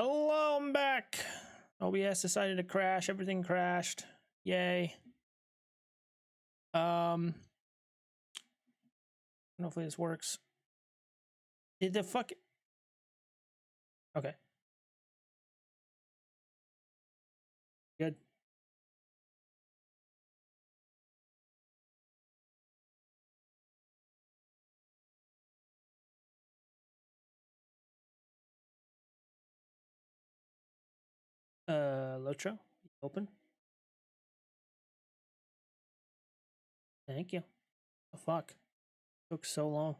Hello, I'm back. OBS decided to crash. Everything crashed. Yay. Hopefully this works. Did the fuck? Okay. Good. Lotro, open. Thank you. Oh, fuck. Took so long.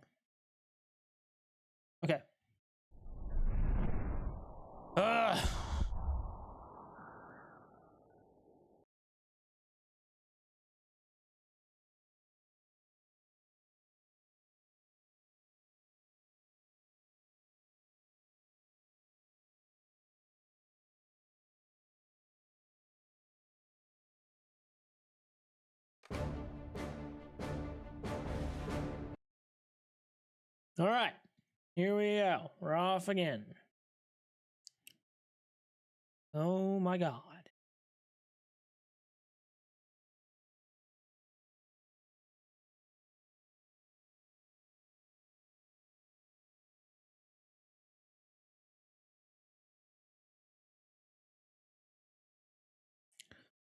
Okay. Ugh. All right. Here we go. We're off again. Oh my god.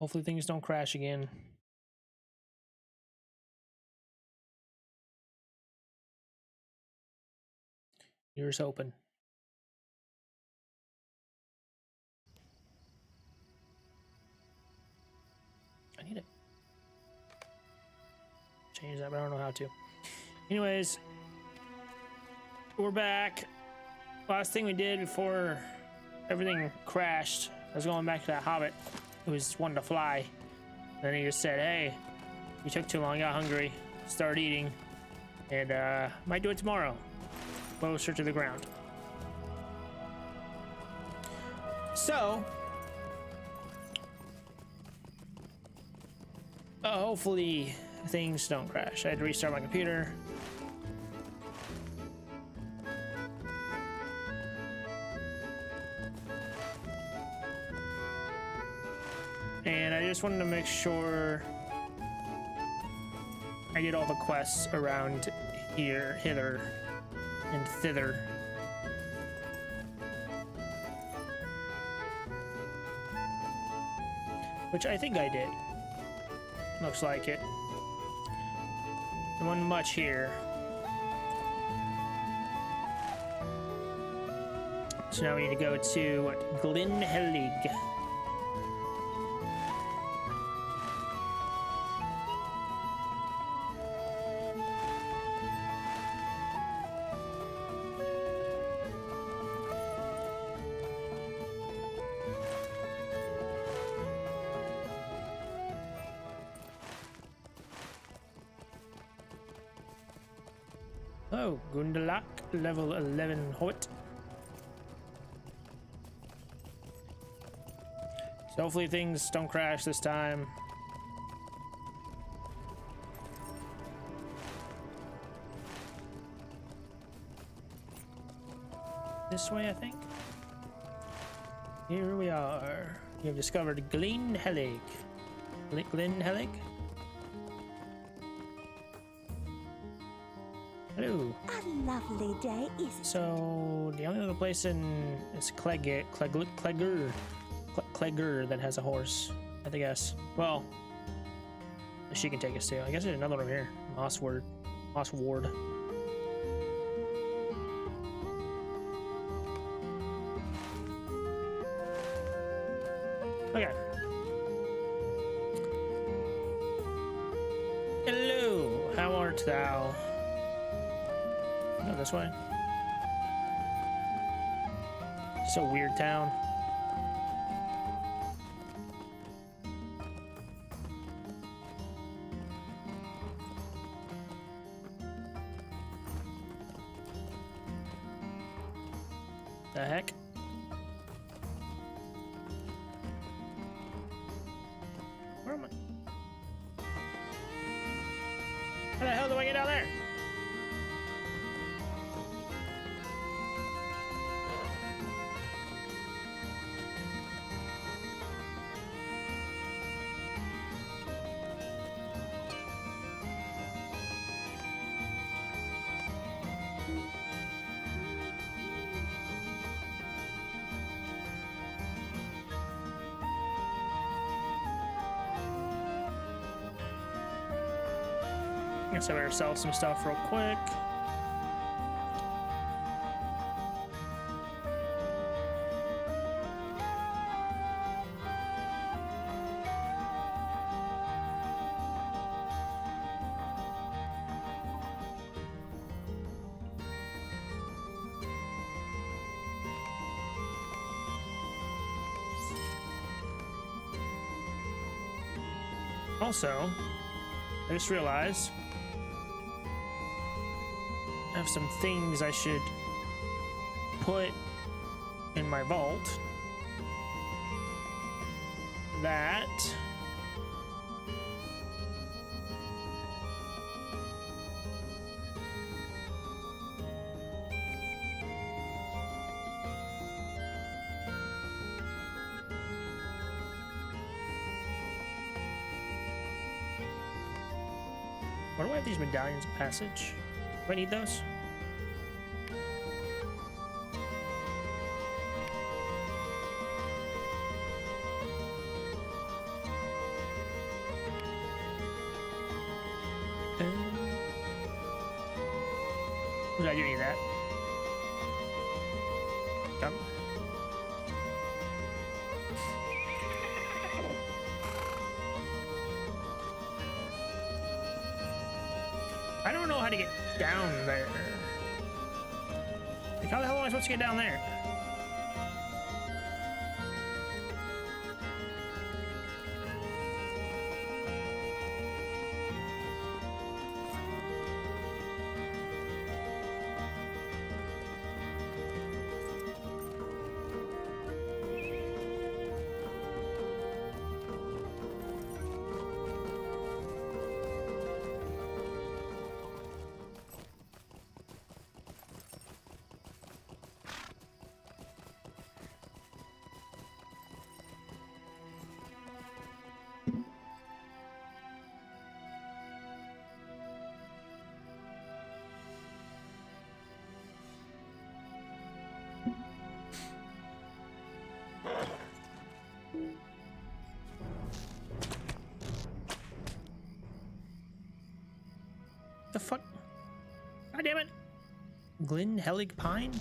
Hopefully things don't crash again. Here's hoping. I need it. Change that, but I don't know how to. Anyways, we're back. Last thing we did before everything crashed, I was going back to that hobbit who was wanting to fly. And then he just said, hey, you took too long, got hungry, start eating, and might do it tomorrow, closer to the ground. So, hopefully things don't crash. I had to restart my computer. And I just wanted to make sure I did all the quests around here, hither, and thither. Which I think I did. Looks like it. There wasn't much here. So now we need to go to what? Glenhelig. Oh, Gundalak, level 11 Hobbit. So hopefully things don't crash this time. This way, I think. Here we are. You have discovered Glenhelig. Glenhelig? Hello. A lovely day, isn't it? So the only other place is Clegger that has a horse, I guess. Well, she can take us to. I guess there's another one over here. Moss Ward. Okay. Hello, how art thou? Go this way. It's a weird town. The heck? Where am I? How the hell do I get down there? Guess I better sell some stuff real quick. Also, I just realized I have some things I should put in my vault that why do I have these medallions of passage? Do I need those? I do need that. Come. I don't know how to get down there. Like, how the hell am I supposed to get down there? The fuck? God damn it! Glen Helig Pine?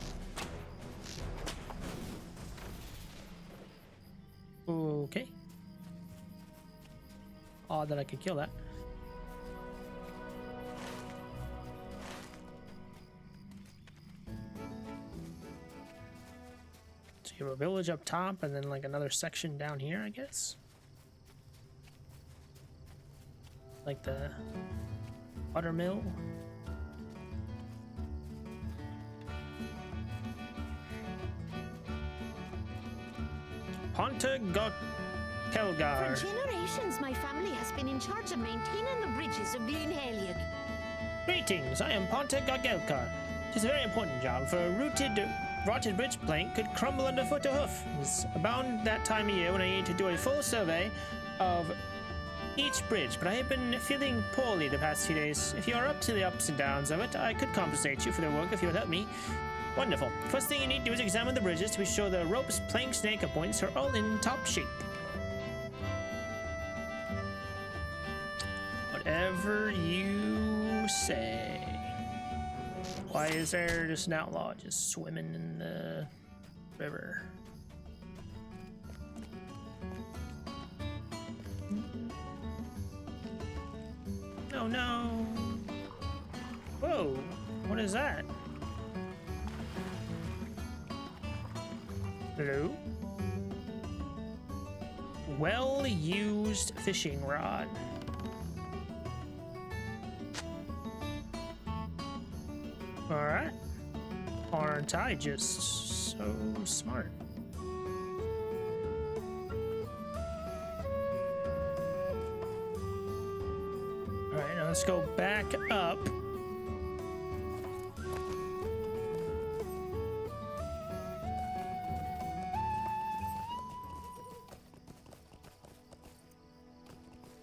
Okay. Odd that I could kill that. So you have a village up top and then like another section down here, I guess? Like the buttermill. Ponta got Kelgar. For generations, my family has been in charge of maintaining the bridges of Glen Helig. Greetings, I am Ponta Gogelkar. It is a very important job, for a rotted bridge plank could crumble underfoot or hoof. It is about that time of year when I need to do a full survey of each bridge, but I have been feeling poorly the past few days. If you are up to the ups and downs of it, I could compensate you for the work if you would help me. Wonderful. First thing you need to do is examine the bridges to be sure the ropes, planks, and anchor points are all in top shape. Whatever you say. Why is there just an outlaw just swimming in the river? Oh no! Whoa! What is that? Hello? Well-used fishing rod. Alright. Aren't I just so smart? Alright, now let's go back up.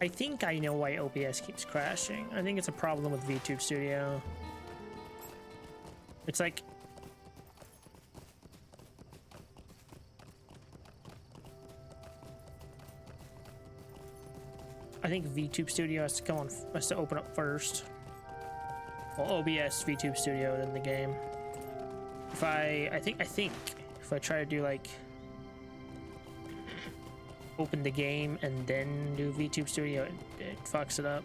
I think I know why OBS keeps crashing. I think it's a problem with VTube Studio. It's like... I think VTube Studio has to open up first. well, OBS VTube Studio than the game. If I think if I try to do like open the game and then do VTube Studio, it fucks it up.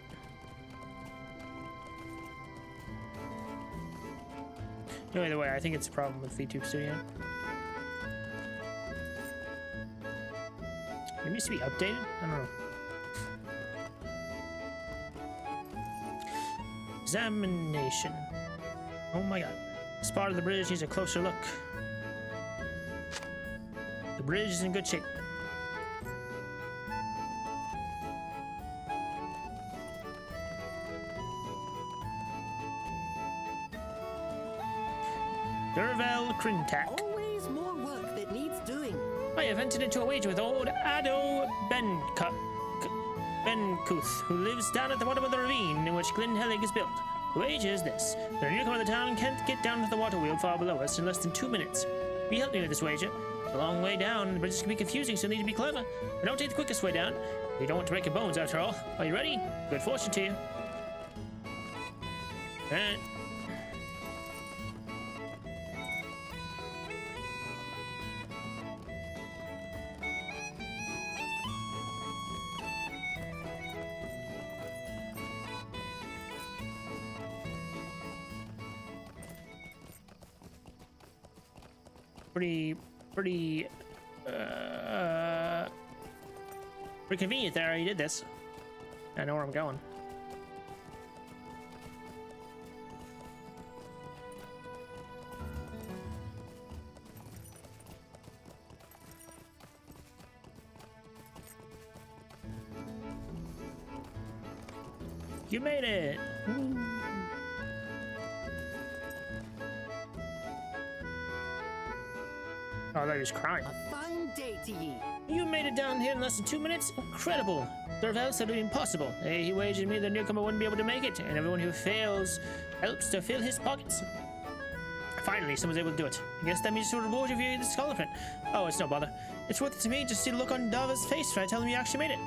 No, either way, I think it's a problem with VTube Studio. It needs to be updated? I don't know. Examination. Oh my god. This part of the bridge needs a closer look. The bridge is in good shape. Durval Crintac. Always more work that needs doing. I have entered into a wager with old Ado Bencouth, who lives down at the bottom of the ravine in which Glen Helig is built. The wager is this: the newcomer of the town can't get down to the water wheel far below us in less than 2 minutes. Will you help me with this wager? It's a long way down, the bridges can be confusing, so you need to be clever. But don't take the quickest way down. You don't want to break your bones, after all. Are you ready? Good fortune to you. Alright. Pretty convenient there. You did this. I know where I'm going. You made it. Woo. Oh, that was crying. A fine day to ye. You made it down here in less than 2 minutes? Incredible! Durval said it would be impossible. He wagered me the newcomer wouldn't be able to make it, and everyone who fails helps to fill his pockets. Finally, someone's able to do it. I guess that means to reward you for the skull print. Oh, it's no bother. It's worth it to me just to see the look on Dava's face when I tell him you actually made it.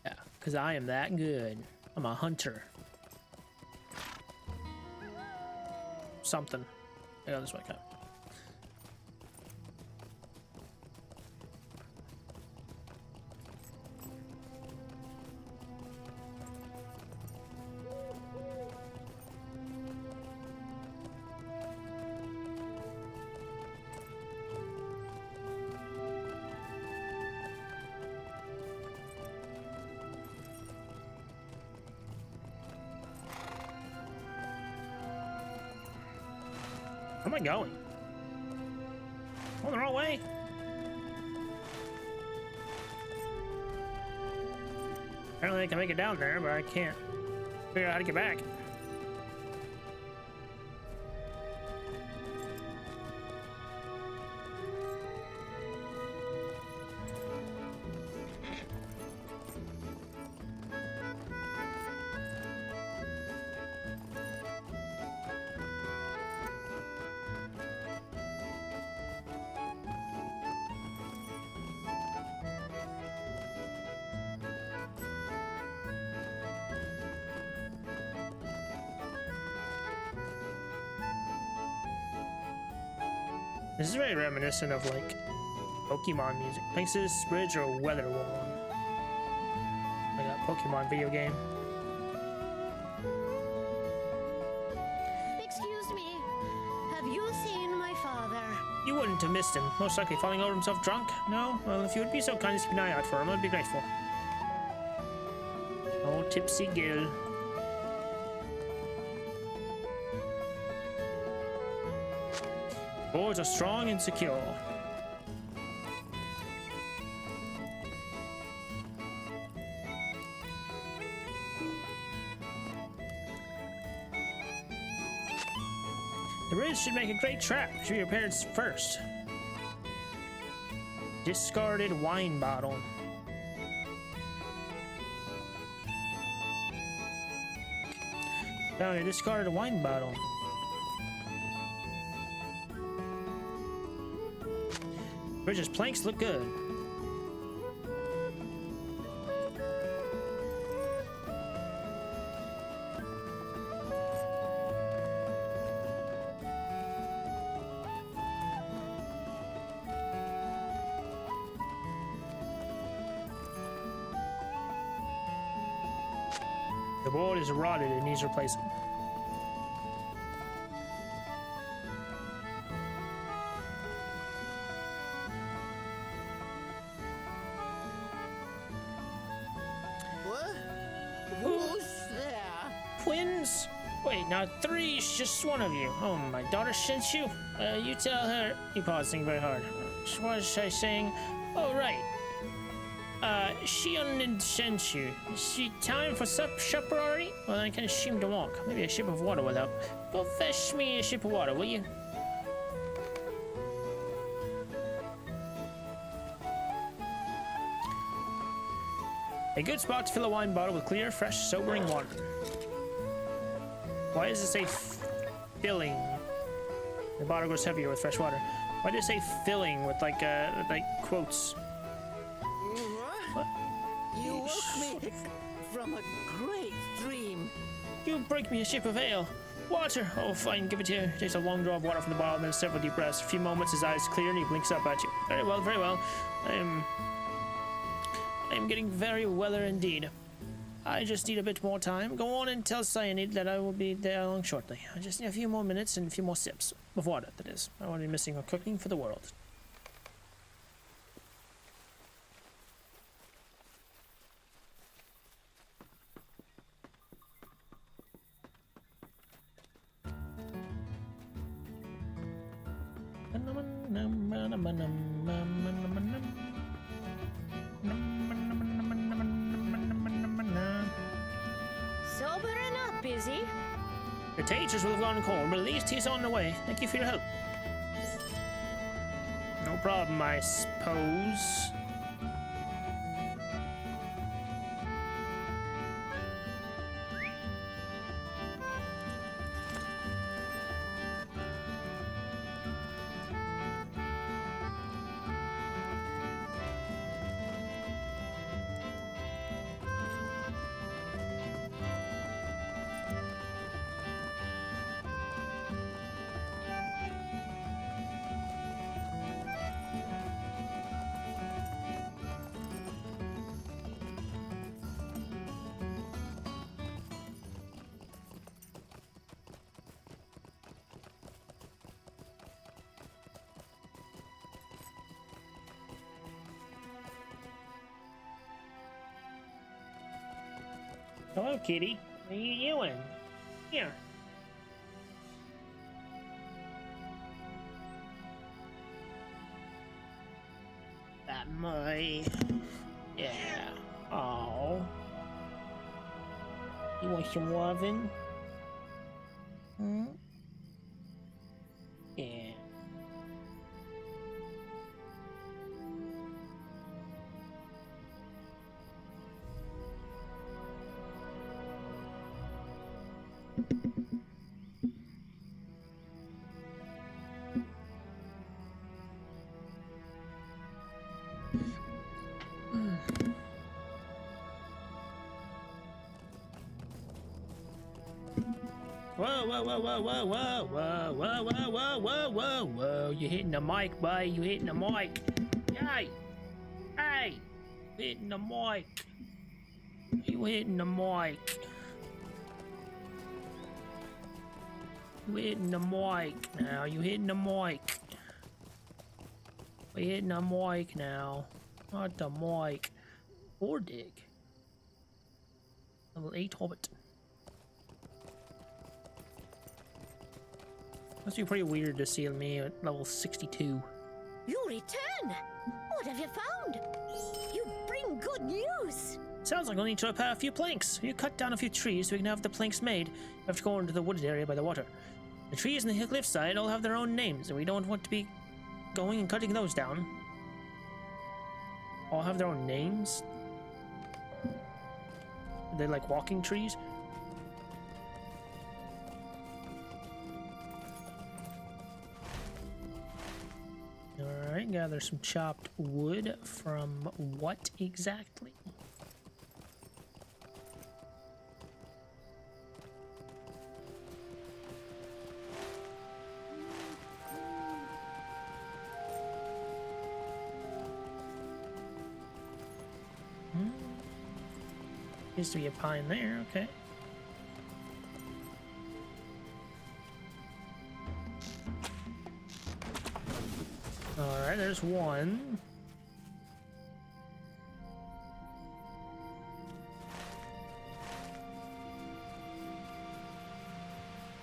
Yeah, because I am that good. I'm a hunter. Something. I go this way, okay. Where am I going? I'm the wrong way. Apparently I can make it down there, but I can't figure out how to get back. This is very reminiscent of like Pokemon music. Thanks to this bridge or Weather Wall. Like a Pokemon video game. Excuse me. Have you seen my father? You wouldn't have missed him. Most likely falling over himself drunk. No? Well, if you would be so kind as to keep an eye out for him, I'd be grateful. Oh, Tipsy Gill. Boards are strong and secure. The bridge should make a great trap. Should be repaired first. Discarded wine bottle. Found a discarded wine bottle. Bridge's planks look good. board is rotted and needs replacing. What? Who's there? Twins? Wait, now three's just one of you. Oh, my daughter sent you? You tell her. You pausing very hard. What was I saying? Oh, right. She sent you. Is she time for supper already? Well, I can assume to walk. Maybe a ship of water will help. Go fetch me a ship of water, will you? A good spot to fill a wine bottle with clear, fresh, sobering water. Why does it say filling? The bottle grows heavier with fresh water. Why does it say filling with like quotes? What? You woke me from a great dream. You break me a ship of ale. Water! Oh, fine, give it here. He takes a long draw of water from the bottle, then several deep breaths. A few moments, his eyes clear, and he blinks up at you. Very well, very well. I am getting very weller indeed. I just need a bit more time. Go on and tell Cyanide that I will be there along shortly. I just need a few more minutes and a few more sips of water, that is. I won't be missing her cooking for the world. Sobering up, is he? The teachers will have gone cold, but at least he's on the way. Thank you for your help. No problem, I suppose. Hello, kitty. What are you doing? Here. That my... Yeah. Oh. You want some loving? Hmm? Yeah. Whoa, whoa, whoa, whoa, whoa, whoa, whoa, whoa, whoa, whoa, whoa, whoa, whoa. You hitting the mic, boy. You hitting the mic. Hey! Hey! You hitting the mic. You hitting the mic. You hitting the mic now. You hitting the mic. We hitting the mic now. Not the mic. Or dig. Level 8 Hobbit. Must be pretty weird to see me at level 62. You return! What have you found? You bring good news! Sounds like we'll need to repair a few planks. You cut down a few trees so we can have the planks made. We have to go into the wooded area by the water. The trees on the cliffside all have their own names, and we don't want to be going and cutting those down. All have their own names? Are they like walking trees? Alright, gather some chopped wood from what exactly? Used to be a pine there, okay. All right, there's one.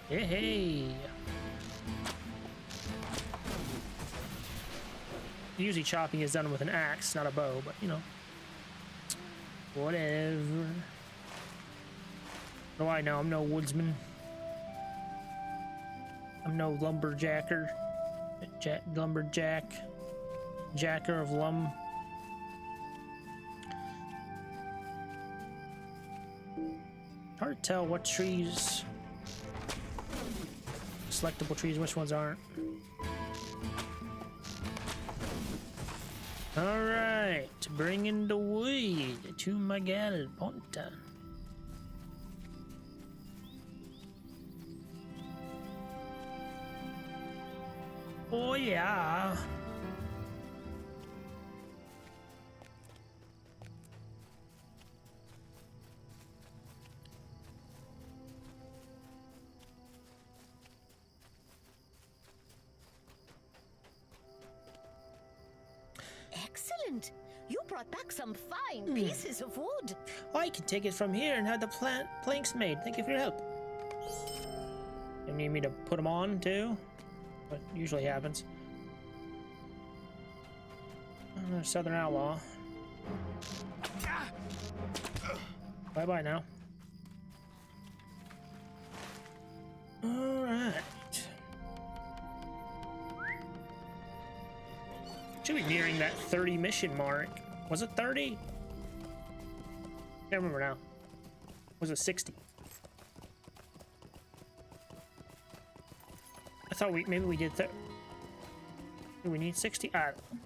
Hey, hey. Usually chopping is done with an axe, not a bow, but you know. Whatever. What do I know? I'm no woodsman. I'm no lumberjacker. Lumberjack. Jacker of lum. Hard to tell what trees. Selectable trees, which ones aren't. Alright, bringing the weed to Miguel Ponta. Oh yeah. Excellent. You brought back some fine pieces of wood. I can take it from here and have the planks made. Thank you for your help. You need me to put them on too? What usually happens. Another Southern Outlaw. Bye bye now. Alright. Should be nearing that 30 mission mark. Was it 30? Can't remember now. Was it 60? I thought maybe we did 30. Do we need 60? I don't know.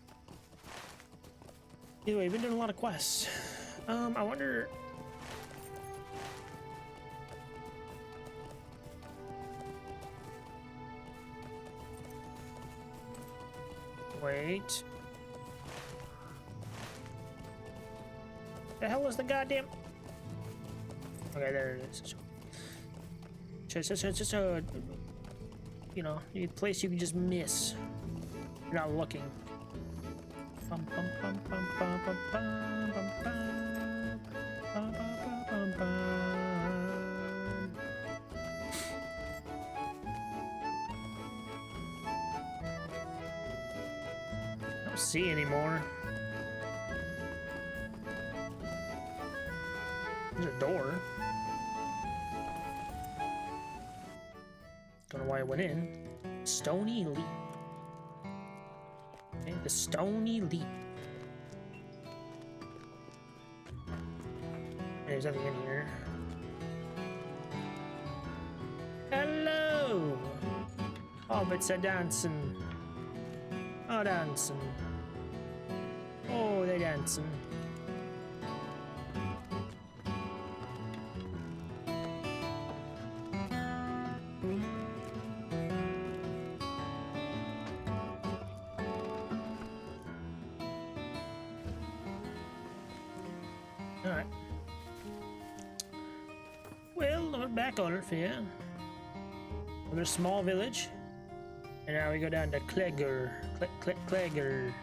Either way, we've been doing a lot of quests. I wonder. Wait. The hell was the goddamn? Okay, there it is. Just a, you know, a place you can just miss. You're not looking. Bum, bum, bum, bum, bum, bum, bum, bum, bum, bum, bum, bum. I don't see anymore. There's a door. Don't know why I went in. Stony Leap. Okay, the Stony Leap. There's nothing in here. Hello! Hobbits are dancing. Oh, dancing. Oh, they're dancing. Alright. Well, we're back on Earth here. Another small village. And now we go down to Clegger. Clegger.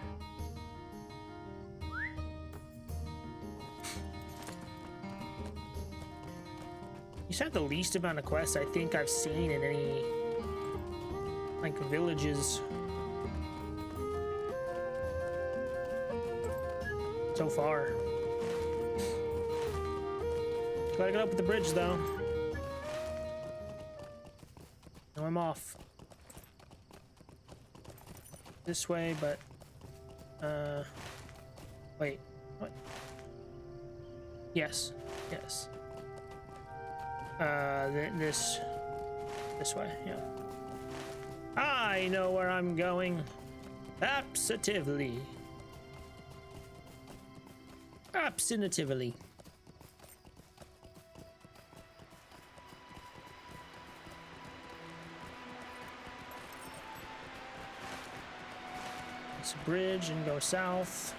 These have the least amount of quests I think I've seen in any, like, villages so far. Gotta get up with the bridge, though. Now I'm off. This way, but... Wait. What? Yes. Yes. This way, yeah. I know where I'm going. Absolutely. Absolutely. This bridge and go south.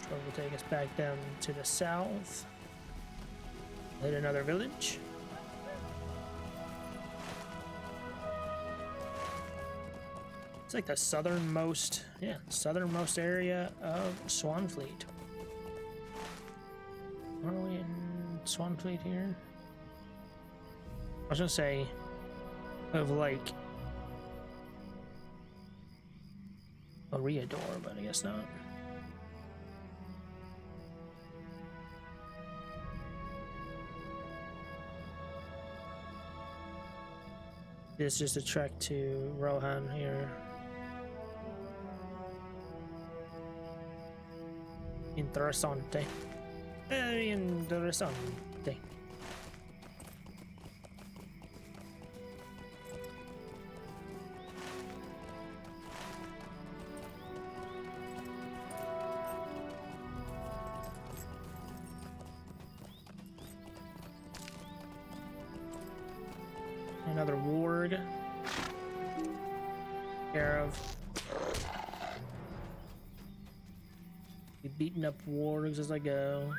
Which will take us back down to the south. Hit another village. It's like the southernmost, yeah, southernmost area of Swanfleet. Are we in Swanfleet here? I was gonna say of like Ariador, but I guess not. It's just a trek to Rohan here. Interessante. Very interessante. Another ward. Care of. Be beating up wargs as I go.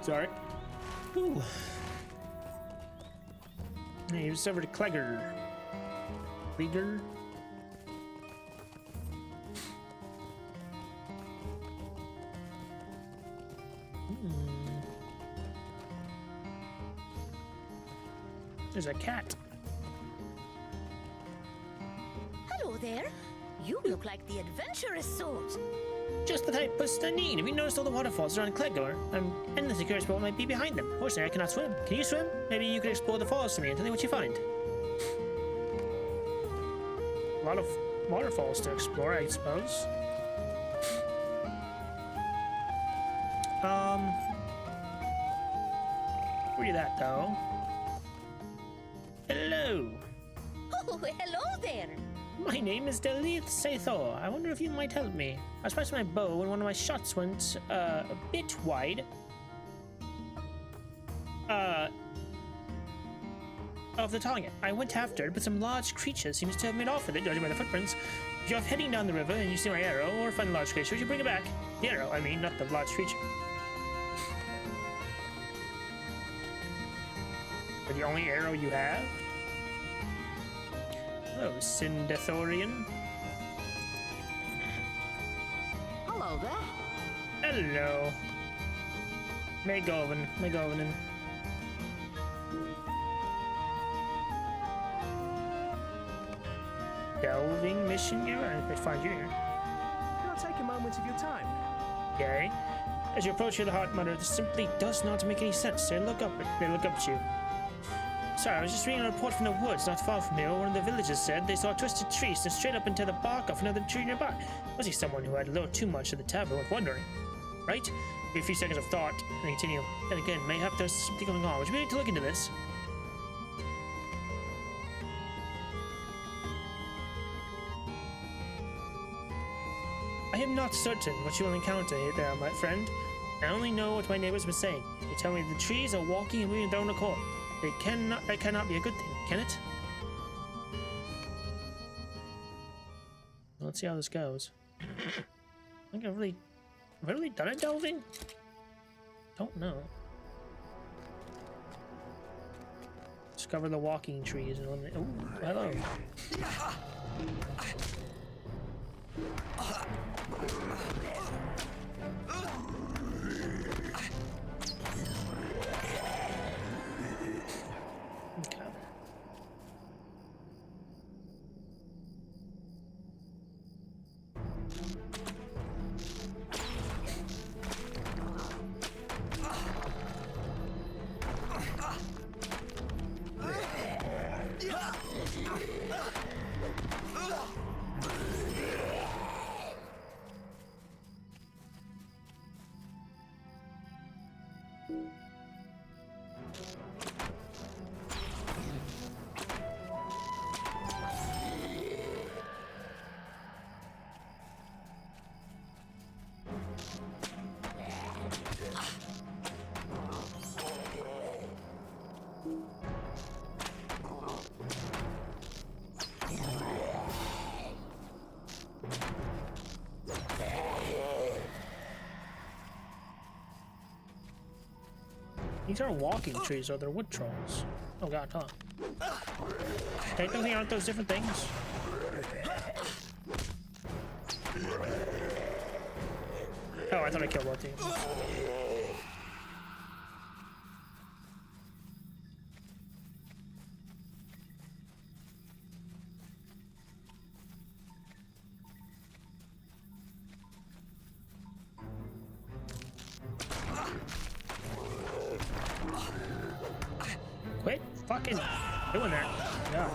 Sorry. Ooh. Hey, you discovered a Klegger. Klegger? There's a cat. Hello there. You look like the adventurous sort. Just the type person I need. Have you noticed all the waterfalls around Klegor? I'm endlessly curious about what might be behind them. Fortunately, I cannot swim. Can you swim? Maybe you could explore the falls for me and tell me what you find. A lot of waterfalls to explore, I suppose. Read that though. Hello. Oh, hello there. My name is Delith Saethor. I wonder if you might help me. I was pressing my bow when one of my shots went a bit wide. Of the target. I went after it, but some large creature seems to have made off with it, judging by the footprints. If you're heading down the river and you see my arrow or find a large creature, you bring it back. The arrow, I mean, not the large creature. But the only arrow you have? Oh, Sindethorian. Hello there. Hello. Megovin. Delving mission here? I could find you here. Can I take a moment of your time? Okay. As you approach here, the heart mutter, this simply does not make any sense. They look up at you. Sorry, I was just reading a report from the woods not far from here. One of the villagers said they saw a twisted tree stand straight up into the bark of another tree nearby. Was he someone who had a little too much of the taboo and wondering? Right? Give a few seconds of thought and continue. Then again, mayhap there's something going on. Would you be able to look into this? I am not certain what you will encounter there, my friend. I only know what my neighbors were saying. They tell me the trees are walking and moving of their own accord. That cannot be a good thing, can it? Let's see how this goes. I think have I really done it delving? Don't know. Discover the walking trees and eliminate. Oh, hello. Okay. These are walking trees, or they're wood trolls. Oh god, huh? Technically, aren't those different things? Oh, I thought I killed both teams. Quit fucking doing that. Yeah.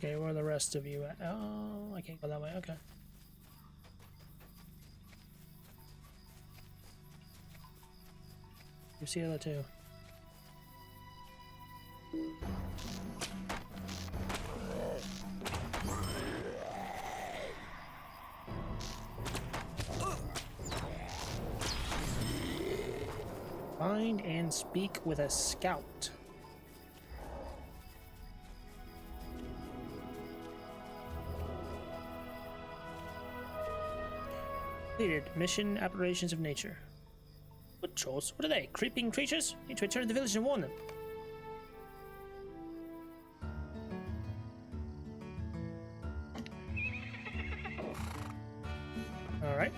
Okay, where are the rest of you at? Oh, I can't go that way. Okay. You see that too. Find and speak with a scout. Completed. Mission Aberrations of Nature. Wood trolls? What are they? Creeping creatures? Need to return to the village and warn them. Alright.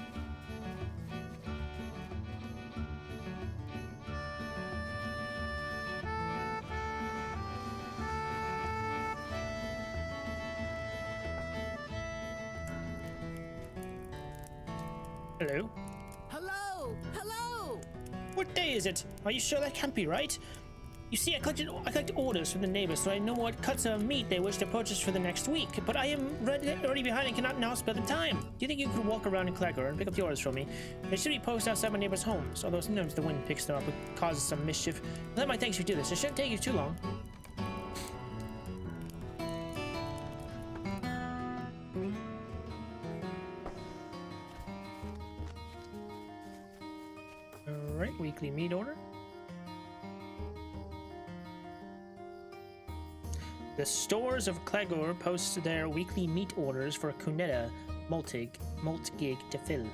Hello? Hello! Hello! What day is it? Are you sure that can't be right? You see, I collect orders from the neighbors so I know what cuts of meat they wish to purchase for the next week, but I am already behind and cannot now spare the time. Do you think you could walk around in Clegor and pick up the orders for me? They should be posted outside my neighbors' homes, although sometimes the wind picks them up and causes some mischief. Let my thanks you do this. It shouldn't take you too long. Alright, weekly meat order. The stores of Clegor post their weekly meat orders for Cunetta malt gig to fill.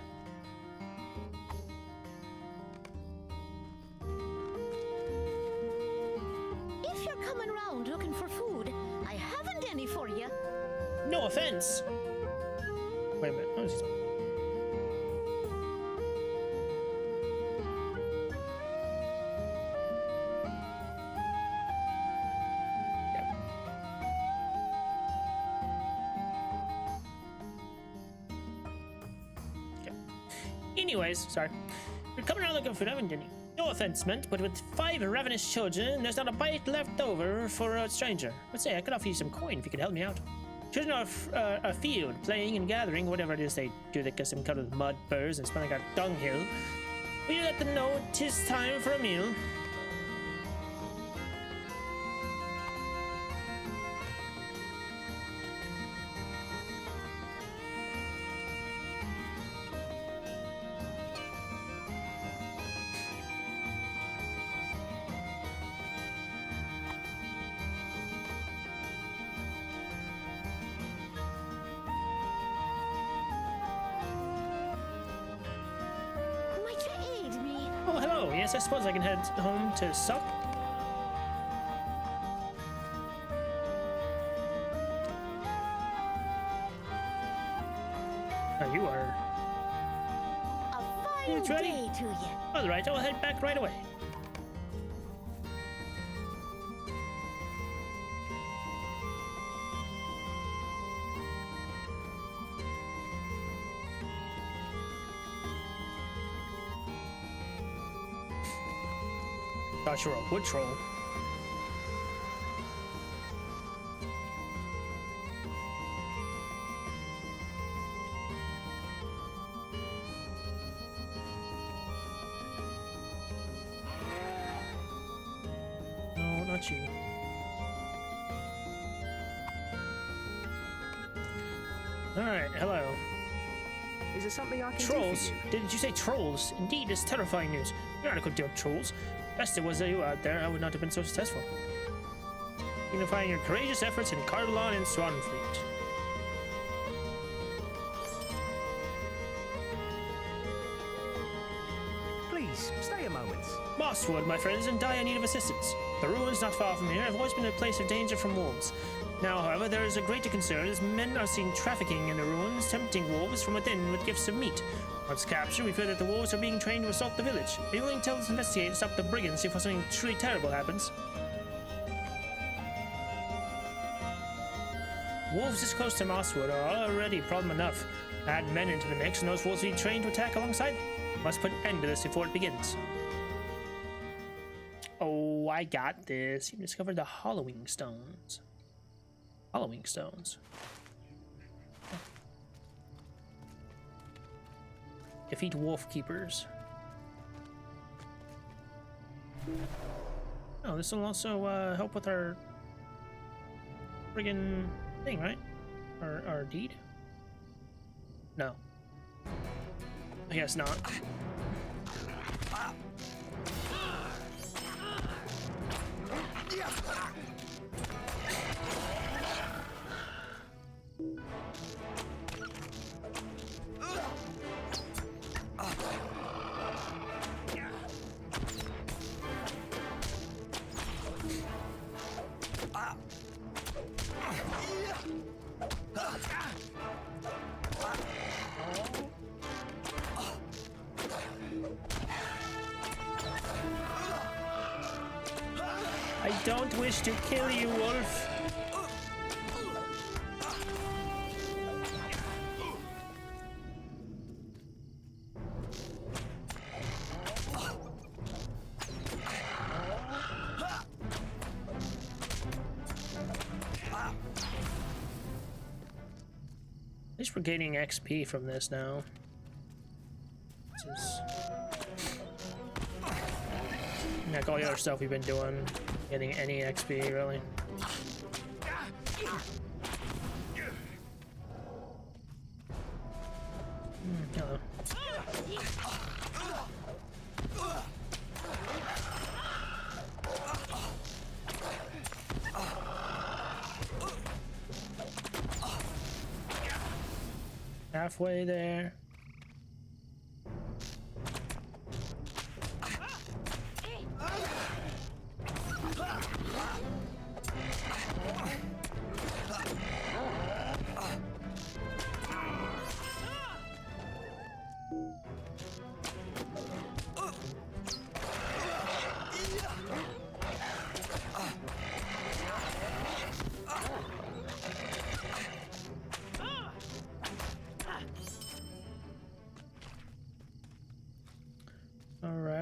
If you're coming round looking for food, I haven't any for you. No offense! Wait a minute. Oh, this- Anyways, sorry. You're coming around looking for food, haven't you? No offense meant, but with 5 ravenous children, there's not a bite left over for a stranger. Let's say I could offer you some coin if you could help me out. Children are a field, playing and gathering, whatever it is they do that gets them covered with mud, burrs, and smelling like a dunghill. Will you let them know 'tis time for a meal? Might you aid me? Oh, hello. Yes, I suppose I can head home to sup. Now you are... A fine It's ready. day to you. All right, I'll head back right away. Thought you were a wood troll. about you. Alright, hello. Is there something I can Trolls? do for you? Did you say trolls? Indeed, it's terrifying news. You're not a good deal of trolls. Best it was you out there, I would not have been so successful. Unifying your courageous efforts in Cardalon and Swanfleet. Please, stay a moment. Mosswood, my friend, is in dire need of assistance. The ruins not far from here have always been a place of danger from wolves. Now, however, there is a greater concern as men are seen trafficking in the ruins, tempting wolves from within with gifts of meat. Once captured, we fear that the wolves are being trained to assault the village. Are you willing to help us investigate and stop the brigands before something truly terrible happens? Wolves this close to Mosswood are already a problem enough. Add men into the mix, and those wolves will be trained to attack alongside them. Must put an end to this before it begins. Oh, I got this. You discovered the Hollowing Stones. Hollowing Stones. Defeat wolf keepers. Oh, this will also help with our friggin' thing, right? Our deed? No. I guess not. I don't wish to kill you, wolf. At least we're gaining XP from this now. This is like all the other stuff we've been doing. Getting any XP, really. Hello. Halfway there.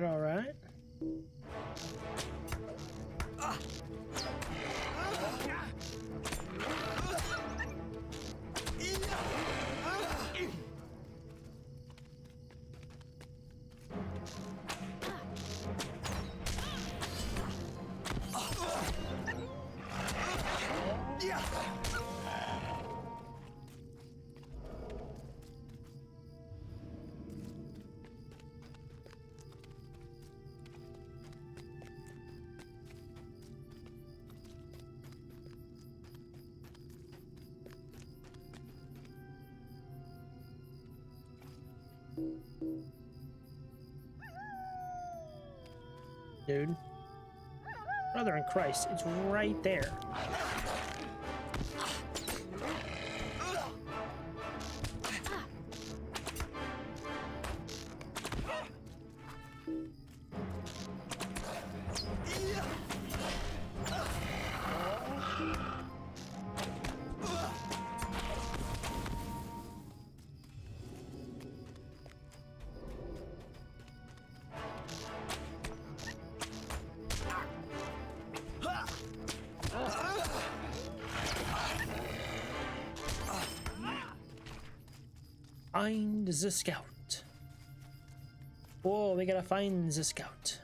All right. Dude. Brother in Christ, it's right there. Find the scout. Whoa, we gotta find the scout.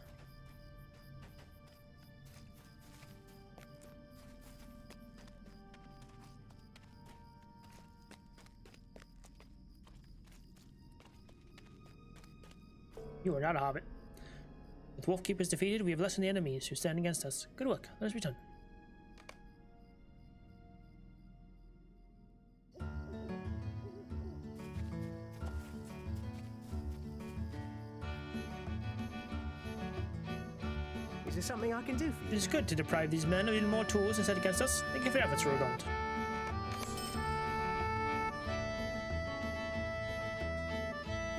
You are not a hobbit. With wolf keepers defeated, we have lessened the enemies who stand against us. Good work. Let us return. Is there something I can do for It you? is good to deprive these men of even more tools to set against us. Thank you for your efforts, Rodont.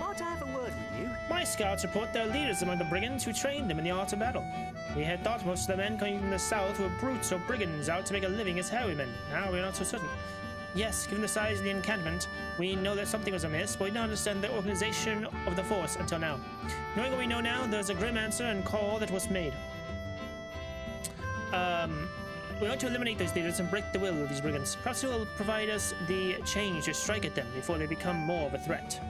Might I have a word with you? My scouts report there are leaders among the brigands who trained them in the art of battle. We had thought most of the men coming from the south were brutes or brigands out to make a living as highwaymen. Now we are not so certain. Yes, given the size of the encampment, we know that something was amiss, but we don't understand the organization of the force until now. Knowing what we know now, there's a grim answer and call that was made. We want to eliminate those leaders and break the will of these brigands. Perhaps it will provide us the change to strike at them before they become more of a threat.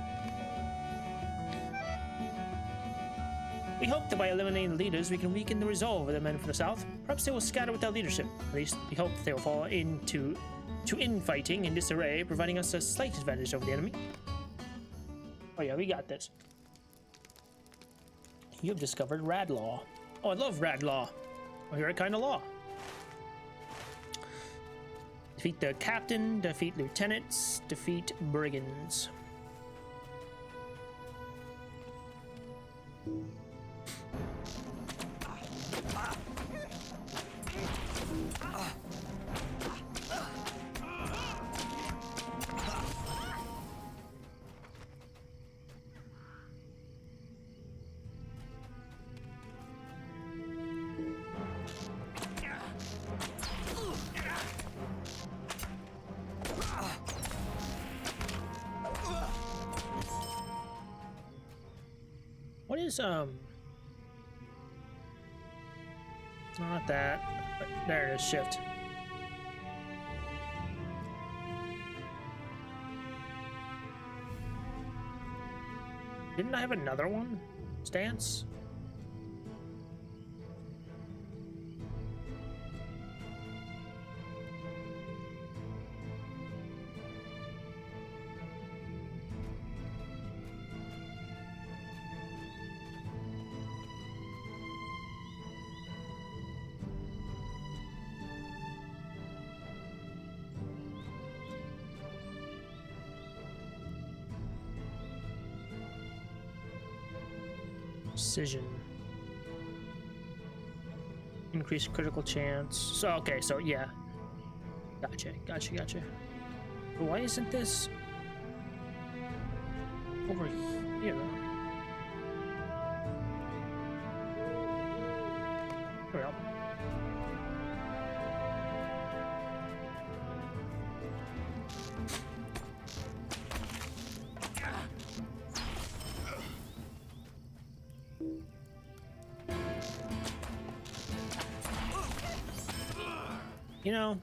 We hope that by eliminating the leaders, we can weaken the resolve of the men from the south. Perhaps they will scatter with their leadership. At least we hope that they will fall into infighting and disarray, providing us a slight advantage over the enemy. Oh yeah, we got this. You have discovered Rad Law. Oh, I love Rad Law. My favorite kind of law. Defeat the captain, defeat lieutenants, defeat brigands. What is not that. There it is, shift. Didn't I have another one? Stance? Precision. Increased critical chance. So, okay, so yeah. Gotcha. Why isn't this over here? There we go. You know,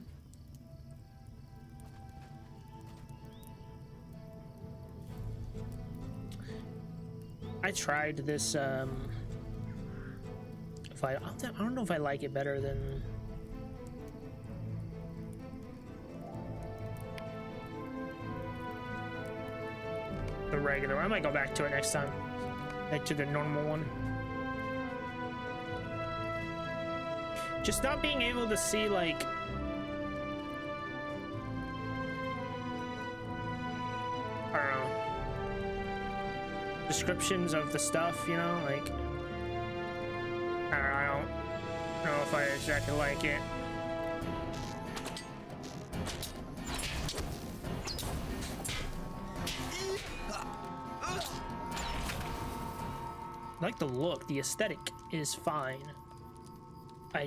I tried this, I don't know if I like it better than the regular one. I might go back to it next time, back to the normal one. Just not being able to see, like, I don't know, descriptions of the stuff, you know, like, I don't know if I exactly like it. I like the look, the aesthetic is fine. I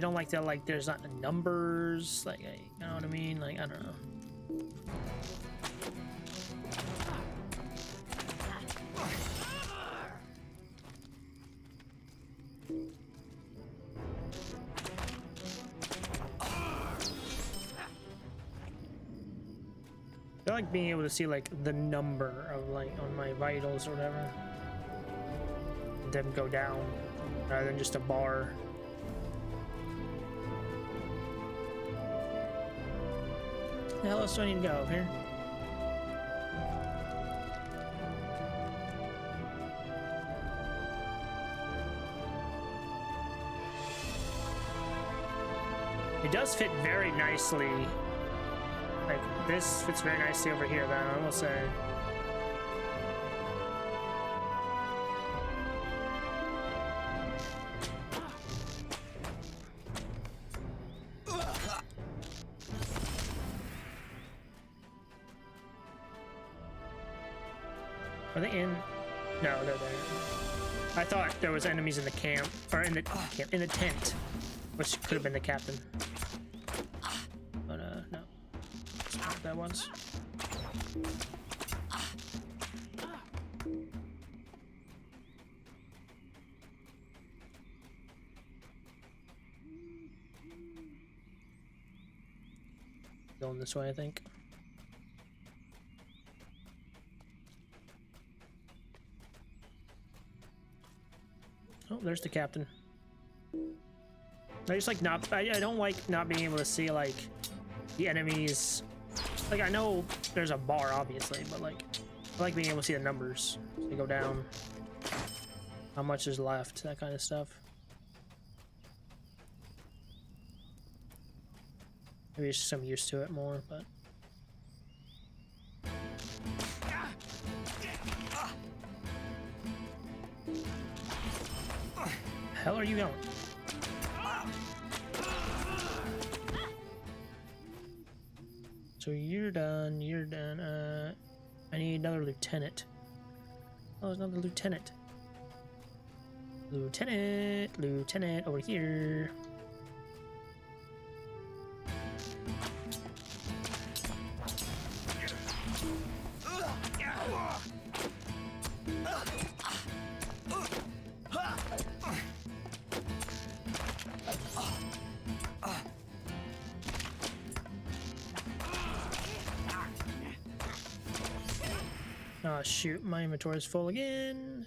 don't like that, like, there's not numbers, like, you know what I mean? Like, I don't know. I like being able to see, like, the number of, like, on my vitals or whatever. And then go down rather than just a bar. The hell else do I need to go over here? It does fit very nicely. Like, this fits very nicely over here, though, I will say. Are they in? No, they're there. I thought there was enemies in the camp, or in the camp, in the tent, which could have been the captain. But no, that's not what that was. Going this way, I think. Oh, there's the captain. I just like not. I don't like not being able to see like the enemies. Like I know there's a bar, obviously, but like I like being able to see the numbers. So they go down. How much is left? That kind of stuff. Maybe it's just I'm used to it more, but. Hell are you going? So you're done, you're done. I need another lieutenant. Oh, there's another lieutenant. Lieutenant over here. Oh shoot, my inventory is full again.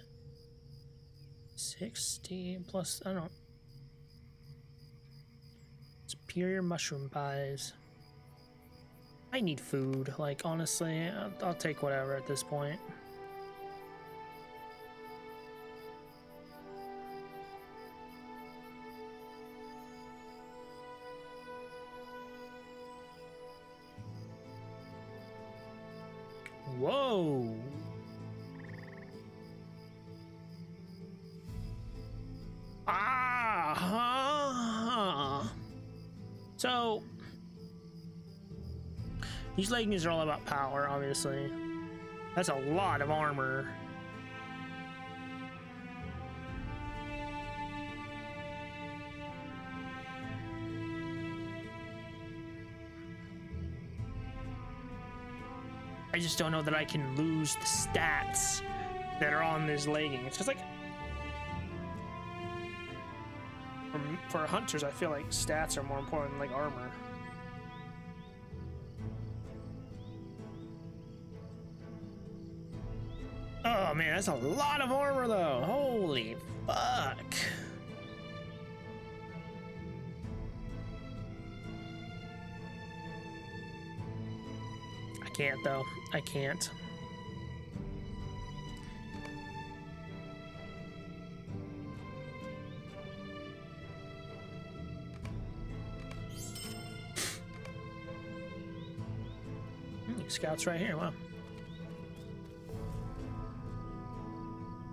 60 plus, I don't know. Superior mushroom pies. I need food, like honestly, I'll take whatever at this point. Whoa! Ah! So these leggings are all about power, obviously. That's a lot of armor. I just don't know that I can lose the stats that are on this legging. It's just like for hunters, I feel like stats are more important than like armor. Oh man, that's a lot of armor though. Holy fuck. I can't though. I can't. Scouts right here, wow.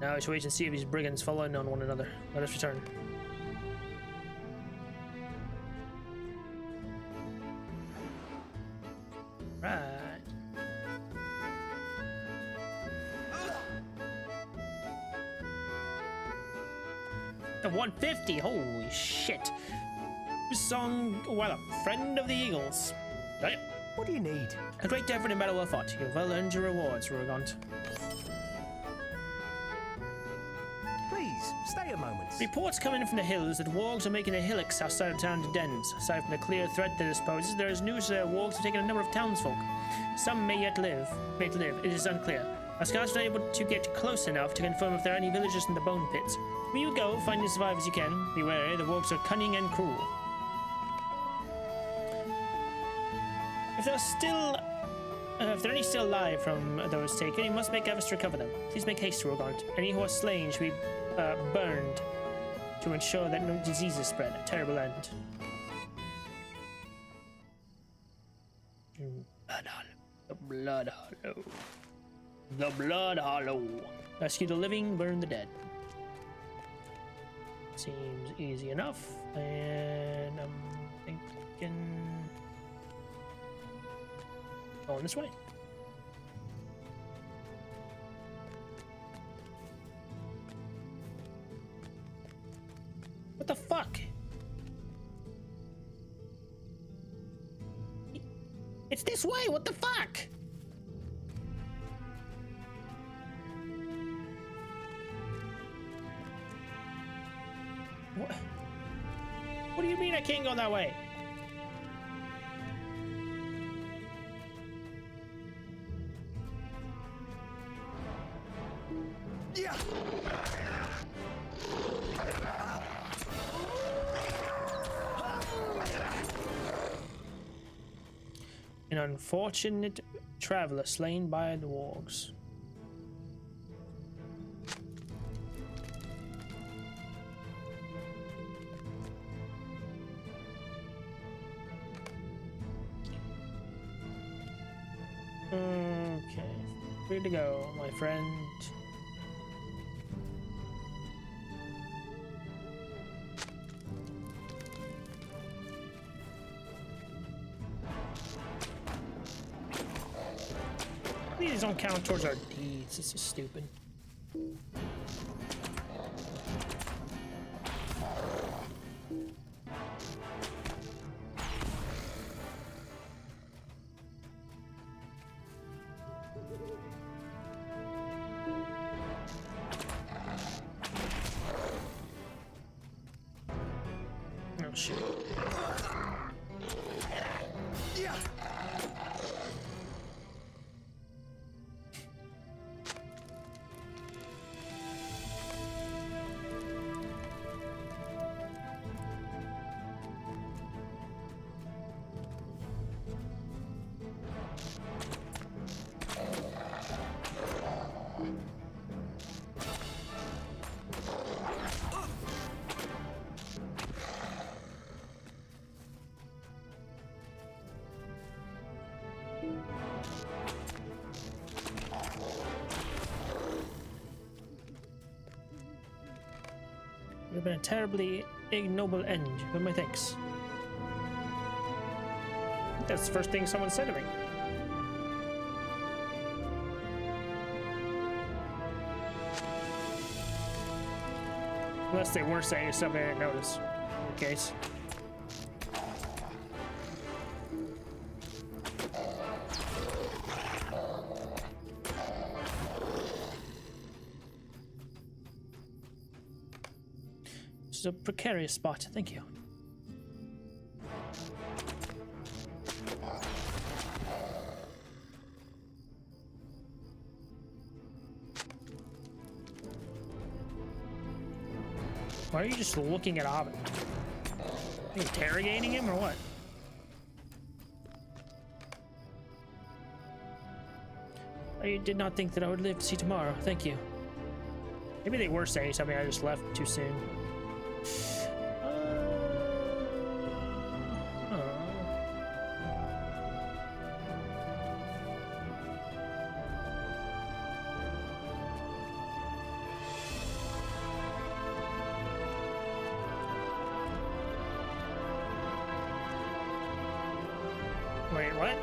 Now we should wait and see if these brigands follow in on one another. Let us return. Right. The 150, holy shit. This song, well, a friend of the Eagles. Right. What do you need? A great effort in battle well fought. You've well earned your rewards, Rugant. Please, stay a moment. Reports come in from the hills that wargs are making a hillocks outside of town to dens. Aside from the clear threat that it poses, there is news that wargs have taken a number of townsfolk. Some may yet live. It is unclear. Our scouts are able to get close enough to confirm if there are any villagers in the bone pits. Will you go, find as survivors you can? Be wary, the wargs are cunning and cruel. If there are any still alive from those taken, you must make efforts to recover them. Please make haste, Rogant. Any who are slain should be burned to ensure that no diseases spread. A terrible end. Blood Hollow. The Blood Hollow. Rescue the living, burn the dead. Seems easy enough. And I'm thinking... going this way. What the fuck? It's this way, what the fuck? What do you mean I can't go that way? Yeah. An unfortunate traveler slain by the wargs. Okay, free to go, my friend. These don't count towards our deeds. This is stupid. Oh shit. Yeah. Would have been a terribly ignoble end, but my thanks. That's the first thing someone said to me. Unless they were saying something I didn't notice. In case. This is a precarious spot, thank you. Why are you just looking at Ovid? Are you interrogating him or what? I did not think that I would live to see tomorrow. Thank you. Maybe they were saying something, I just left too soon. Wait, what?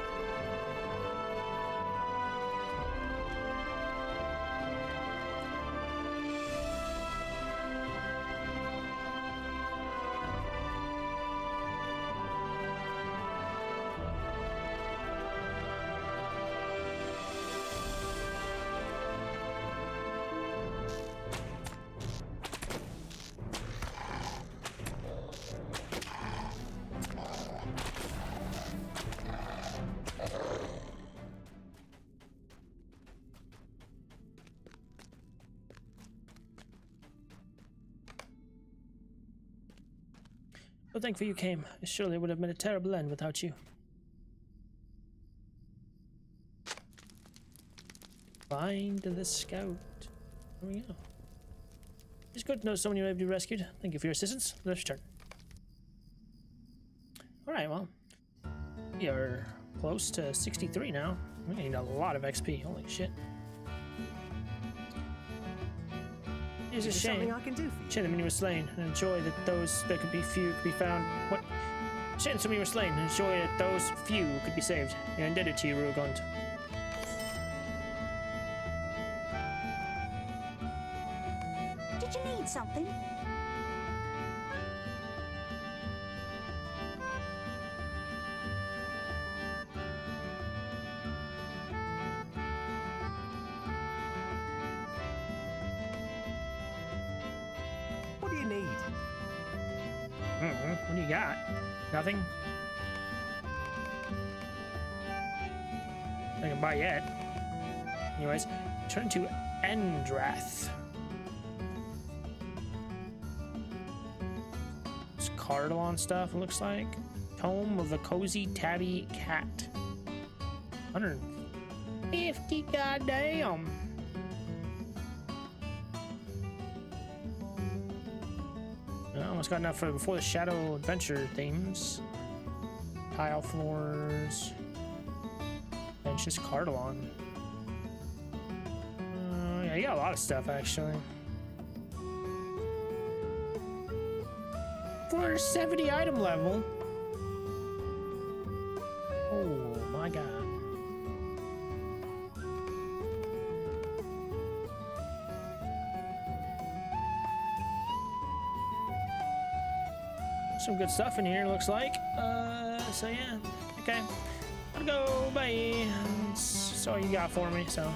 Well, thankfully you came. It surely would have been a terrible end without you. Find the scout. There we go. It's good to know someone you may be rescued. Thank you for your assistance. Let's return. Alright, well. We are close to 63 now. We need a lot of XP. Holy shit. It's a Is there something shame. I can do for you? Shame that many were slain, and enjoy that those that could be few could be found. What? Shame so many were slain, and enjoy that those few could be saved. You're indebted to you, Rugund. Did you need something? What do you need? What do you got? Nothing? I can buy yet. Anyways, turn to Endrath. It's Cardalon stuff, it looks like. Tome of the Cozy Tabby Cat. 150, goddamn. I almost got enough for before the Shadow Adventure themes. Tile floors. Benches, Cardalon. Yeah, you got a lot of stuff actually. 470 item level. Oh my god. Some good stuff in here, looks like. So yeah, okay. Gotta go, bye. That's all you got for me, so.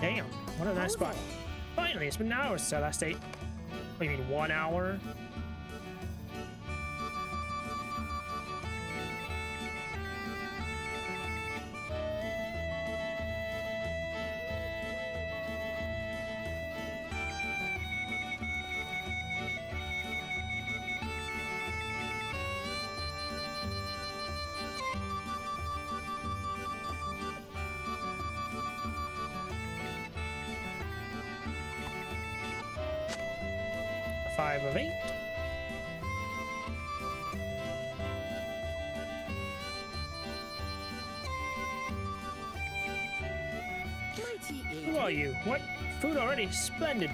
Damn, what a nice spot. Finally, it's been an hour since I last ate. What do you mean, 1 hour? Five of 8. Who are you? What? Food already? Splendid.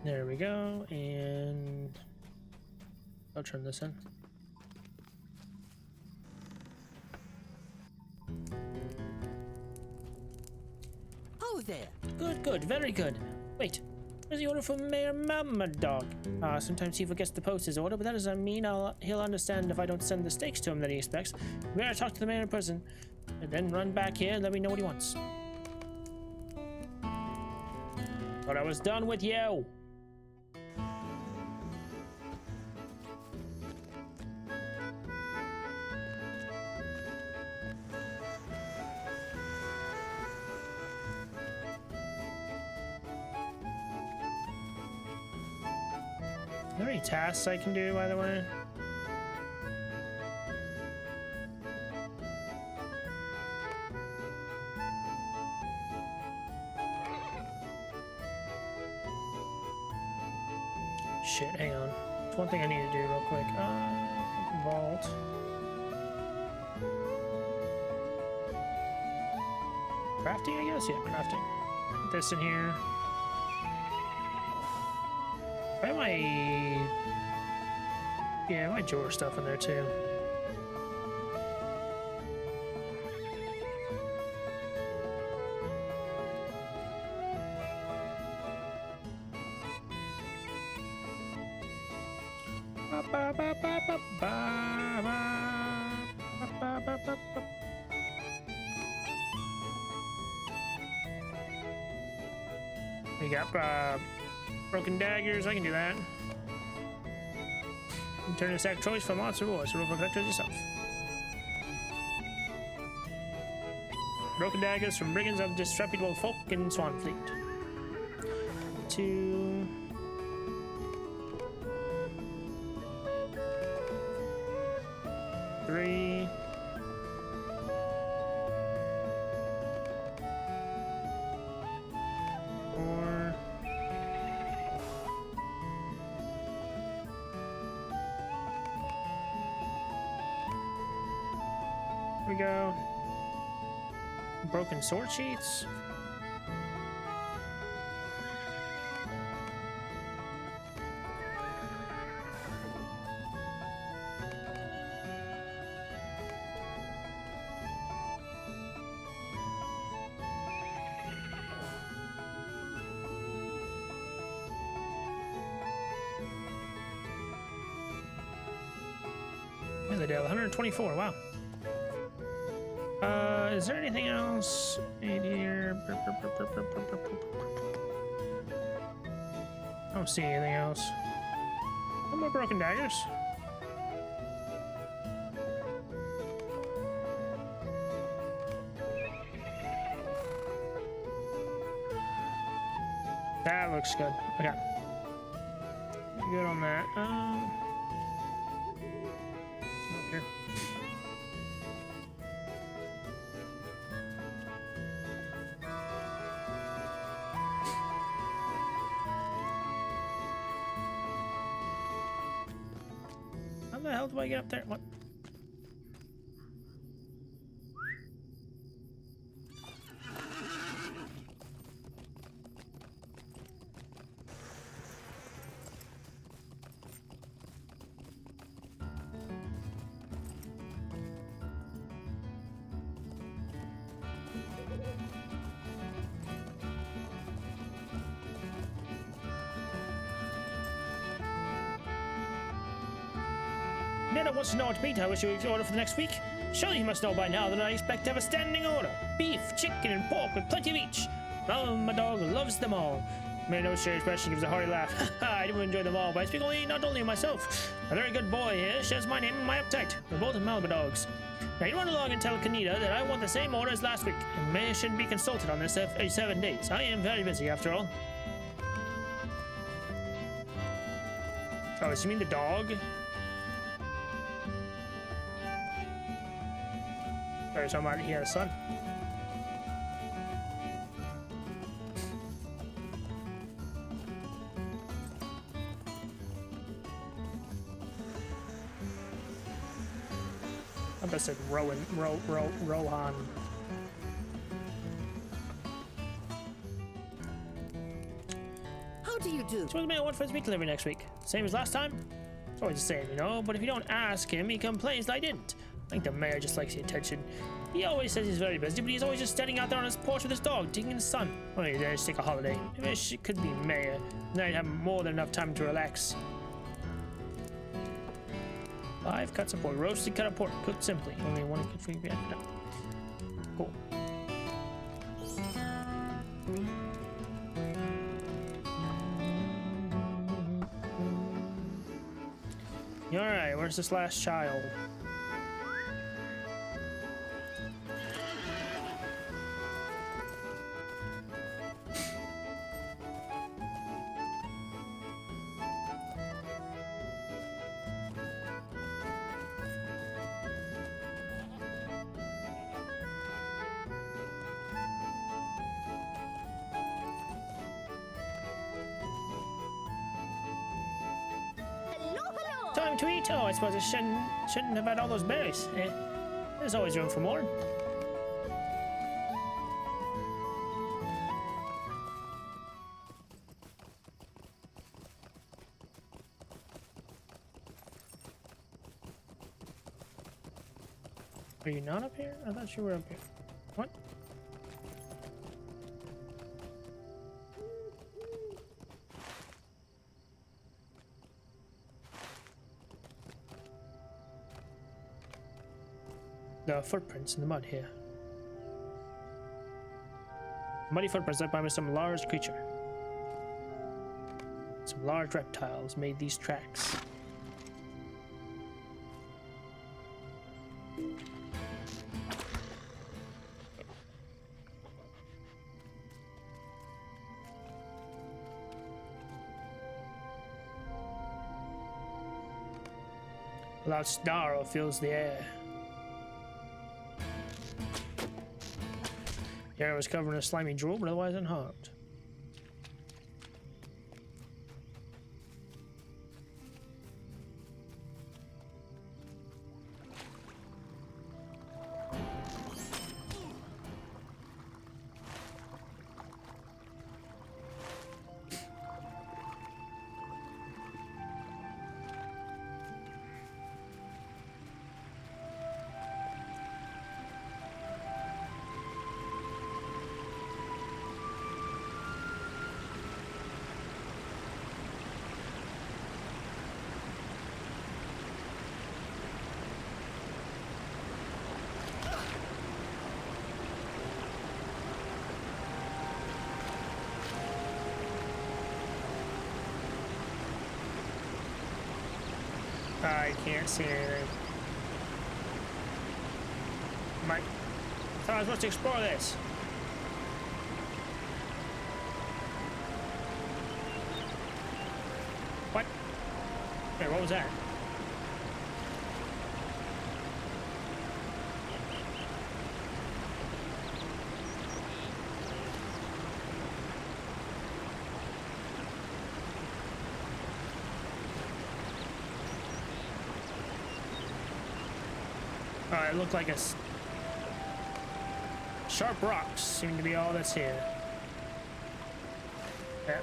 There we go, and I'll turn this in. Oh, there. Good, good, very good. Wait, where's the order from Mayor Mama Dog? Sometimes he forgets to post his order, but that doesn't mean he'll understand if I don't send the steaks to him that he expects. We gotta talk to the mayor in person, and then run back here and let me know what he wants. But I was done with you. Are there any tasks I can do, by the way? Shit, hang on. There's one thing I need to do real quick. Vault. Crafting, I guess? Yeah, crafting. Put this in here. I might... Yeah, I might drawer stuff in there too. We got broken daggers. I can do that. Turn a sack choice for monster boys. So roll for collectors yourself. Broken daggers from brigands of disreputable folk in Swanfleet. 2. 3. 4. 'Here we go. Broken sword sheets. Where's the deal? 124. Wow. Is there anything else in here? I don't see anything else. No more broken daggers. That looks good. Okay. Good on that. Up here. How the hell do I get up there? What? Netta wants to know what meat I wish you would order for the next week. Surely you must know by now that I expect to have a standing order. Beef, chicken, and pork with plenty of each. Well, my dog loves them all. Made no strange expression, gives a hearty laugh. I do enjoy them all, but I speak not only of myself. A very good boy here shares my name and my appetite. We're both Malabar dogs. Now you run along and tell Kanita that I want the same order as last week, and Maya shouldn't be consulted on this every 7 days. I am very busy, after all. Oh, does you mean the dog? Sorry, so he had a son. I bet I said Rohan. How do you do? Supposed to be on one for his meat delivery next week. Same as last time? It's always the same, you know, but if you don't ask him, he complains that I didn't. I think the mayor just likes the attention. He always says he's very busy, but he's always just standing out there on his porch with his dog, taking in the sun. Well, he's there to take a holiday. I wish it could be mayor. Then I'd have more than enough time to relax. 5 cuts of pork. Roasted cut of pork. Cooked simply. Only 1 could for you. Cool. Alright, where's this last child? Time to eat? Oh, I suppose I shouldn't have had all those berries. There's always room for more. Are you not up here? I thought you were up here. What? There are footprints in the mud here. Muddy footprints left by some large creature. Some large reptiles made these tracks. A loud snarl fills the air. The air was covered in a slimy drool, but otherwise unharmed. I can't see anything. I thought I was supposed to explore this. What? Wait, what was that? It looked like sharp rocks seem to be all that's here. Yeah,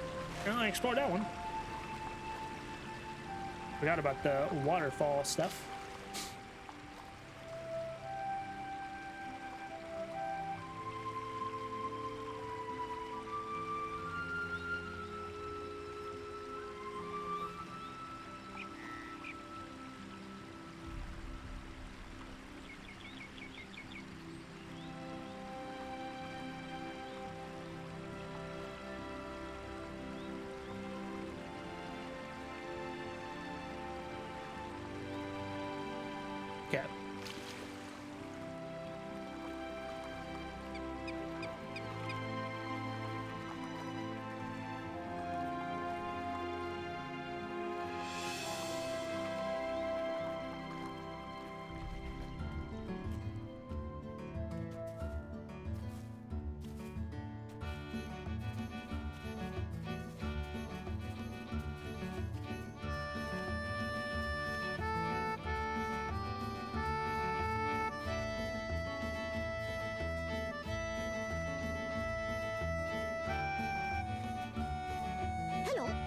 well, I explored that one. Forgot about the waterfall stuff. Okay.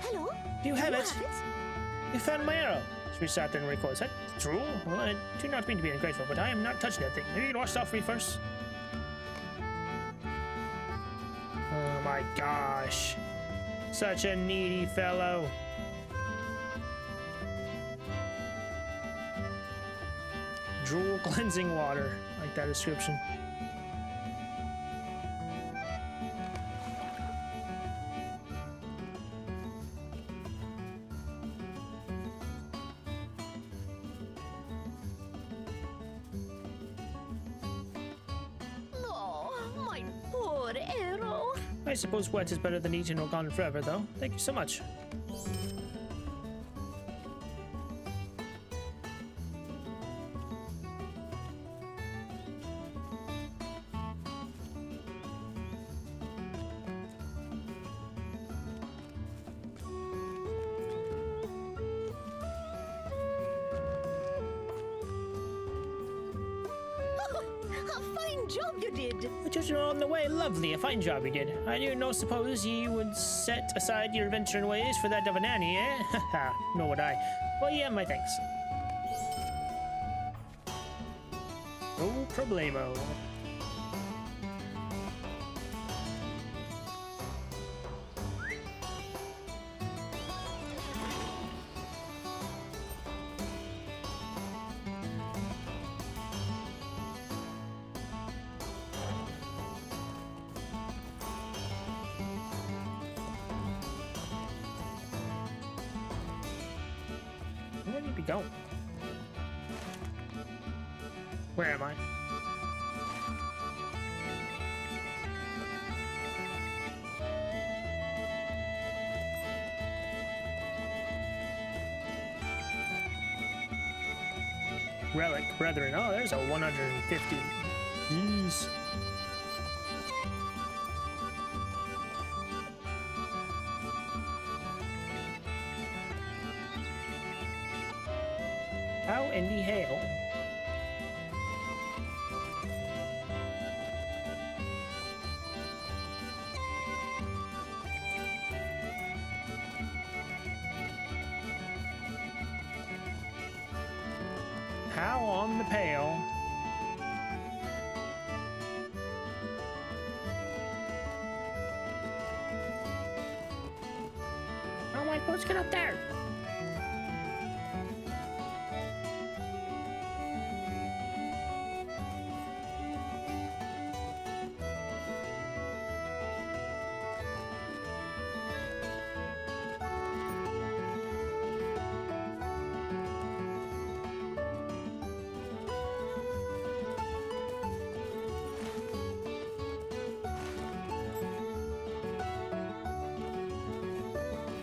Hello? Do you have it? You found my arrow. She sat there and recalled. Is that true? Well, I do not mean to be ungrateful, but I am not touching that thing. Maybe you can wash it off for me first? Oh my gosh. Such a needy fellow. Drool cleansing water. I like that description. I suppose wet is better than eaten or gone forever, though. Thank you so much. Job you did. Just on the way, lovely, a fine job you did. I do not suppose ye would set aside your adventuring ways for that of a nanny, eh? Haha, nor would I. Well, yeah, my thanks. No problemo. Where need to go? Where am I? Relic, brethren. Oh, there's a 150. Jeez. How in the hell? How on the pail? How am I supposed to get up there?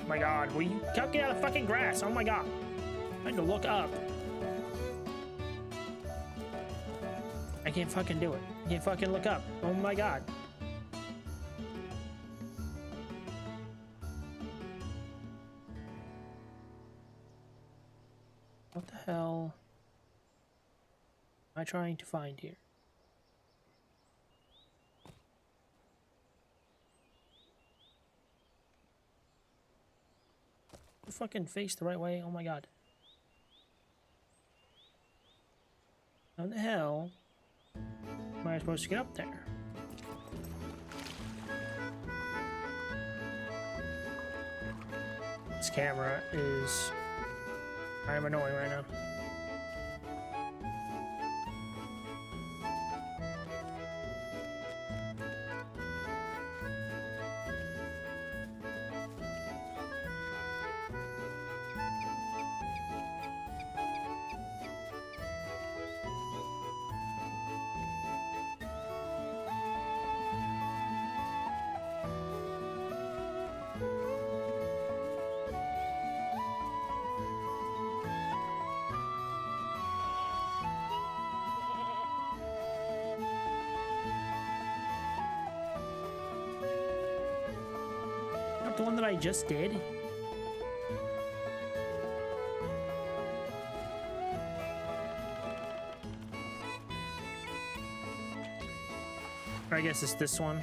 Oh my god, will you get out of the fucking grass? Oh my god. I need to look up. I can't fucking do it. I can't fucking look up. Oh my god. What the hell am I trying to find here? Fucking face the right way. Oh my god. How the hell am I supposed to get up there? This camera is kind of annoying right now. Not the one that I just did. Or I guess it's this one.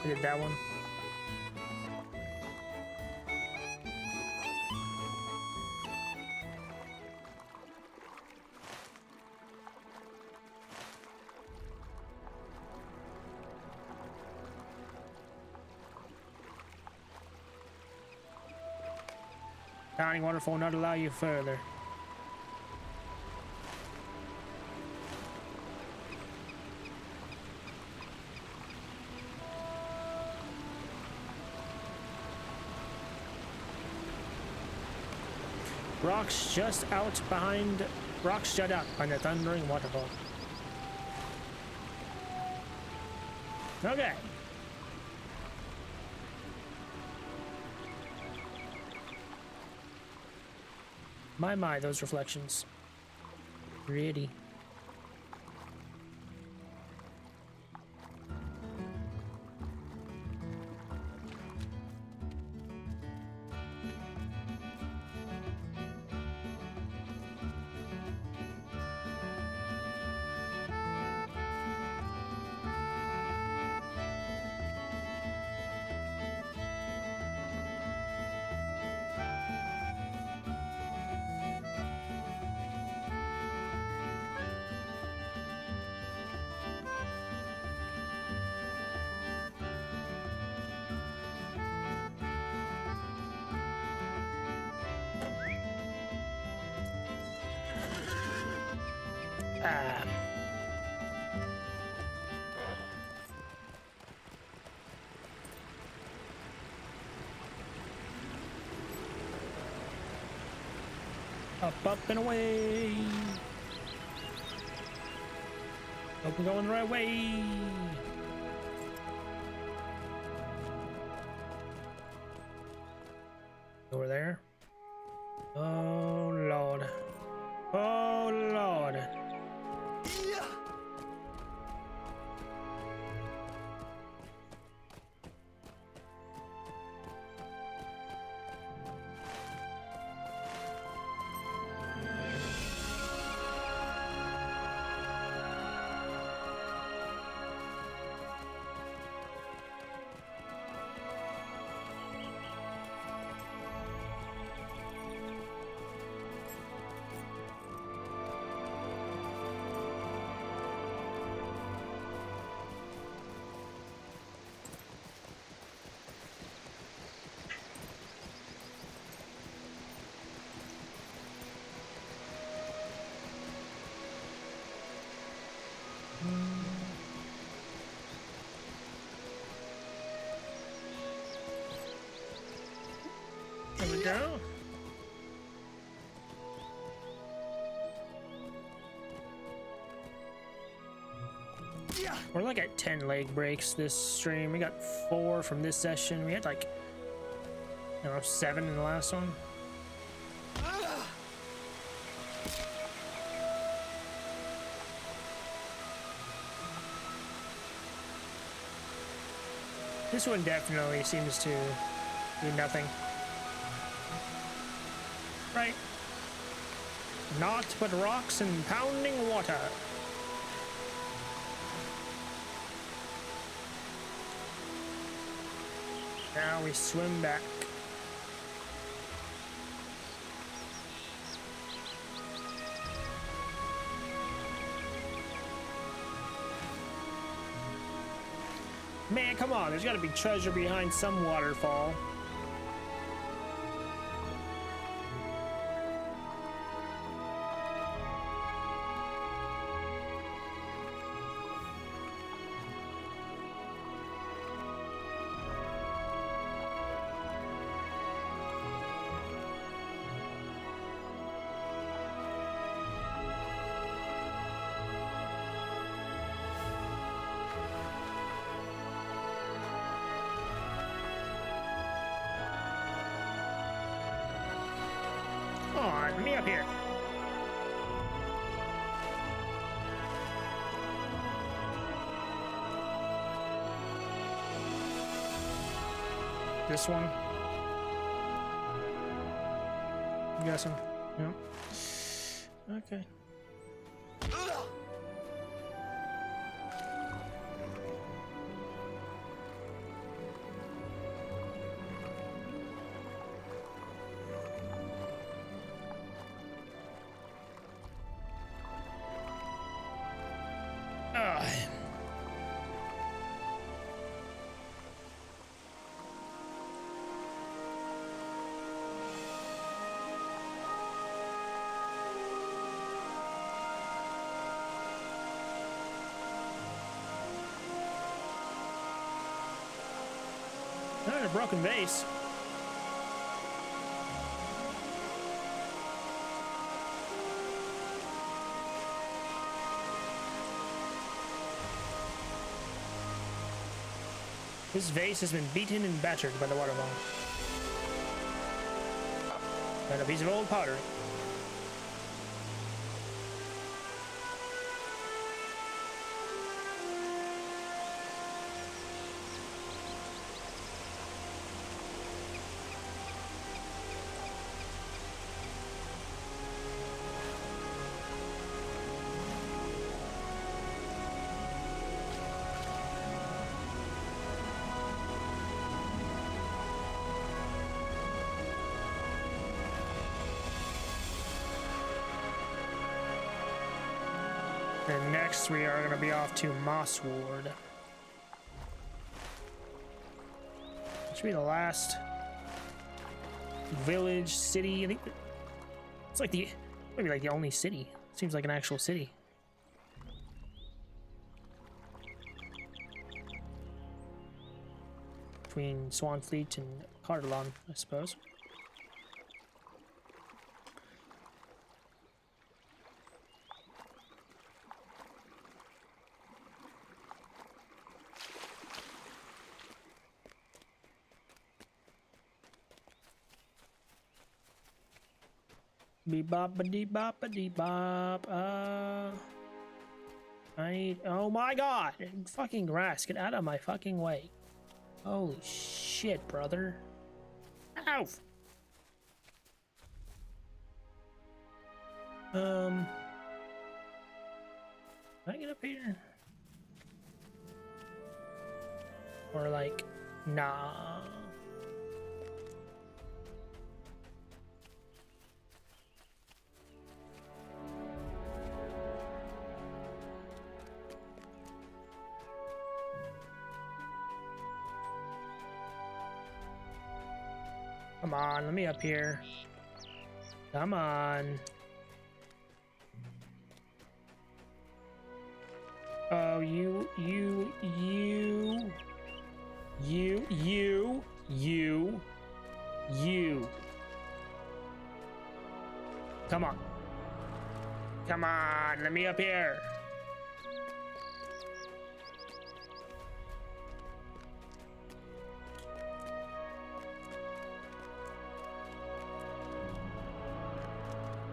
I did that one. Tiny waterfall not allow you further. Rocks jut out behind the thundering waterfall. Okay. My, those reflections. Pretty. Ah. Up and away. Hope we're going the right way. Over there. Oh Lord. Oh Lord. There we go. We're like at 10 leg breaks this stream. We got 4 from this session. We had like, I don't know, 7 in the last one. This one definitely seems to do nothing. Right. Naught but rocks and pounding water. Now we swim back. Man, come on, there's gotta be treasure behind some waterfall. Come on, let me up here. This one. I'm guessing. Yep. Okay. There's a broken vase. This vase has been beaten and battered by the waterfall. And a piece of old pottery. And next we are going to be off to Mossward. Should be the last village, city. I think it's like maybe like the only city. Seems like an actual city. between Swanfleet and Cardalon, I suppose. Bebop a dee bop a dee bop. I need. Oh my god! Fucking grass, get out of my fucking way. Holy shit, brother. Ow! Can I get up here? Or like, nah. Come on, let me up here. Come on. Oh, you. Come on. Come on, let me up here.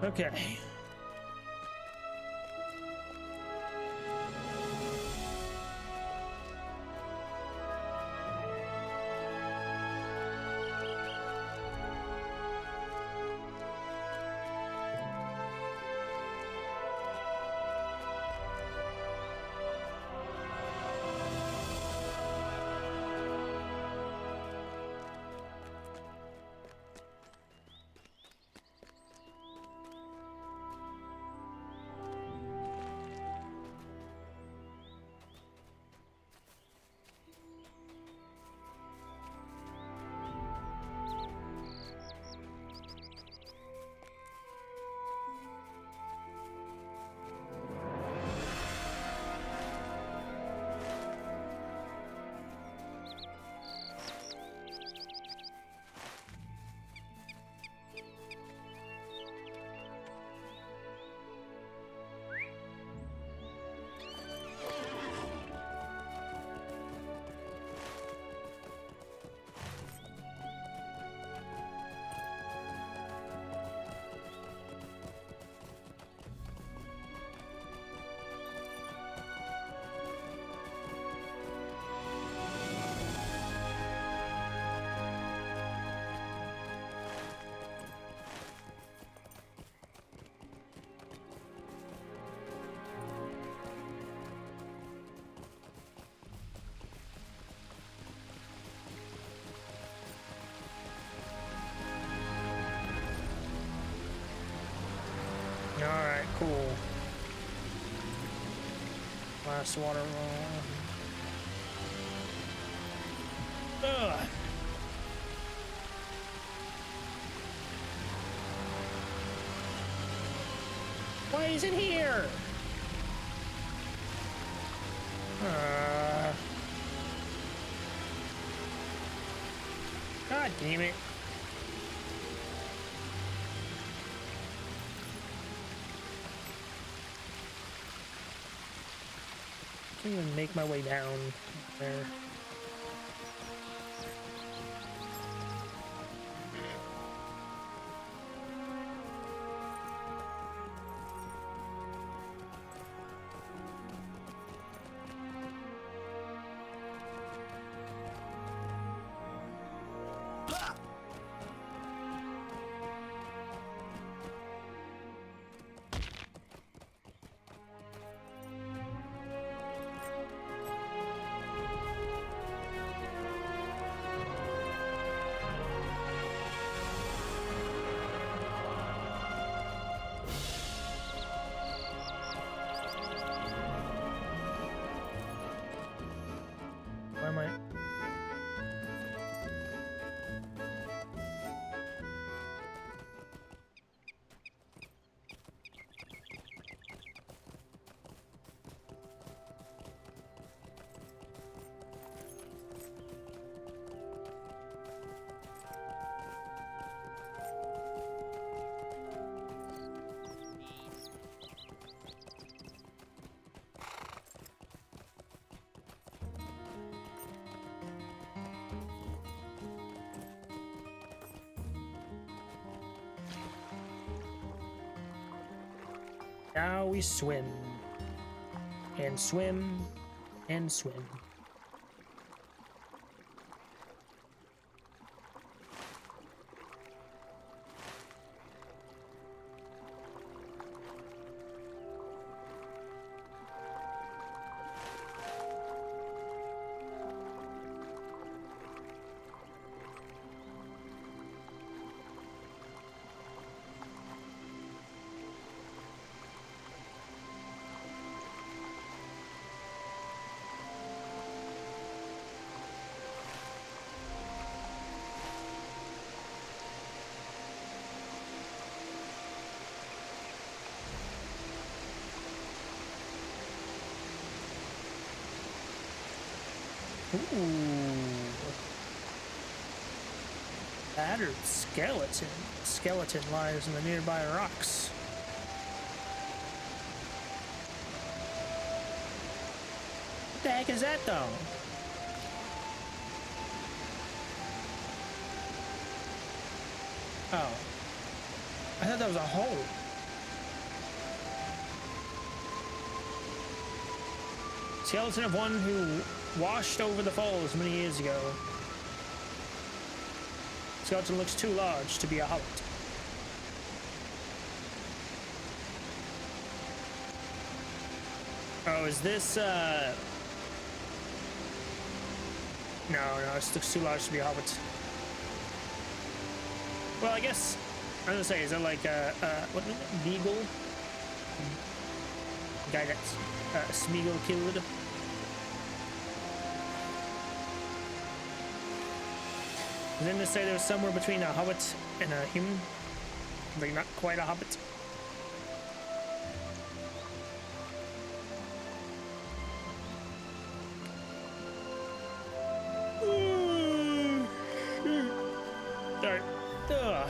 Okay. Alright, cool. Last water roll. Ugh. Why is it here? God damn it. Can't even make my way down there. Now we swim. And swim. And swim. Ooh. Battered skeleton. Skeleton lies in the nearby rocks. What the heck is that though? Oh. I thought that was a hole. Skeleton of one who washed over the falls many years ago. Skeleton looks too large to be a hobbit. Oh, is this, No, it looks too large to be a hobbit. Well, I guess, I was gonna say, is it like what was it? Beagle? Guy that's, Smeagol killed? Didn't it say there was somewhere between a hobbit and a human? Like, not quite a hobbit? Sorry. Ugh.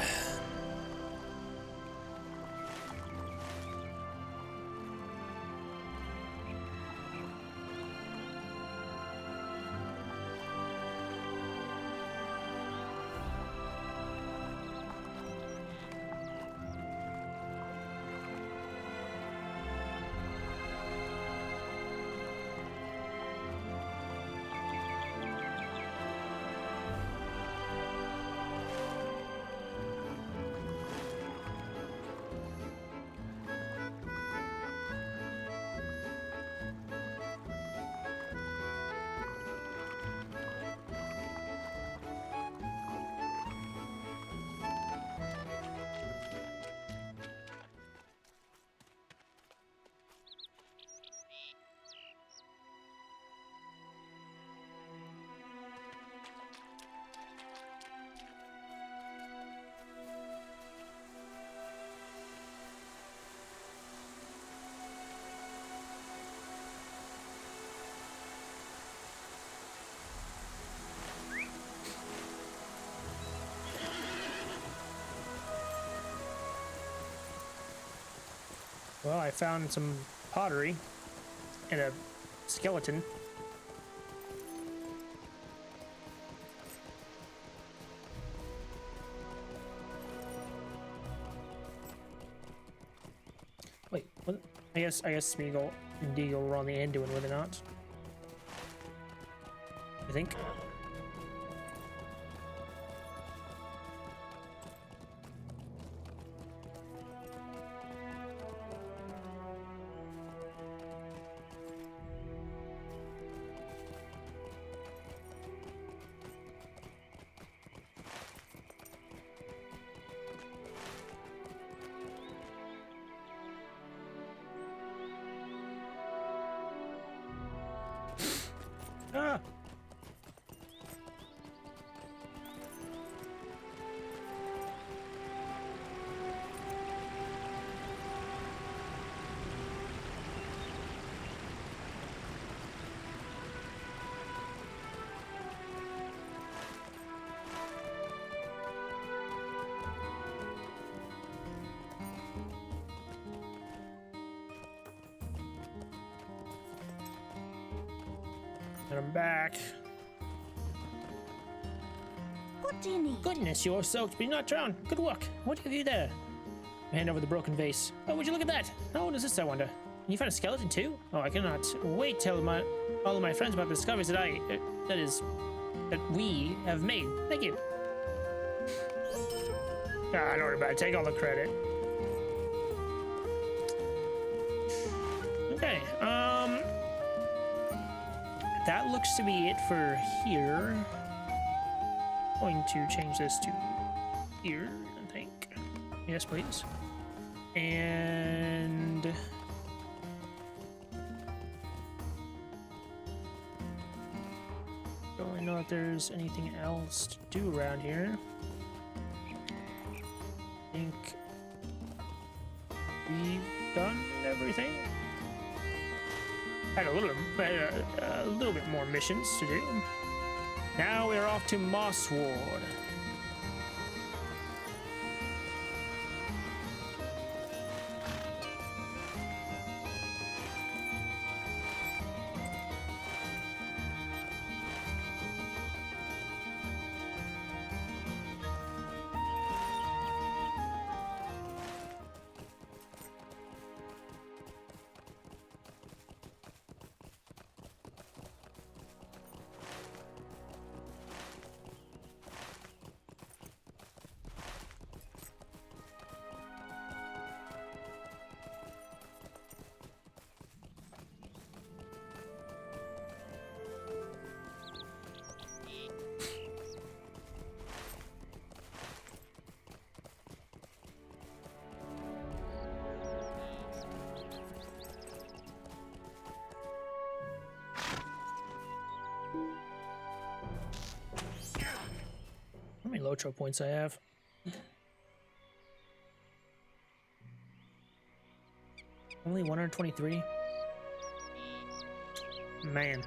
Well, I found some pottery and a skeleton. Wait, what? I guess Smeagol and Deagle were on the end doing, were they not? I think. Ah! And I'm back. What do you need? Goodness, you're soaked, but you're not drowned. Good work. What have you there? Hand over the broken vase. Oh, would you look at that? How old is this, I wonder? You found a skeleton too? Oh, I cannot wait to tell all of my friends about the discoveries that we have made. Thank you. Ah, I don't worry about it. Take all the credit. Okay, that looks to be it for here. Going to change this to here, I think. Yes, please. And don't really know if there's anything else to do around here. I think we've done everything. Had a little bit more missions to do. Now we're off to Mosswood. How many Lotro points I have? Only 123? Man.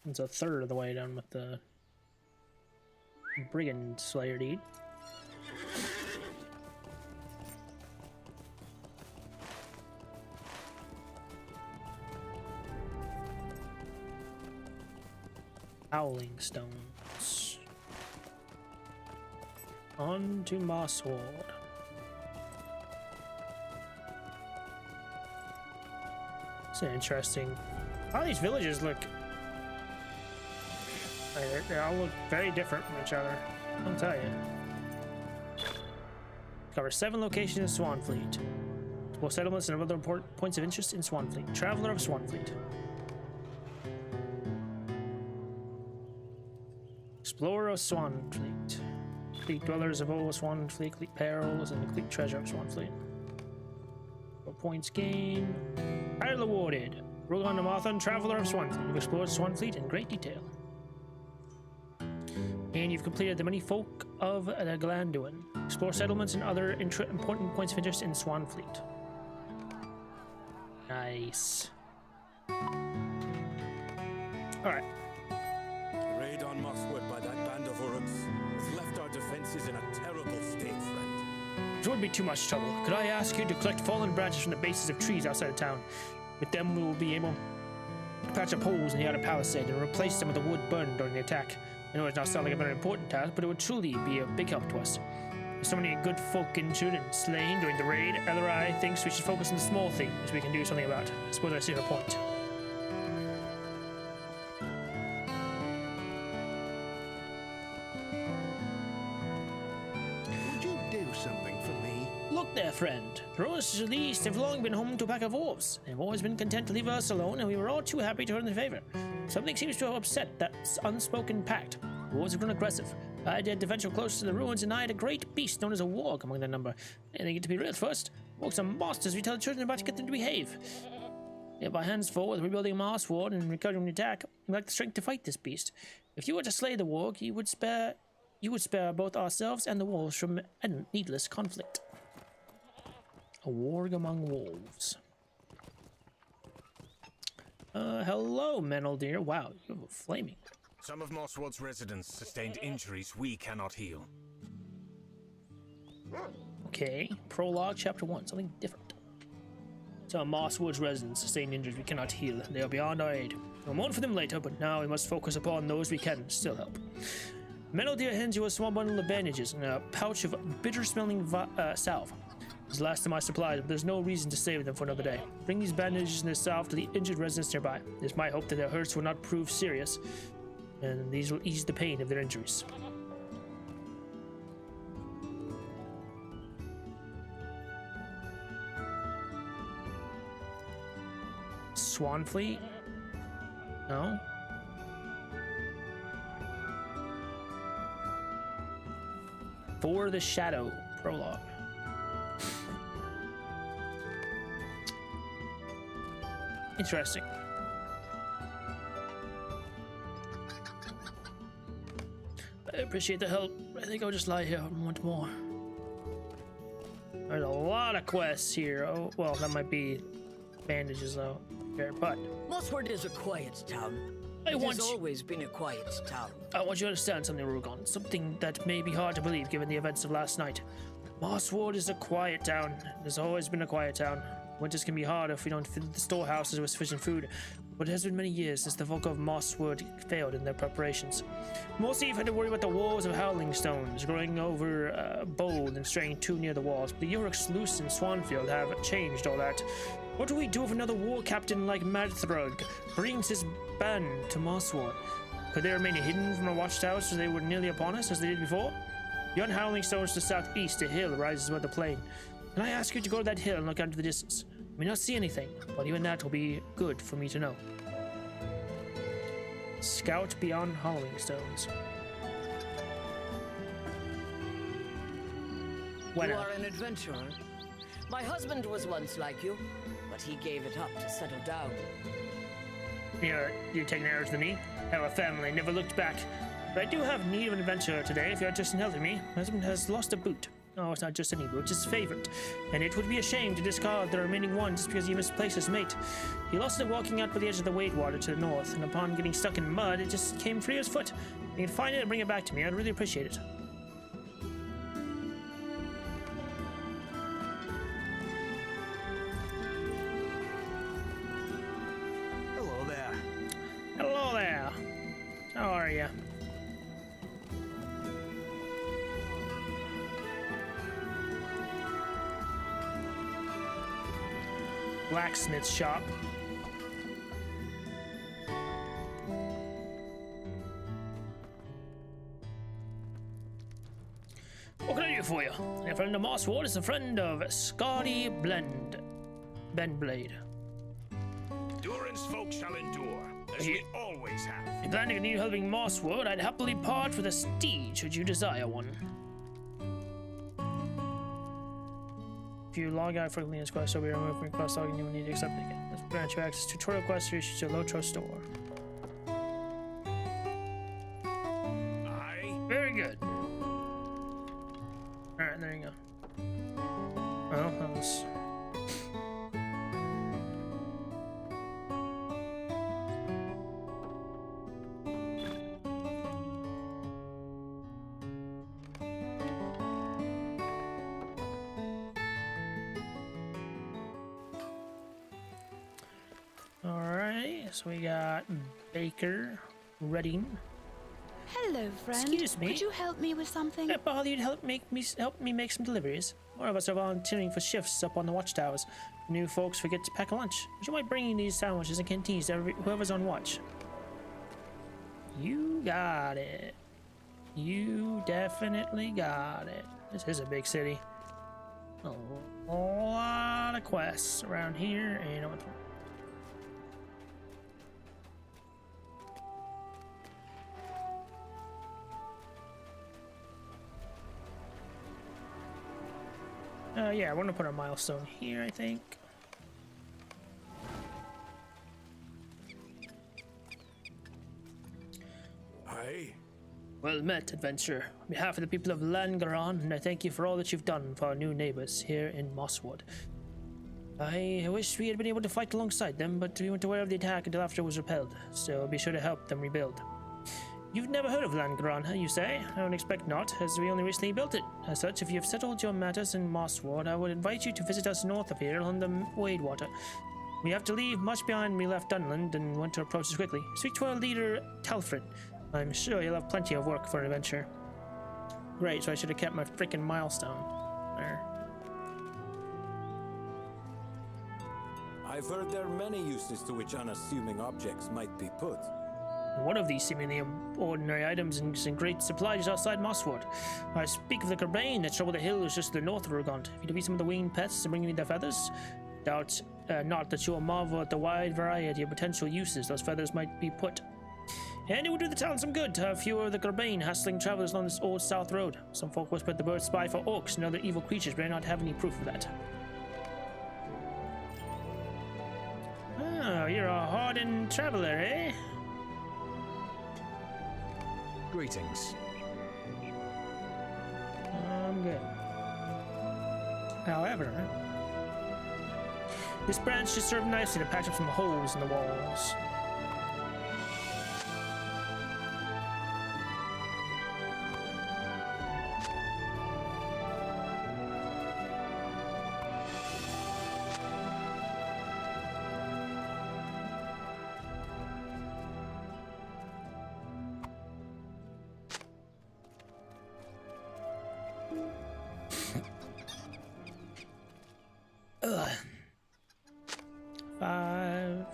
It's a third of the way done with the Brigand Slayer deed. Howling Stones. On to Mosswood. It's interesting. All these villages look... They all look very different from each other, I'll tell you. Cover 7 locations in Swanfleet. Explore settlements and other important points of interest in Swanfleet. Traveler of Swanfleet. Explorer of Swanfleet. Complete dwellers of old Swanfleet, complete perils, and complete treasure of Swanfleet. points gained. Title awarded. Rogan the Mothon, Traveler of Swanfleet. You've explored Swanfleet in great detail. And you've completed the many folk of the Glanduin. Explore settlements and other important points of interest in Swanfleet. Nice. Alright. Raid on Mosswood by that band of Uruks has left our defenses in a terrible state, friend. It would be too much trouble. Could I ask you to collect fallen branches from the bases of trees outside of town? With them, we will be able to patch up holes in the outer palisade and replace some of the wood burned during the attack. I know it's not sound like a very important task, but it would truly be a big help to us. With so many good folk injured and slain during the raid, Ellerai thinks we should focus on the small things we can do something about. I suppose I see her point. Would you do something for me? Look there, friend. The Rose Least have long been home to a pack of wolves. They've always been content to leave us alone, and we were all too happy to return their favor. Something seems to have upset that unspoken pact. The wolves have grown aggressive. I dared to venture close to the ruins, and I had a great beast known as a warg among their number. I think it to be real first. Wargs are monsters. We tell the children about to get them to behave. We have our hands full with rebuilding Mosswood and recovering the attack. We lack the strength to fight this beast. If you were to slay the warg, you would spare both ourselves and the wolves from needless conflict. A warg among wolves. Hello, Meneldir. Wow, you have a flaming. Some of Mosswood's residents sustained injuries we cannot heal. Okay, prologue, chapter 1, something different. Some Mosswood's residents sustained injuries we cannot heal. They are beyond our aid. We'll mourn for them later, but now we must focus upon those we can still help. Meneldir hands you a small bundle of bandages and a pouch of bitter-smelling salve. It's the last of my supplies, but there's no reason to save them for another day. Bring these bandages and this salve to the injured residents nearby. It's my hope that their hurts will not prove serious, and these will ease the pain of their injuries. Swanfleet? No? For the Shadow prologue. Interesting. I appreciate the help. I think I'll just lie here and want more. There's a lot of quests here. Oh, well, that might be bandages though. Fair, but Mosswood is a quiet town. It has always been a quiet town. I want you to understand something, Rugon. Something that may be hard to believe given the events of last night. Mosswood is a quiet town. There's always been a quiet town. Winters can be hard if we don't fill the storehouses with sufficient food, but it has been many years since the folk of Mosswood failed in their preparations. Mostly you've had to worry about the walls of Howling Stones, growing over bold and straying too near the walls, but the Yurik's Loose and Swanfield have changed all that. What do we do if another war captain like Madthrug brings his band to Mosswood? Could they remain hidden from our watchtowers so they were nearly upon us as they did before? Beyond Howling Stones to the southeast, a hill rises above the plain. Can I ask you to go to that hill and look out into the distance? I may not see anything, but even that will be good for me to know. Scout beyond Howling Stones. You are an adventurer. My husband was once like you, but he gave it up to settle down. You're taking arrows to me? I have a family, never looked back. But I do have need of an adventurer today if you're just in helping me. My husband has lost a boot. Oh, it's not just any boot, it's his favorite. And it would be a shame to discard the remaining one just because he misplaced his mate. He lost it walking out by the edge of the Wadewater to the north, and upon getting stuck in mud, it just came free of his foot. If you can find it and bring it back to me, I'd really appreciate it. Hello there. Hello there. How are you? Blacksmith shop. What can I do for you? A friend of Mosswood is a friend of Scotty Benblade. Durance folk shall endure, as we always have. If you plan to continue helping Mosswood, I'd happily part with a steed should you desire one. If you log out for this quest, so we remove from your quest log and you will need to accept it again. Let's grant you access to tutorial quests or issue to Lotro store. Aye. Very good. Alright, there you go. Well, that was... Alright, so we got Baker, Redding. Hello, friend. Excuse me? Could you help me with something? Can I bother you to help me make some deliveries? More of us are volunteering for shifts up on the watchtowers. New folks forget to pack a lunch. Would you mind bringing these sandwiches and canteens to whoever's on watch? You got it. You definitely got it. This is a big city. A lot of quests around here, and I went through. Yeah, we're gonna put a milestone here, I think. Aye. Well met, adventurer. On behalf of the people of Langaron, and I thank you for all that you've done for our new neighbors here in Mosswood. I wish we had been able to fight alongside them, but we weren't aware of the attack until after it was repelled, so be sure to help them rebuild. You've never heard of Langaron, huh, you say? I don't expect not, as we only recently built it. As such, if you have settled your matters in Mosswood, I would invite you to visit us north of here on the Wadewater. We have to leave much behind when we left Dunland, and winter approaches quickly. Speak to our leader, Telfred. I'm sure you'll have plenty of work for an adventure. Great, so I should have kept my freaking milestone. There. I've heard there are many uses to which unassuming objects might be put. One of these seemingly ordinary items is in great supply just outside Mosswood. I speak of the Kerbane that trouble the hills just to the north of Rugant. If you defeat some of the winged pests and bring me their feathers, doubt not that you will marvel at the wide variety of potential uses those feathers might be put. And it would do the town some good to have fewer of the Kerbane hassling travelers along this old south road. Some folk whisper the birds spy for orcs and other evil creatures, but I not have any proof of that. Oh, you're a hardened traveler, eh? Greetings. I'm good. However, this branch should serve nicely to patch up some holes in the walls. Ugh. 5.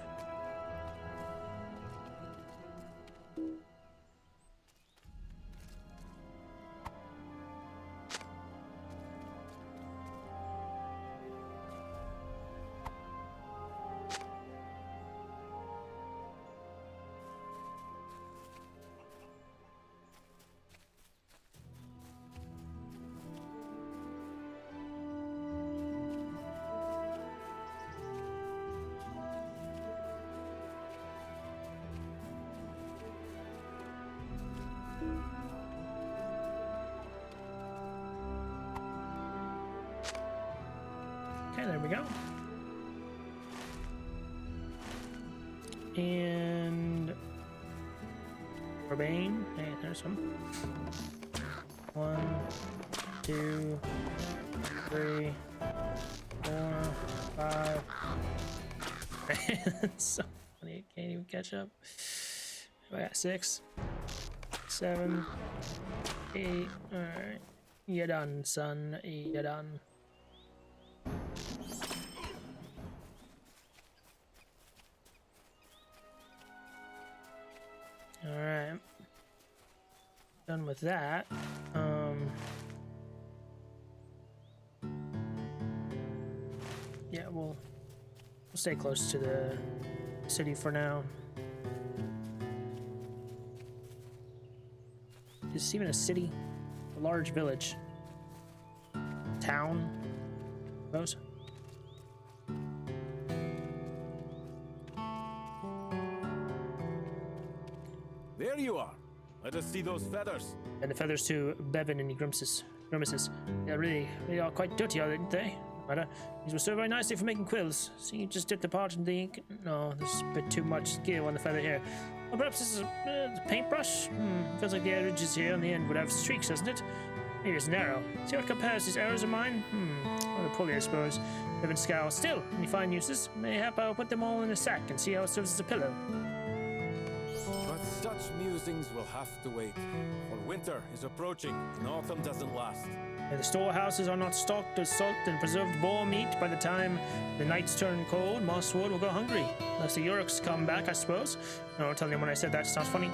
Okay, there we go. And Urbane. Hey, there's some. 1, 2, 3, 4, 5. That's so funny. I can't even catch up. I got 6, 7, 8. All right, you done, son. You done. Alright. Done with that. Yeah, we'll stay close to the city for now. Is this even a city? A large village? Town? suppose. There you are. Let us see those feathers. And the feathers to Bevan and he grimaces. Yeah, really are quite dirty, aren't they? But these will serve very nicely for making quills. See, you just dip the part in the ink. No, there's a bit too much skill on the feather here. Well, perhaps this is a paintbrush? Feels like the edges here on the end would have streaks, doesn't it? Maybe it's narrow. See what compares these arrows of mine? Rather pulley, I suppose. Bevan scowls. Still, any fine uses? Mayhap I'll put them all in a sack and see how it serves as a pillow. But such musings will have to wait. For winter is approaching, and autumn doesn't last. The storehouses are not stocked with salt and preserved boar meat. By the time the nights turn cold, Mosswood will go hungry. Unless the Yurks come back, I suppose. No, I'll tell anyone I said that. It's not funny.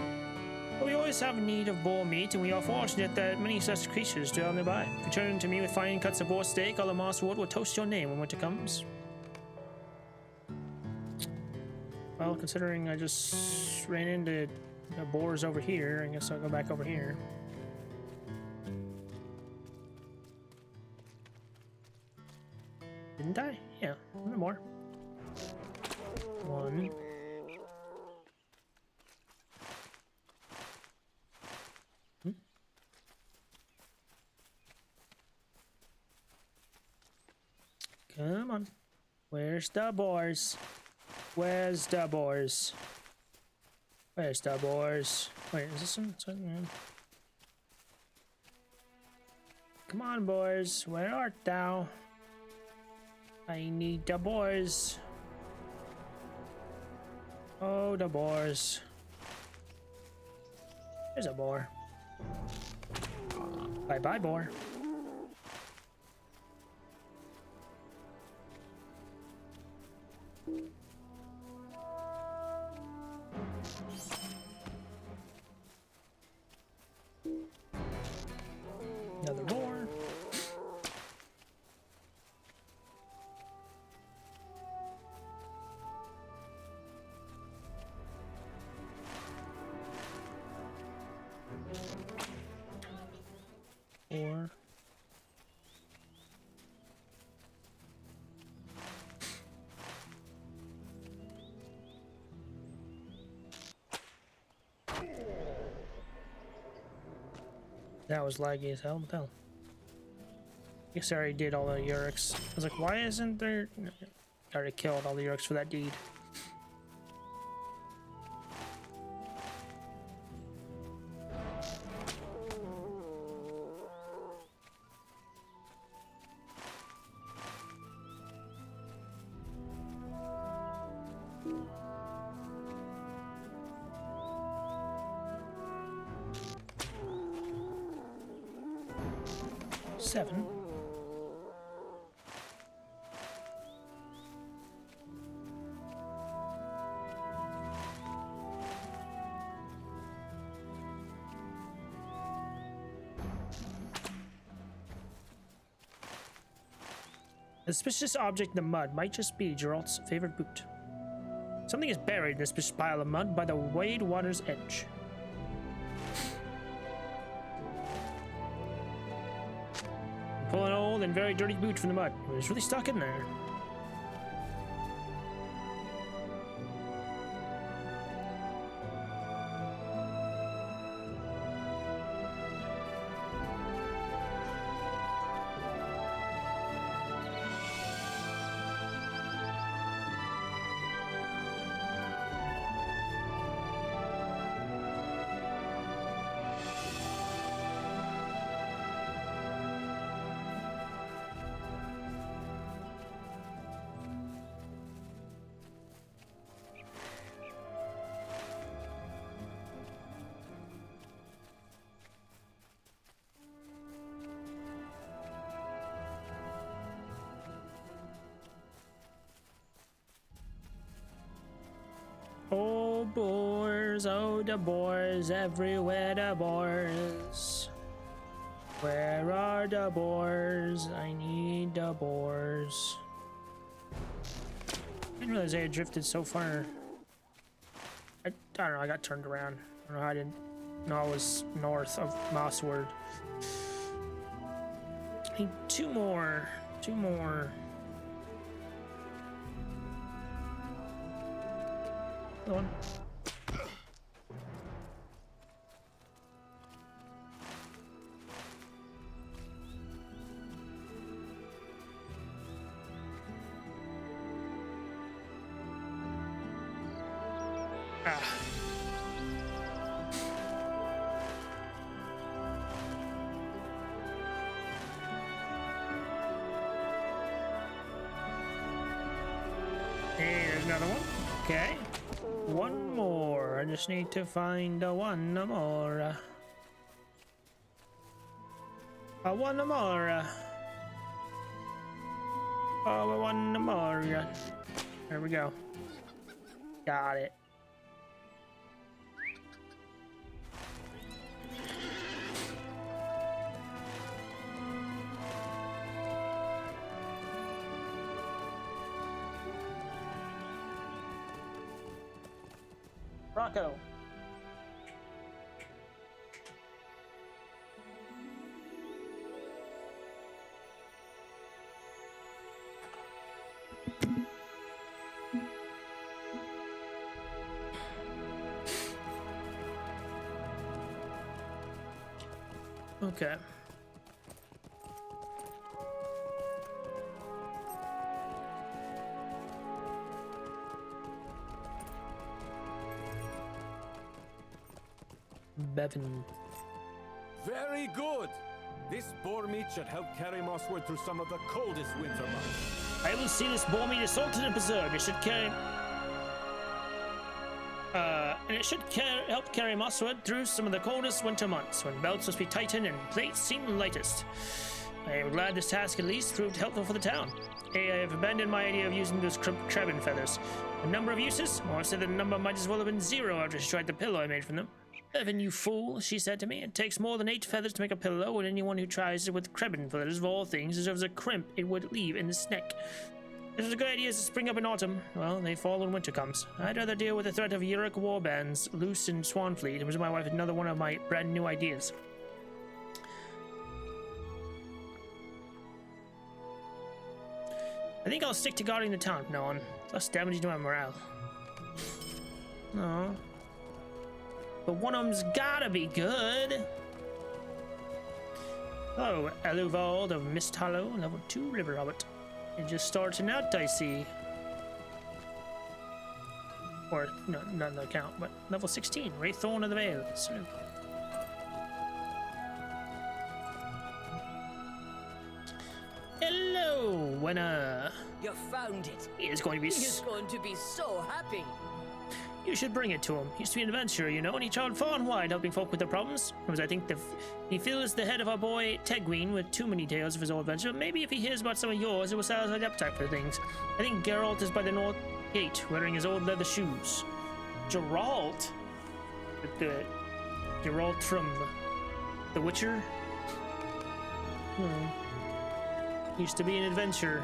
But we always have need of boar meat, and we are fortunate that many such creatures dwell nearby. If you turn to me with fine cuts of boar steak, all the Mosswood will toast your name when winter comes. Well, considering I just ran into boars over here, I guess I'll go back over here. Didn't I? Yeah, one more. One. Come on. Where's the boars? Where's the boars? Where's the boars? Wait, is this one? Come on, boars. Where art thou? I need the boars. Oh, the boars. There's a boar. Bye-bye, boar. Another boar. Four. That was laggy as hell. What the hell? Guess I already did all the Yurks. I was like, why isn't there... I already killed all the Yurks for that deed. Seven. A suspicious object in the mud might just be Geralt's favorite boot. Something is buried in this suspicious pile of mud by the wade water's edge. Pull an old and very dirty boot from the mud. It was really stuck in there. Oh, boars, oh, the boars, everywhere the boars. Where are the boars? I need the boars. I didn't realize I had drifted so far. I don't know, I got turned around. I don't know how I didn't know I was north of Mosswood. I need two more. Go on. Ah. Hey, there's another one. Okay. One more. I just need to find one more. One more. Oh, one more. There we go. Got it. Rocco. Okay. Bevan. Very good. This boar meat should help carry Mosswood through some of the coldest winter months. I will see this boar meat assaulted and preserved. It should carry. And it should help carry Mosswood through some of the coldest winter months, when belts must be tightened and plates seem lightest. I am glad this task at least proved helpful for the town. I have abandoned my idea of using those crabin feathers. A number of uses? Or I said that the number might as well have been 0 after she tried the pillow I made from them. Evan, you fool, she said to me. It takes more than 8 feathers to make a pillow, and anyone who tries it with crabin feathers of all things deserves a crimp it would leave in his neck. This was a good idea to spring up in autumn. Well, they fall when winter comes. I'd rather deal with the threat of Yurok warbands loose in Swanfleet and visit my wife with another one of my brand new ideas. I think I'll stick to guarding the town from now on. Less damage to my morale. No. But one of them's gotta be good. Oh, Eluvald of Mist Hollow, level 2 River Hobbit. It just starting out, I see. Or, no, not the account, but level 16, Wraithorn of the Vale. So. Hello, winner. You found it. He is going to be. He's going to be so happy. You should bring it to him. He used to be an adventurer, you know, and he traveled far and wide helping folk with their problems. Because I think he fills the head of our boy Tegween with too many tales of his old adventure. Maybe if he hears about some of yours, it will satisfy the appetite for things. I think Geralt is by the north gate, wearing his old leather shoes. Geralt? Geralt from The Witcher? Used to be an adventurer.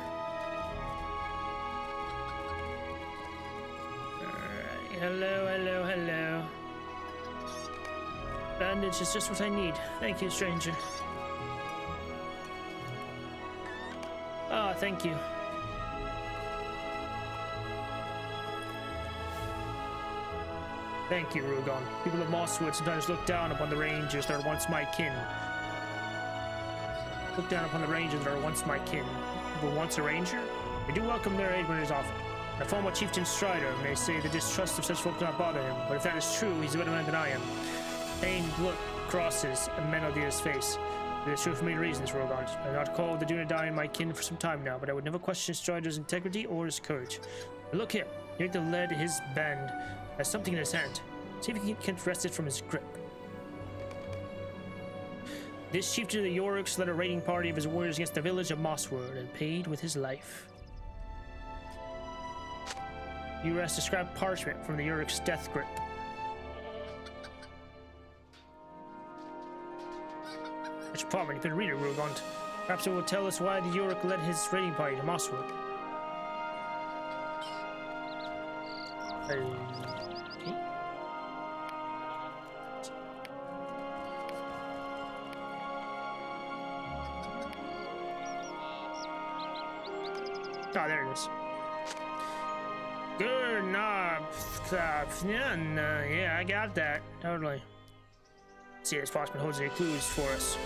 Hello, hello, hello. Bandage is just what I need. Thank you, stranger. Ah, thank you. Thank you, Rugon. People of Mosswood sometimes look down upon the rangers that are once my kin. Look down upon the rangers that are once my kin. Were once a ranger? I do welcome their aid when it is offered. My former chieftain Strider may say the distrust of such folk do not bother him, but if that is true, he's a better man than I am. Pained look crosses Meneldir's face. It is true for many reasons, Rogant. I have not called the Dunedain my kin for some time now, but I would never question Strider's integrity or his courage. But look here, you the lead his band has something in his hand. See if he can wrest it from his grip. This chieftain of the Yoriks led a raiding party of his warriors against the village of Mosswood and paid with his life. You wrest a scrap parchment from the Yurik's death grip. I should probably could read it, Rugont. Perhaps it will tell us why the Yurik led his raiding party to Mosswood. Okay. Ah, there it is. Good, nah, yeah, I got that, totally. See, this parchment holds any clues for us.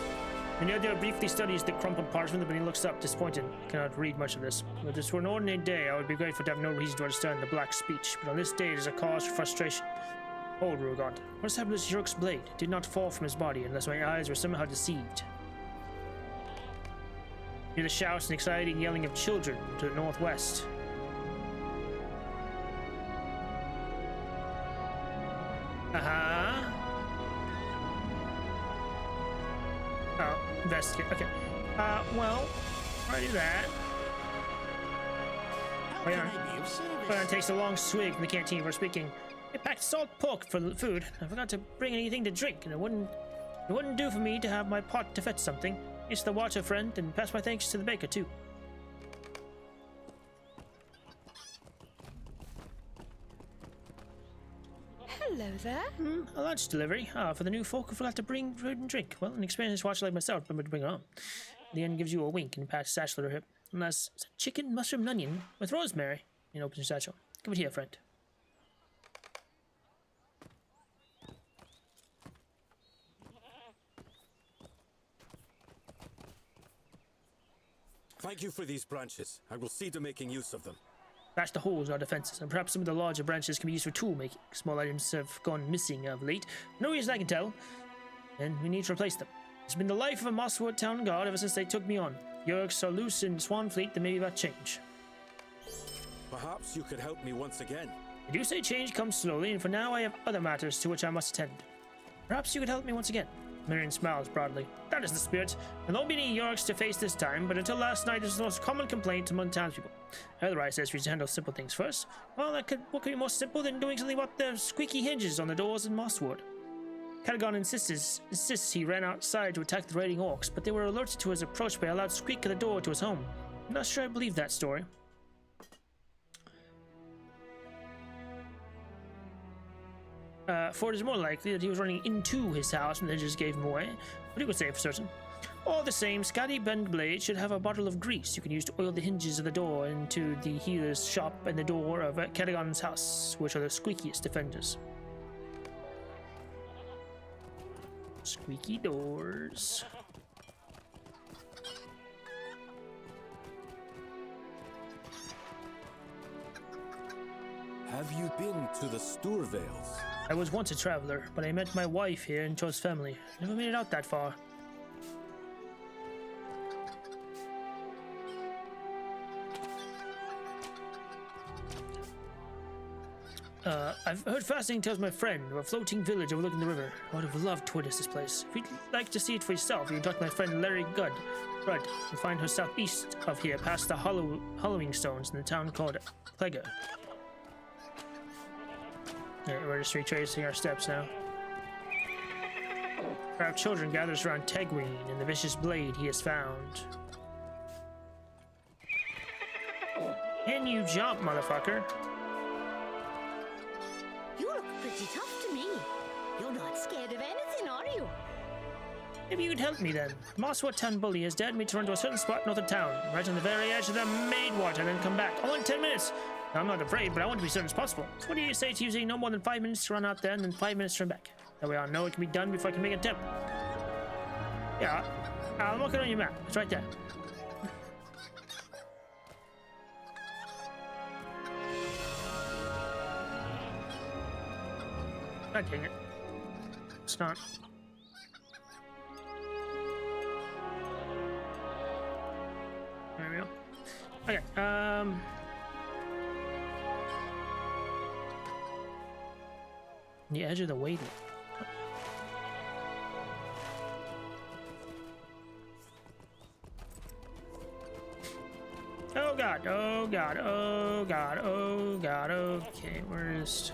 Meneldil briefly studies the crumpled parchment, but he looks up, disappointed. I cannot read much of this. If this were an ordinary day, I would be grateful to have no reason to understand the black speech, but on this day it is a cause for frustration. Hold, Rugant. What has happened to this Yerk's blade? It did not fall from his body, unless my eyes were somehow deceived. Hear the shouts and exciting yelling of children to the northwest. Oh, investigate. Okay. Well, I do that. How can I be of service? Well, it takes a long swig from the canteen for speaking. I packed salt pork for food. I forgot to bring anything to drink, and it wouldn't do for me to have my pot to fetch something. It's the water, friend, and pass my thanks to the baker too. Hello there. A lunch delivery. For the new folk who forgot to bring food and drink. Well, an experienced watcher like myself remembered to bring it on. The end gives you a wink and pats satchel at her hip. Unless it's a chicken, mushroom, and onion with rosemary. And opens your satchel. Give it here, friend. Thank you for these branches. I will see to making use of them. Patch the holes in our defenses, and perhaps some of the larger branches can be used for tool making. Small items have gone missing of late. No reason I can tell. And we need to replace them. It's been the life of a Mosswood town guard ever since they took me on. Yerks are loose in Swanfleet, there may be about change. Perhaps you could help me once again. I do say change comes slowly, and for now I have other matters to which I must attend. Perhaps you could help me once again. Miriam smiles broadly. That is the spirit. And there'll be any Yorks to face this time, but until last night, this was the most common complaint among townspeople. Otherwise, says we should handle simple things first. Well, what could be more simple than doing something about the squeaky hinges on the doors in Mosswood? Catagon insists he ran outside to attack the raiding orcs, but they were alerted to his approach by a loud squeak at the door to his home. I'm not sure I believe that story. For it is more likely that he was running into his house when the hinges gave him away, but he could say for certain. All the same, Scotty Bendblade should have a bottle of grease you can use to oil the hinges of the door into the healer's shop and the door of Catagon's house, which are the squeakiest defenders. Squeaky doors. Have you been to the Stourvales? I was once a traveler, but I met my wife here and chose family. Never made it out that far. I've heard fascinating tales of my friend of a floating village overlooking the river. I would have loved to witness this place. If you'd like to see it for yourself, you can talk to my friend Larry Rudd. You'll find her southeast of here, past the hollowing stones in the town called Clegger. Alright, we're just retracing our steps now. A crowd of children gathers around Tegween and the vicious blade he has found. Can you jump, motherfucker? You look pretty tough to me. You're not scared of anything, are you? Maybe you could help me then. The Mosswood town bully has dared me to run to a certain spot north of town, right on the very edge of the Maidwater, and then come back. All in 10 minutes. Now, I'm not afraid, but I want to be certain as possible. So what do you say to using no more than 5 minutes to run out there and then 5 minutes to run back? That way I'll know it can be done before I can make an attempt. Yeah, I'll mark it on your map. It's right there. God dang it. It's not. There we go. Okay, the edge of the waiting. Oh god, oh god, oh god, oh god, okay, where's...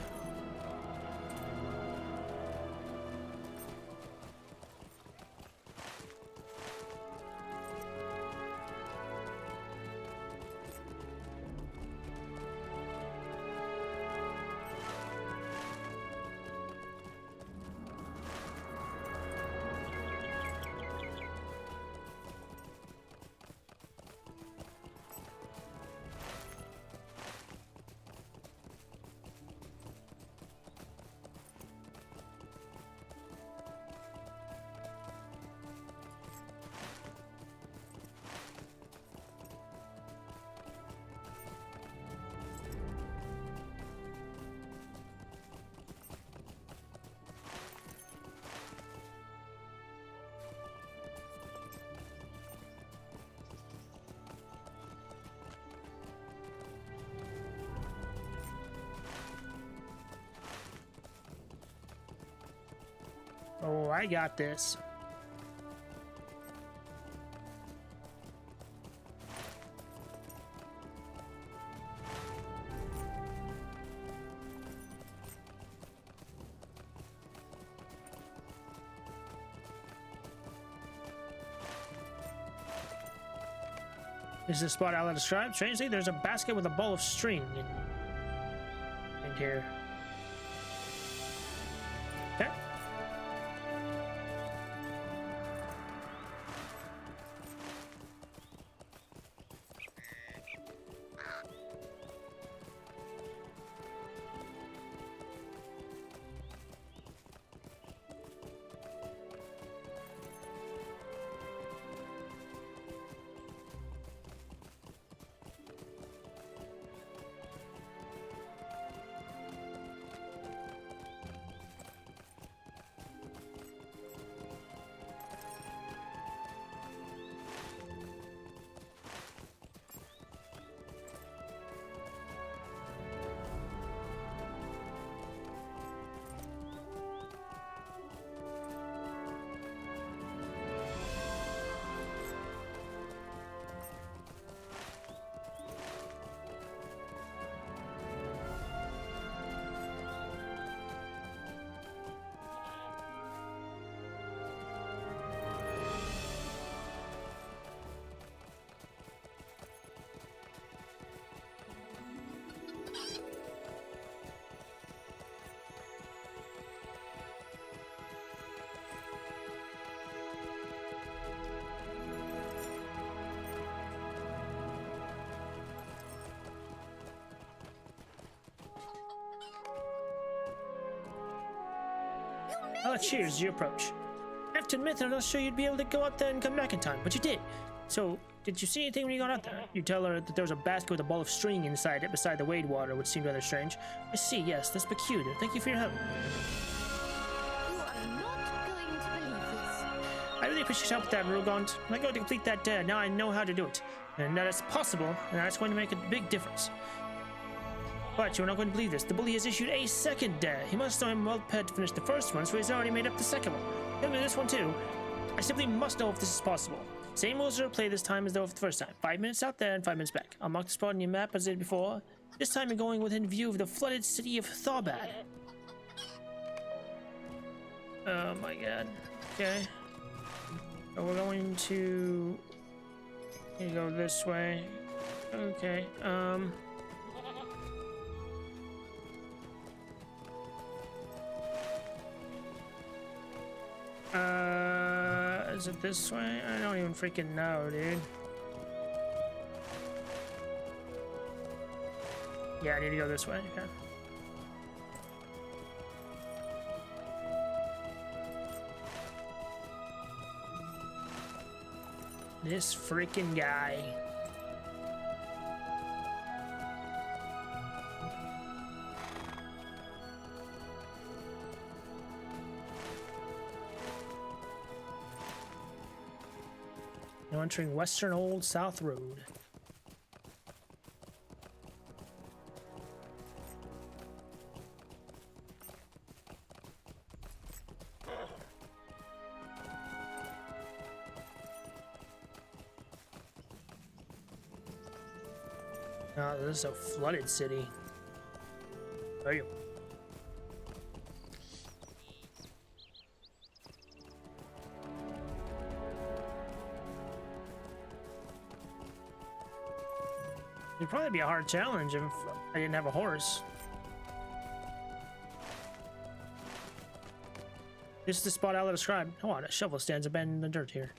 Oh, I got this. This is the spot I'll describe. Strangely, there's a basket with a ball of string in here. Okay. Oh, cheers as you approach. I have to admit that I'm not sure you'd be able to go out there and come back in time, but you did. So, did you see anything when you got out there? You tell her that there was a basket with a ball of string inside it beside the wade water, which seemed rather strange. I see, yes, that's peculiar. Thank you for your help. You are not going to believe this. I really appreciate your help with that, Rugond. I'm going to complete that dare. Now I know how to do it. And that is possible, and that's going to make a big difference. But you're not going to believe this. The bully has issued a second dare. He must know I'm well prepared to finish the first one, so he's already made up the second one. He'll do this one too. I simply must know if this is possible. Same rules to play this time as though for the first time. 5 minutes out there and 5 minutes back. I'll mark the spot on your map as I did before. This time you're going within view of the flooded city of Tharbad. Oh my god. Okay. So we're going to... You go this way. Okay. Is it this way? I don't even freaking know, dude. Yeah, I need to go this way. Okay. This freaking guy. Now entering Western Old South Road. Oh, this is a flooded city. Are you? It'd probably be a hard challenge if I didn't have a horse. This is the spot I'll describe. Oh, a shovel stands abandoned in the dirt here.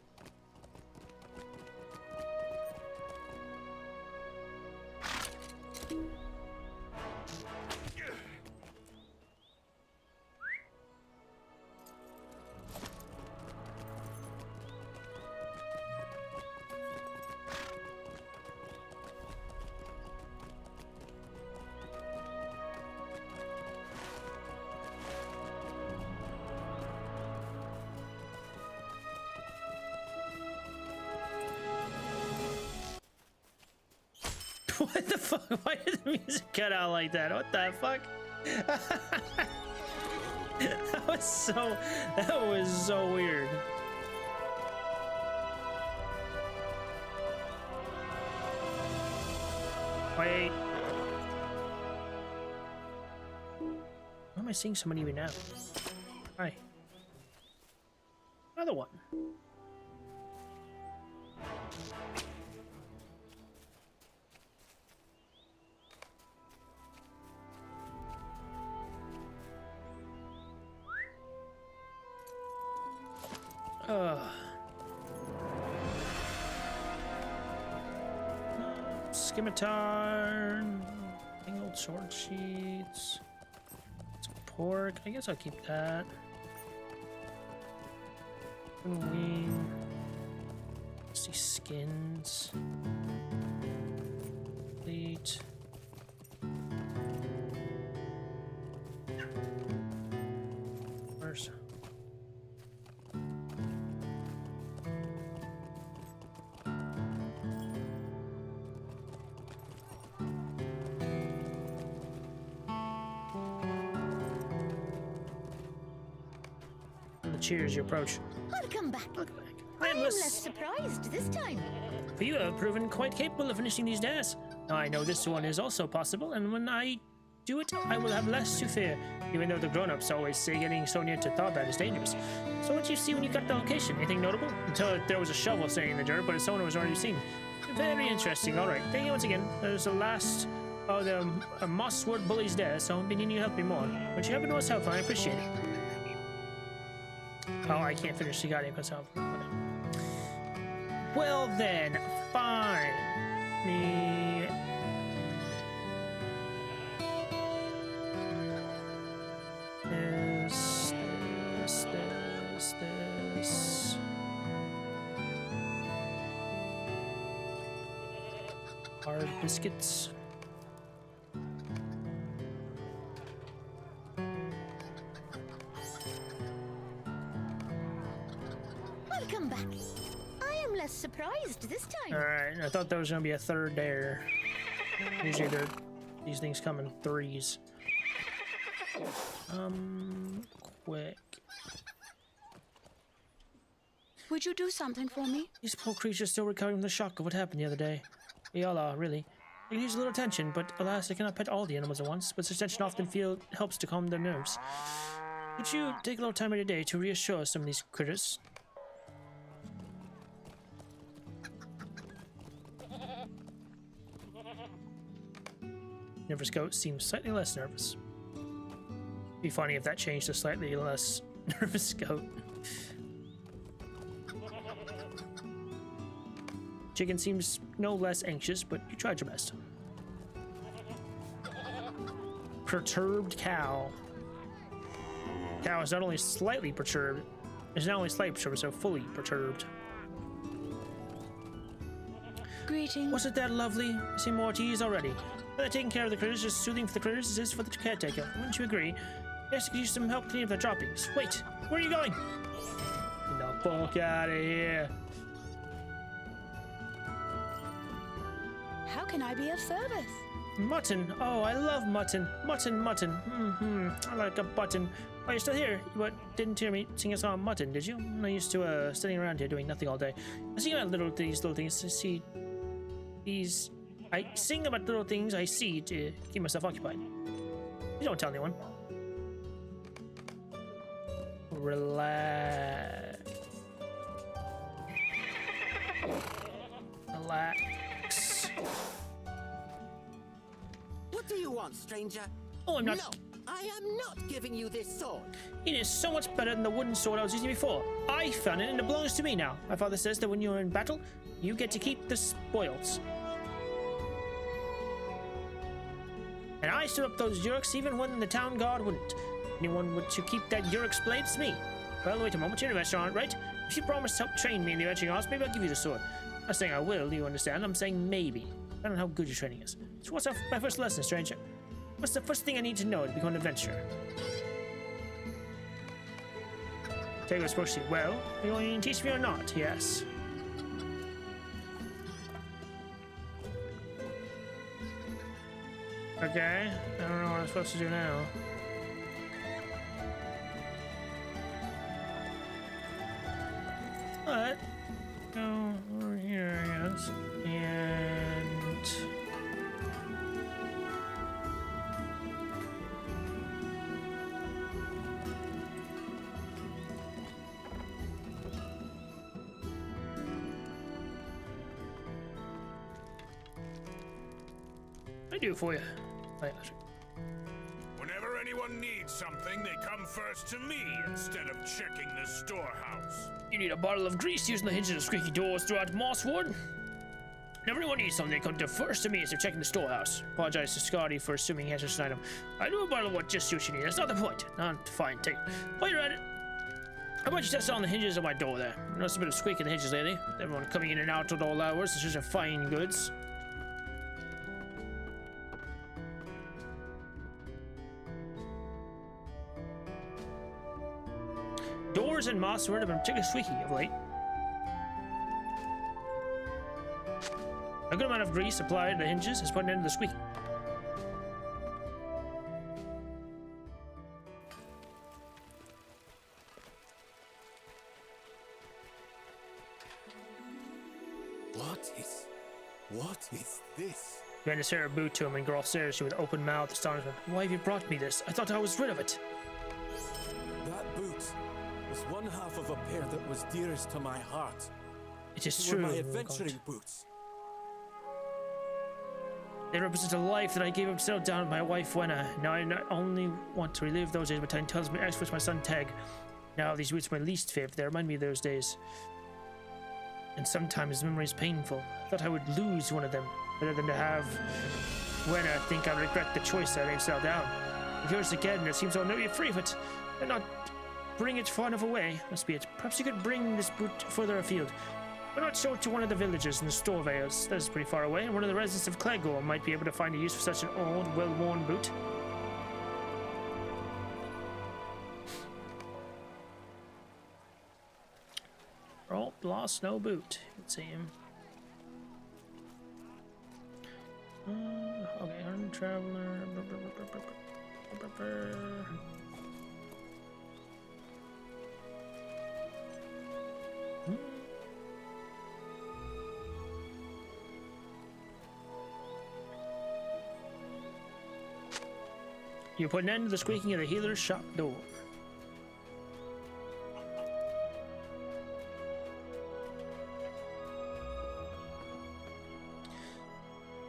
What the fuck? Why did the music cut out like that? What the fuck? That was so weird. Wait. Why am I seeing someone even now? Hi. Another one. Scimitar, angled sword sheets, some pork. I guess I'll keep that. Wing. See skins. Fleet. Where's cheers, you approach. I'll come back. I am less less. surprised this time. For you have proven quite capable of finishing these tasks. I know this one is also possible, and when I do it, I will have less to fear, even though the grown-ups always say getting so near to Tharbad is dangerous. So what did you see when you got the location? Anything notable? Until there was a shovel standing in the dirt, but it's someone who was already seen. Very interesting. All right, thank you once again. There's the last of the Mosswood bullies there, so I'm beginning to help me more. But you happen to us help, I appreciate it. Oh, I can't finish the goddamn myself. Well then, fine. Me. This. Hard biscuits. Welcome back. I am less surprised this time. Alright, I thought there was gonna be a third there. Usually these things come in threes. Quick. Would you do something for me? These poor creatures still recovering from the shock of what happened the other day. We all are, really. They can use a little attention, but alas, I cannot pet all the animals at once, but such attention often helps to calm their nerves. Could you take a little time of your day to reassure some of these critters? Nervous goat seems slightly less nervous. Be funny if that changed to slightly less nervous goat. Chicken seems no less anxious, but you tried your best. Perturbed cow. Cow is not only slightly perturbed, it's not only slightly perturbed, so fully perturbed. Greetings. Wasn't that lovely? I seem more at ease already. Whether taking care of the critters is soothing for the critters as it is for the caretaker. Wouldn't you agree? Yes, I could use some help cleaning up their droppings. Wait, where are you going? Get the fuck out of here. How can I be of service? Mutton. Oh, I love mutton. Mutton. I like a button. Oh, you're still here, but didn't hear me sing a song of mutton, did you? I'm not used to sitting around here doing nothing all day. I sing about these little things to see these. I sing about little things I see to keep myself occupied. You don't tell anyone. Relax. What do you want, stranger? Oh, I'm not. No, I am not giving you this sword. It is so much better than the wooden sword I was using before. I found it and it belongs to me now. My father says that when you're in battle, you get to keep the spoils. And I stood up those Yurks even when the town guard wouldn't. Anyone would to keep that Yurik's blade? It's me. Well, wait a moment, you're an adventurer, aren't right? If you promise to help train me in the adventuring arts, maybe I'll give you the sword. I'm not saying I will, do you understand? I'm saying maybe. I don't know how good your training is. So what's my first lesson, stranger? What's the first thing I need to know to become an adventurer? Take us first. Well, are you going to teach me or not? Yes. Okay, I don't know what I'm supposed to do now. But go over here, I guess, and I do for you. Whenever anyone needs something, they come first to me instead of checking the storehouse. You need a bottle of grease using the hinges of squeaky doors throughout Mosswood. Whenever anyone needs something, they come to first to me instead of checking the storehouse. Apologize to Scotty for assuming he has such an item. I know a bottle of what just suits you need. That's not the point. Not fine. Take it. While you're at it, how about you test on the hinges of my door there? I noticed a bit of squeak in the hinges lately. Everyone coming in and out at all hours. It's just fine goods. Doors in Mosswood have been particularly squeaky of late. A good amount of grease applied to the hinges has put an end to the squeaking. What is this? Van Sarah boot to him and Groff stares with open mouth astonishment. Why have you brought me this? I thought I was rid of it. That boot was one half of a pair that was dearest to my heart. It is They were true. my oh adventuring God. boots. They represent a life that I gave up to settle down with my wife Wenna. Now I not only want to relive those days, but time tells me X was my son Teg. Now these boots are my least favorite. They remind me of those days. And sometimes memory is painful. I thought I would lose one of them, better than to have Wenna think I regret the choice that I made to settle down. If yours again, it seems I'll never be free of it, and not bring it far enough away. Must be it. Perhaps you could bring this boot further afield. Why not show it to one of the villagers in the Storvales? That is pretty far away, and one of the residents of Clegor might be able to find a use for such an old, well-worn boot. Oh, lost no boot. You can see him. Okay, Hardened Traveler. You put an end to the squeaking of the healer's shop door.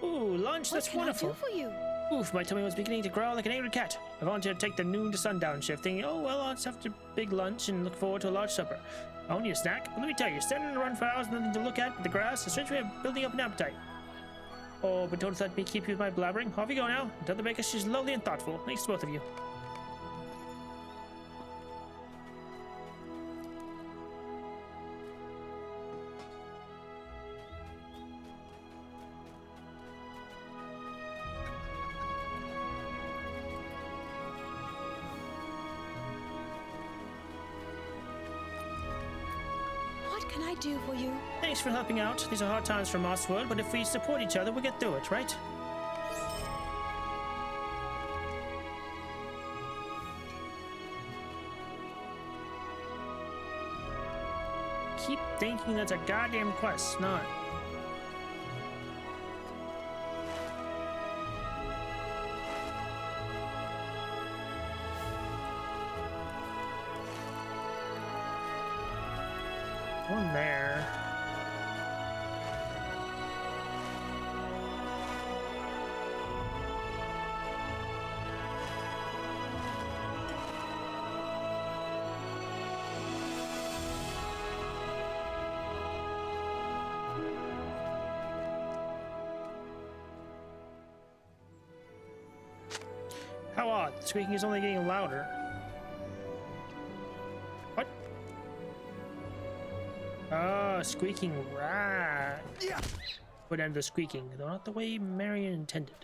Ooh, lunch, that's wonderful. What can I do for you? Oof, my tummy was beginning to growl like an angry cat. I volunteered to take the noon to sundown shift, thinking, oh, well, I'll just have a big lunch and look forward to a large supper. I don't need a snack, but let me tell you, standing around for hours, nothing to look at but the grass, a strange way of building up an appetite. Oh, but don't let me keep you with my blabbering. Off you go now. Tell the baker she's lovely and thoughtful. Thanks to both of you. What can I do for you? Thanks for helping out. These are hard times for Mosswood, but if we support each other, we'll get through it, right? Keep thinking that's a goddamn quest, not. One there. How odd. The squeaking is only getting louder. What? Oh, squeaking right. Put end to the squeaking, though not the way Marion intended.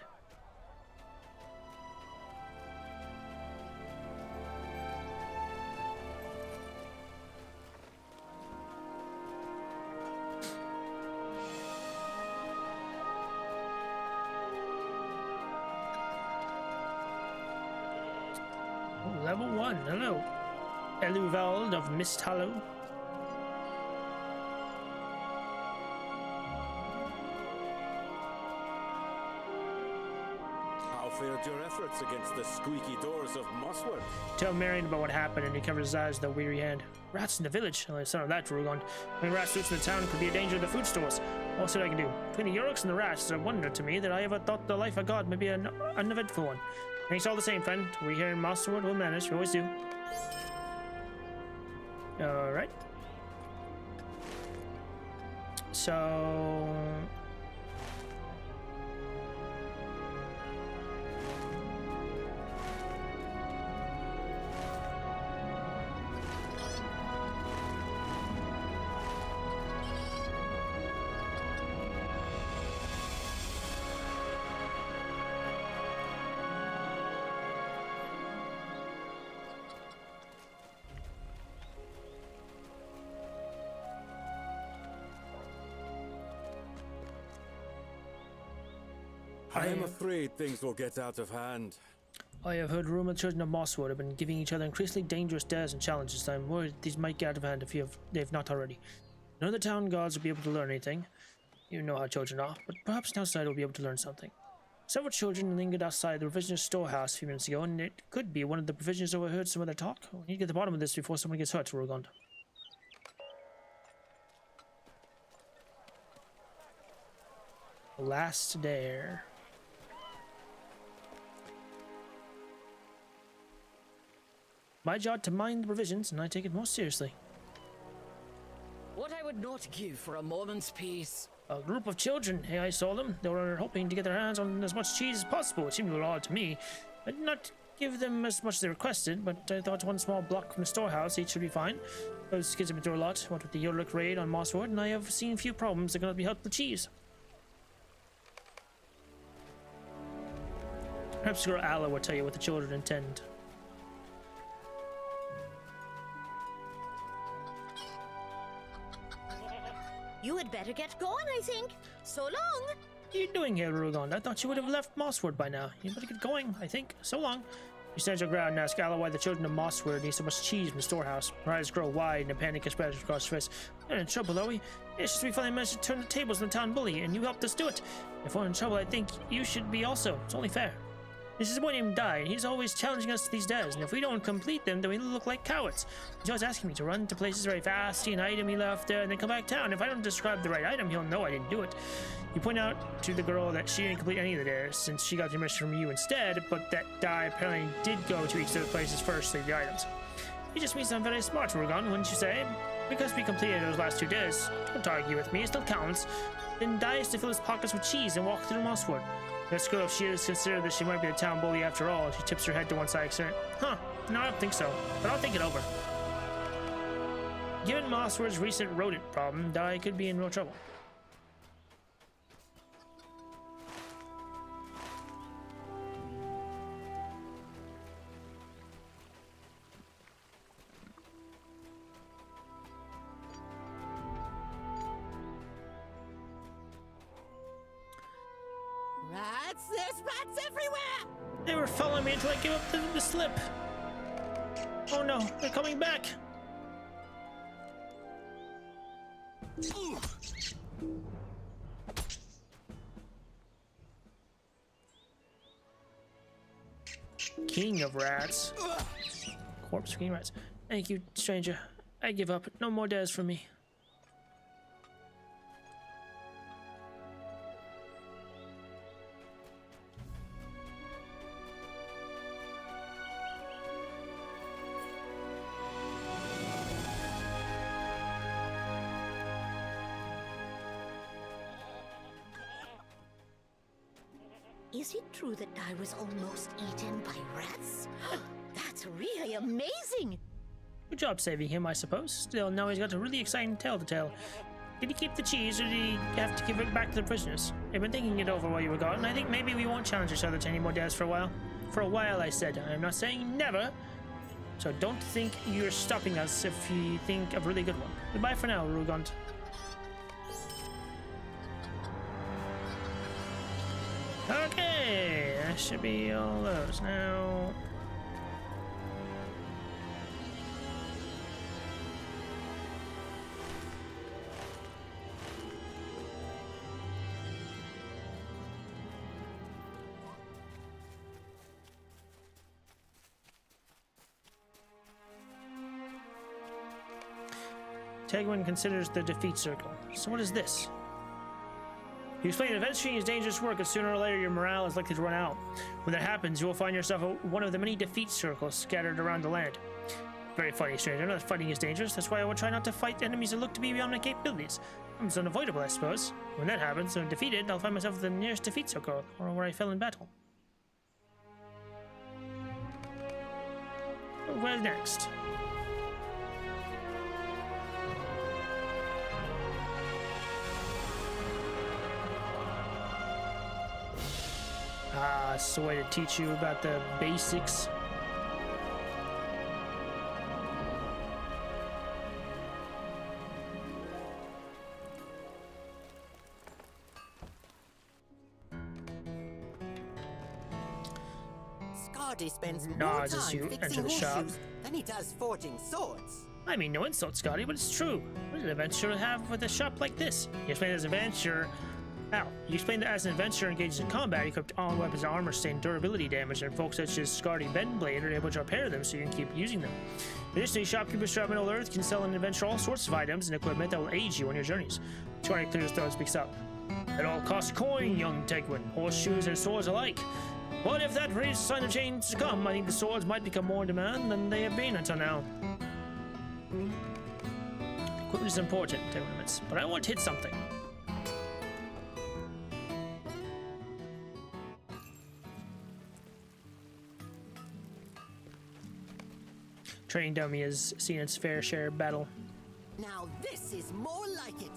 Oh, level 1, hello. Eluvald of Mist Hollow. failed your efforts against the squeaky doors of Mosswood. Tell Marion about what happened, and he covers his eyes with a weary hand. Rats in the village. Well, it's none of that, Rugon. When rats loose in the town could be a danger to the food stores. What else I can do? Between the Yoriks and the rats, it's a wonder to me that I ever thought the life of God may be an uneventful one. Thanks all the same, friend. We here in Mosswood will manage. We always do. Alright. So... I am afraid things will get out of hand. I have heard rumor the children of Mosswood have been giving each other increasingly dangerous dares and challenges. I'm worried these might get out of hand if they've not already. None of the town guards will be able to learn anything. You know how children are, but perhaps an outsider will be able to learn something. Several children lingered outside the provisioners' storehouse a few minutes ago, and it could be one of the provisioners overheard some of their talk. We need to get to the bottom of this before someone gets hurt, Rugon. Last dare. My job to mind the provisions, and I take it most seriously. What I would not give for a moment's peace. A group of children. Hey, I saw them. They were hoping to get their hands on as much cheese as possible. It seemed a little odd to me. I did not give them as much as they requested, but I thought one small block from the storehouse each should be fine. Those kids have been through a lot. What with the Yodelik raid on Mosswood, and I have seen few problems that cannot be helped with cheese. Perhaps Girl Alla will tell you what the children intend. You had better get going, I think. So long. What are you doing here, Rugon? I thought you would have left Mosswood by now. You better get going, I think. So long. You stand your ground and ask Alla why the children of Mosswood need so much cheese from the storehouse. Her eyes grow wide and a panic spreads across her face. We're in trouble, are we? It's just we finally managed to turn the tables on the town bully, and you helped us do it. If we're in trouble, I think you should be also. It's only fair. This is a boy named Dai, and he's always challenging us to these dares, and if we don't complete them, then we look like cowards. He's always asking me to run to places very fast, see an item he left there, and then come back down. If I don't describe the right item, he'll know I didn't do it. You point out to the girl that she didn't complete any of the dares, since she got the permission from you instead, but that Dai apparently did go to each of the places first to leave the items. He just means I'm very smart, Rugon, wouldn't you say? Because we completed those last 2 dares. Don't argue with me, it still counts. Then Dai is to fill his pockets with cheese and walk through Mosswood. This girl, if she is considered that she might be the town bully after all, she tips her head to one side, saying, huh, no, I don't think so, but I'll think it over. Given Mosswood's recent rodent problem, Dai could be in real trouble. Rats! There's rats everywhere! They were following me until I gave up the slip. Oh no, they're coming back. King of rats. Corpse king rats. Thank you, stranger. I give up. No more dares for me. Is it true that Dai was almost eaten by rats? That's really amazing. Good job saving him, I suppose. Still, now he's got a really exciting tale to tell. Did he keep the cheese, or did he have to give it back to the prisoners? I've been thinking it over while you were gone, and I think maybe we won't challenge each other to any more dares for a while. For a while, I said. I'm not saying never. So don't think you're stopping us if you think of a really good one. Goodbye for now, Rugont. Okay, that should be all those now. Tegwin considers the defeat circle. So what is this? You explain that adventuring is dangerous work, and sooner or later your morale is likely to run out. When that happens, you will find yourself one of the many defeat circles scattered around the land. Very funny, stranger. Not fighting is dangerous. That's why I will try not to fight enemies that look to be beyond my capabilities. It's unavoidable, I suppose. When that happens, when I'm defeated, I'll find myself at the nearest defeat circle, or where I fell in battle. Where next? Ah, it's a way to teach you about the basics. Scotty spends more Nods time as you enter fixing the shop. horseshoes than he does forging swords. I mean, no insult, Scotty, but it's true. What does an adventurer have with a shop like this? You explain that as an adventurer. Ow. You explain that as an adventurer engaged in combat, equipped all weapons and armor sustain durability damage, and folks such as Scotty Bendblade are able to repair them so you can keep using them. Additionally, shopkeepers throughout Middle Earth can sell an adventurer all sorts of items and equipment that will aid you on your journeys. Scotty clears his throat and speaks up. It all costs a coin, young Tegwin, horseshoes and swords alike. But if that raises a sign of change to come, I think the swords might become more in demand than they have been until now. Equipment is important, Tegwin admits, but I want to hit something. Training dummy has seen its fair share of battle. Now this is more like it.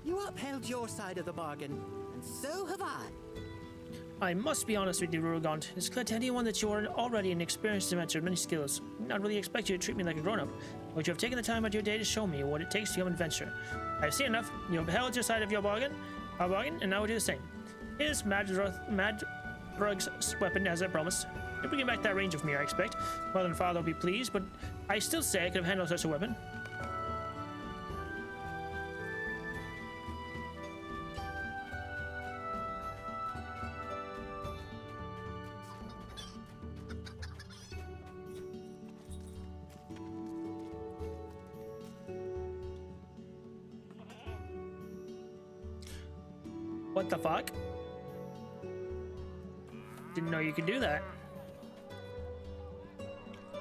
You upheld your side of the bargain, and so have I. I must be honest with you, Rurugant. It's clear to anyone that you are already an experienced adventurer with many skills. I not really expect you to treat me like a grown-up, but you have taken the time out of your day to show me what it takes to become an adventurer. I've seen enough. You have held your side of our bargain, and I will do the same. Here's Madrug's weapon, as I promised. You're bringing back that range of me, I expect. Mother and father will be pleased, but I still say I could have handled such a weapon. What the fuck? Didn't know you could do that.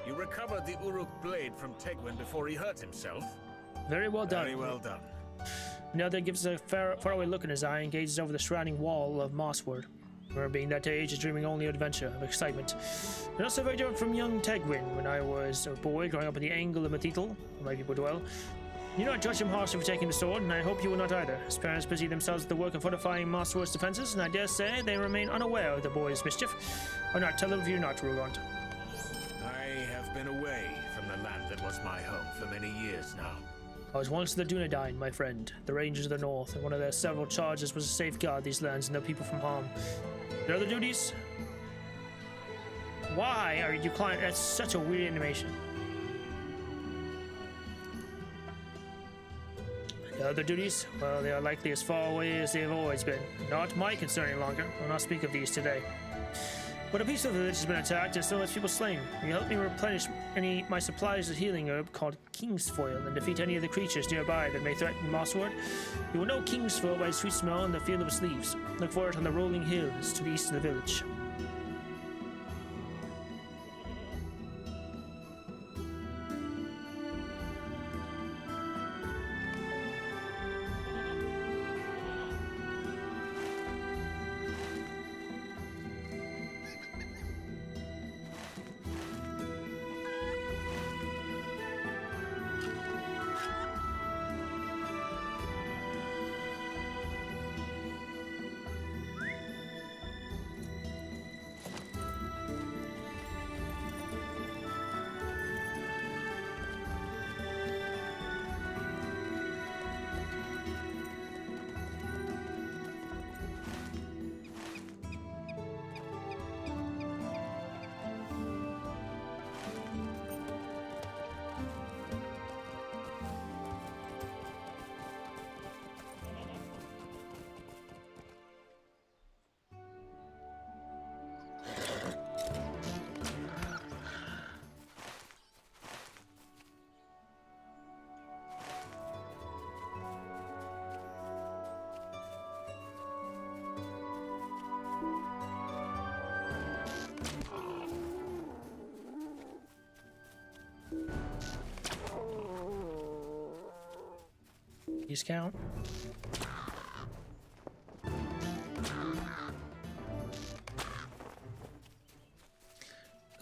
You recovered the Uruk blade from Tegwin before he hurt himself? Very well done. Very well done. Another gives a faraway look in his eye and gazes over the surrounding wall of mosswood. Remember being that age is dreaming only of adventure, of excitement. And also very different from young Tegwin when I was a boy growing up in the angle of Mathethel, where my people dwell. You not judge him harshly for taking the sword, and I hope you will not either. His parents busy themselves with the work of fortifying Mosswood's defenses, and I dare say they remain unaware of the boy's mischief. Or not, tell them if you're not, Rugant. I have been away from the land that was my home for many years now. I was once the Dunedain, my friend, the Rangers of the North, and one of their several charges was to safeguard these lands and their people from harm. Their other duties? Why are you climbing? That's such a weird animation. The other duties? Well, they are likely as far away as they have always been. Not my concern any longer. I'll not speak of these today. But a peaceful village has been attacked and so its people slain. Will you help me replenish my supplies of healing herb called Kingsfoil and defeat any of the creatures nearby that may threaten Mosswood? You will know Kingsfoil by its sweet smell and the feel of its leaves. Look for it on the rolling hills to the east of the village. These count.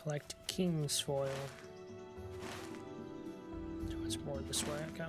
Collect king's foil. So it's more this way, okay.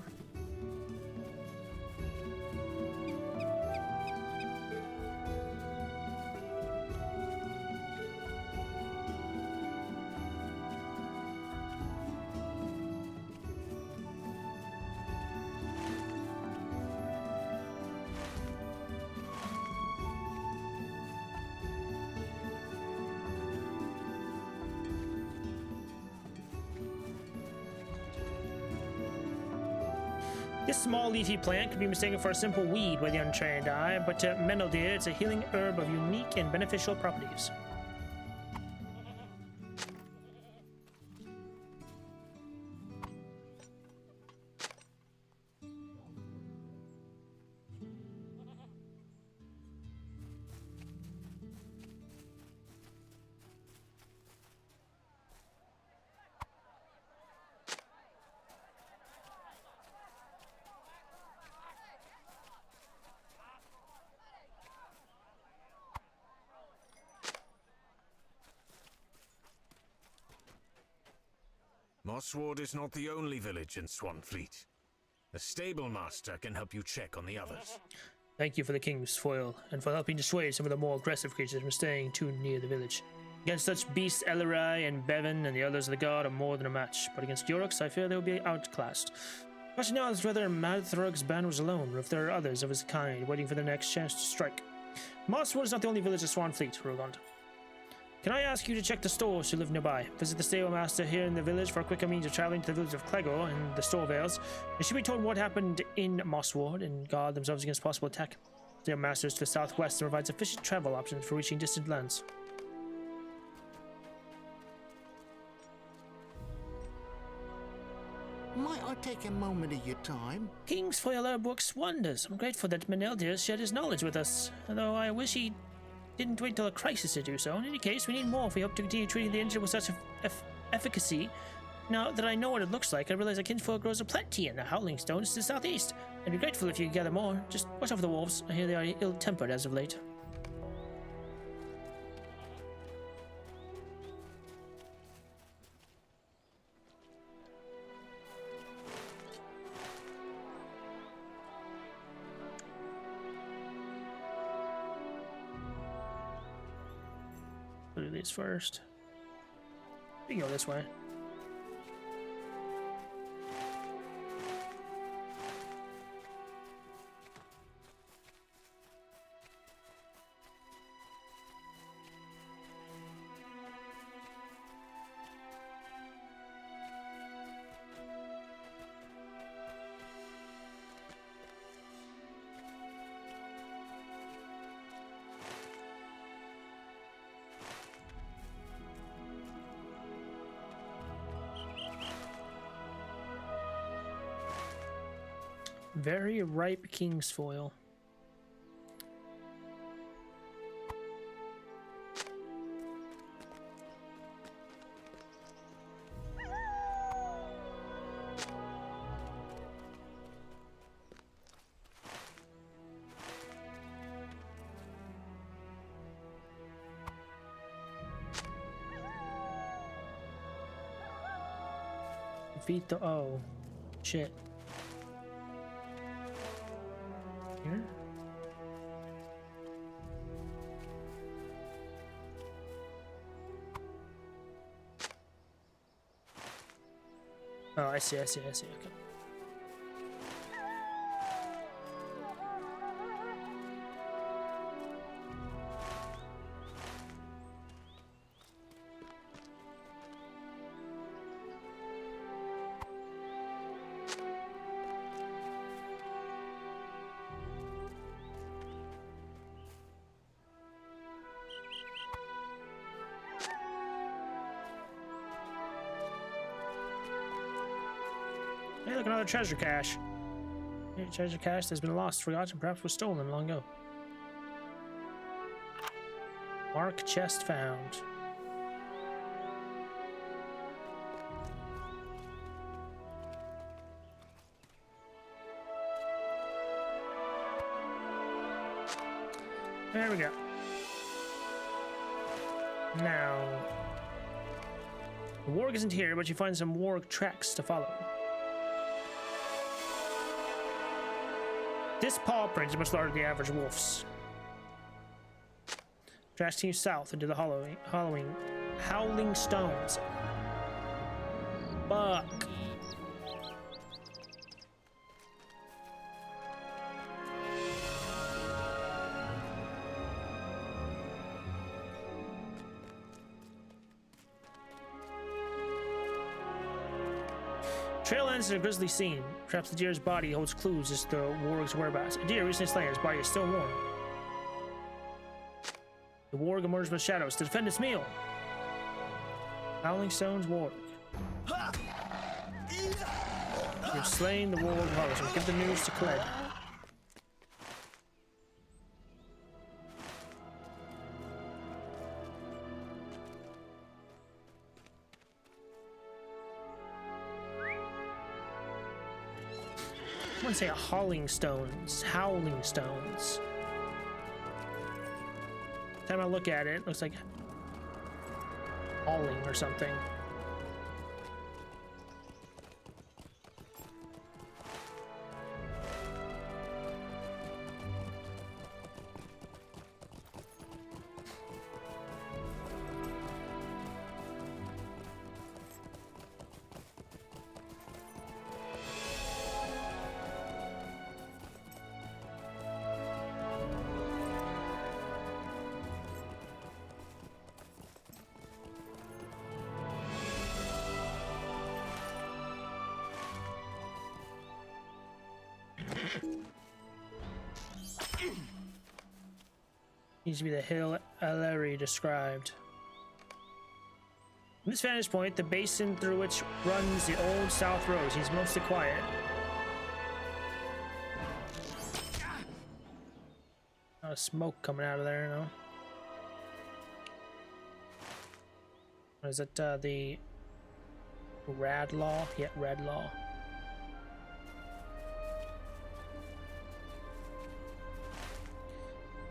This small leafy plant could be mistaken for a simple weed by the untrained eye, but to Meneldir, it's a healing herb of unique and beneficial properties. Mosswood is not the only village in Swanfleet. The stable master can help you check on the others. Thank you for the king's foil, and for helping dissuade some of the more aggressive creatures from staying too near the village. Against such beasts, Ellerai and Bevan and the others of the guard are more than a match, but against Yorick's, I fear they will be outclassed. The question now is whether Madthrug's band was alone, or if there are others of his kind waiting for their next chance to strike. Mosswood is not the only village of Swanfleet, Rogond. Can I ask you to check the stores who live nearby? Visit the stable master here in the village for a quicker means of traveling to the village of Clegor and the store vales. They should be told what happened in Mosswood and guard themselves against possible attack. The stable master is to the southwest and provides efficient travel options for reaching distant lands. Might I take a moment of your time? King's foil herb works wonders. I'm grateful that Meneldir shared his knowledge with us, although I wish he didn't wait till a crisis to do so. In any case, we need more if we hope to continue treating the injured with such efficacy. Now that I know what it looks like, I realize a kinfoil grows aplenty in the Howling Stones to the southeast. I'd be grateful if you could gather more. Just watch out for the wolves. I hear they are ill-tempered as of late. Do these first. We can go this way. Very ripe king's foil. Defeat the shit. Here? Oh, I see, okay. Hey, look, another treasure cache. Hey, treasure cache that's been lost, forgotten, perhaps was stolen long ago. Mark chest found. There we go. Now, the warg isn't here, but you find some warg tracks to follow. This paw print is much larger than the average wolf's. Tracks continue south into the howling stones. Fuck. Trail ends in a grisly scene. Perhaps the deer's body holds clues as to the warg's whereabouts. A deer recently slain, his body is still warm. The warg emerged from the shadows to defend its meal. Howling Stone's warg. You've slain the warg of Hollows. Give the news to Cled. I want to say howling stones. Time I look at it, it looks like hauling or something. Needs to be the hill Aleri described. From this vantage point, the basin through which runs the old South Road seems mostly quiet. A lot of smoke coming out of there, you know. What is it? The Radlaw? Yeah, Radlaw.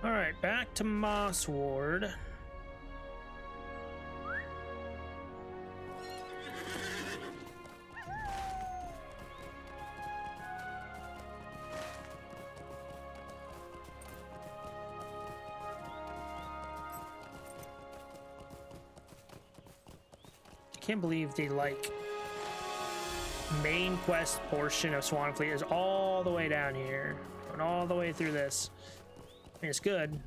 Alright, back to Mossward. I can't believe the main quest portion of Swanfleet is all the way down here. Going all the way through this. I mean, it's good,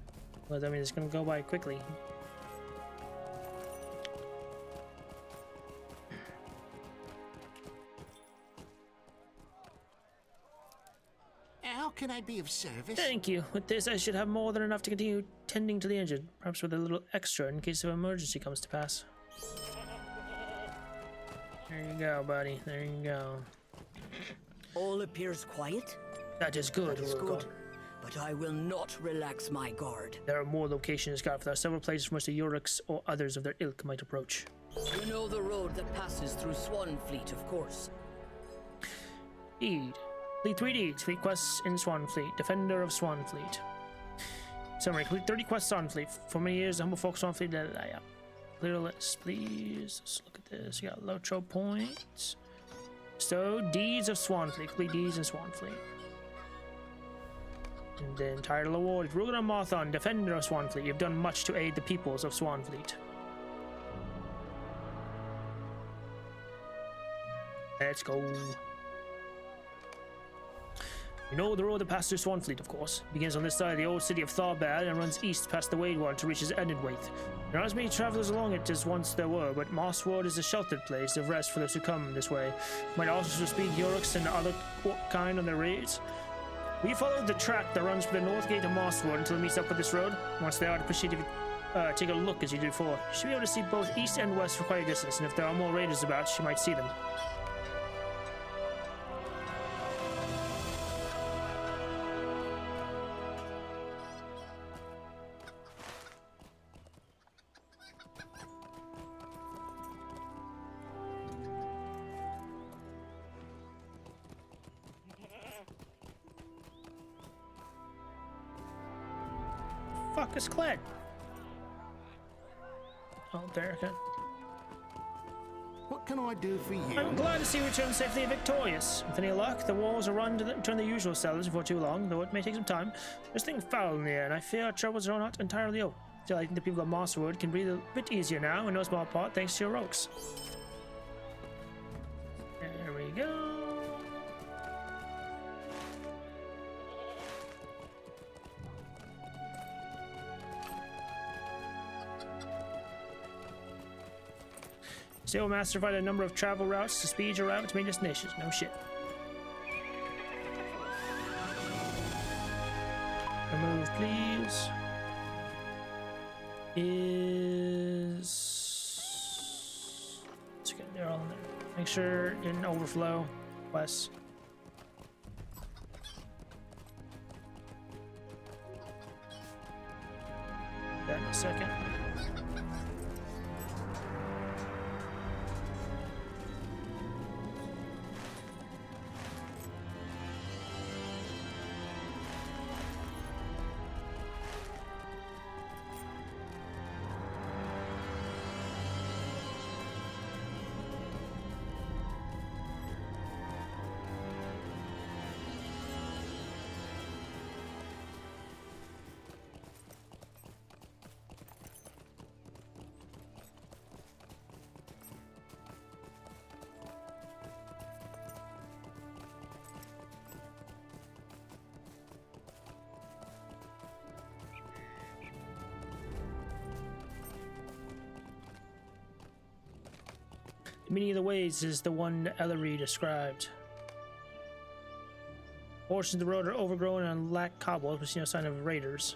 but I mean, it's gonna go by quickly. How can I be of service? Thank you. With this, I should have more than enough to continue tending to the injured, perhaps with a little extra in case of emergency comes to pass. There you go, buddy. There you go. All appears quiet. That is good. That is good. But I will not relax my guard. There are more locations scouted for. There are several places from which the Yuriks or others of their ilk might approach. You know the road that passes through Swanfleet, of course. Deed. Complete 3 deeds. Fleet quests in Swanfleet. Defender of Swanfleet. Summary. Complete 30 quests on Swanfleet. For many years, the humble folk of Swanfleet. Yeah. Clear list, please. Let's look at this. You got Lotro points. So, deeds of Swanfleet. Complete deeds in Swanfleet. And then title award, Rugen Mothon, Defender of Swanfleet. You've done much to aid the peoples of Swanfleet. Let's go. You know the road that passes through Swanfleet, of course. It begins on this side of the old city of Tharbad and runs east past the Wadewater to reach its Endedwaith. There aren't as many travelers along it as once there were, but Mossward is a sheltered place of rest for those who come this way. Might also speak Yoriks and other kind on their raids. We followed the track that runs from the north gate of Mosswood until it meets up with this road. Once there, I'd appreciate if you take a look as you did before. You should be able to see both east and west for quite a distance, and if there are more raiders about, you might see them. fuck is Cled? Oh, there, okay. What can I do for you? I'm glad to see you return safely and victorious. With any luck, the walls will return the usual sellers before too long, though it may take some time. There's something foul in the air, and I fear our troubles are not entirely over. Still, I think the people of Mosswood can breathe a bit easier now, in no small part thanks to your oaks. There we go. Sailmaster provided a number of travel routes to speed your route to main destinations. No shit. Remove, please. Let's get there all in there. Make sure it didn't overflow. Wes. That in a second. The meaning of the ways is the one Ellery described. Portions of the road are overgrown and lack cobbles, but see no sign of raiders.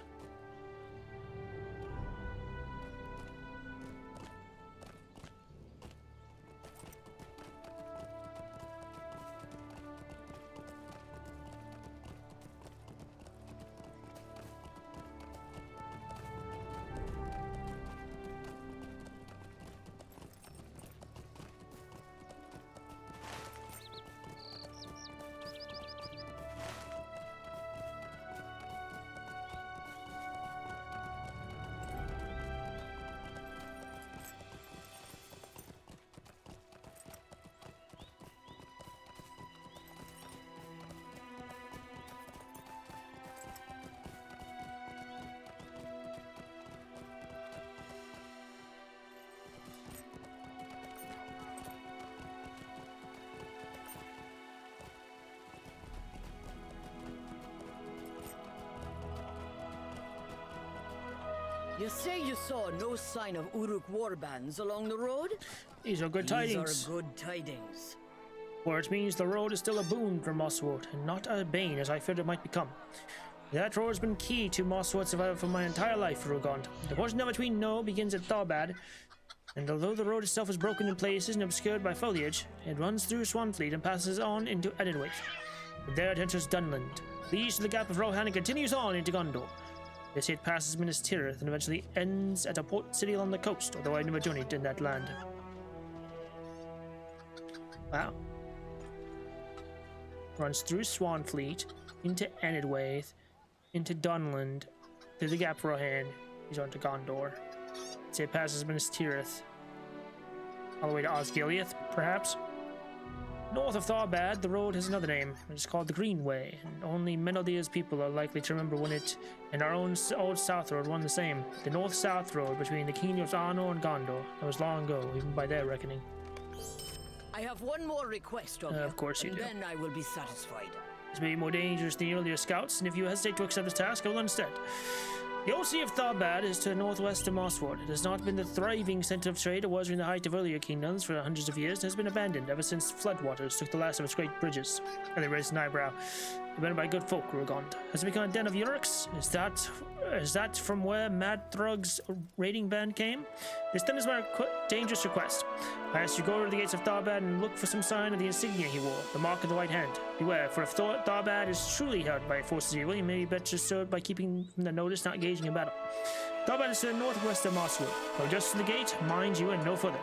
You say you saw no sign of Uruk warbands along the road? These are good tidings. These are good tidings. For it means the road is still a boon for Mosswood, and not a bane as I feared it might become. That road has been key to Mosswood's survival for my entire life, Rugond. The portion now between No begins at Tharbad, and although the road itself is broken in places and obscured by foliage, it runs through Swanfleet and passes on into Edinwaith. From there it enters Dunland, leads to the Gap of Rohan and continues on into Gondor. They say it passes Minas Tirith and eventually ends at a port city along the coast, although I've never journeyed in that land. Wow. Runs through Swanfleet, into Edinwaith, into Dunland, through the Gap of Rohan, he's on to Gondor. They say it passes Minas Tirith, all the way to Osgiliath, perhaps? North of Tharbad, the road has another name. It's called the Greenway, and only Meneldia's people are likely to remember when it and our own old South Road won the same. The North-South Road between the kingdoms of Arnor and Gondor. That was long ago, even by their reckoning. I have one more request of you. Of course you do. Then I will be satisfied. This may be more dangerous than the earlier scouts, and if you hesitate to accept this task, I will instead. The old city of Tharbad is to the northwest of Mosswood. It has not been the thriving center of trade it was during the height of earlier kingdoms for hundreds of years, and has been abandoned ever since floodwaters took the last of its great bridges. And they raised an eyebrow. Abandoned by good folk, Rugond. Has it become a den of Yurks? Is that from where Mad Thrug's raiding band came? This then is my dangerous request. I ask you go to the gates of Tharbad and look for some sign of the insignia he wore, the mark of the white hand. Beware, for if Tharbad is truly held by forces of evil, he may be better served by keeping from the notice, not engaging in battle. Tharbad is to the northwest of Mosswood. Go just to the gate, mind you, and no further.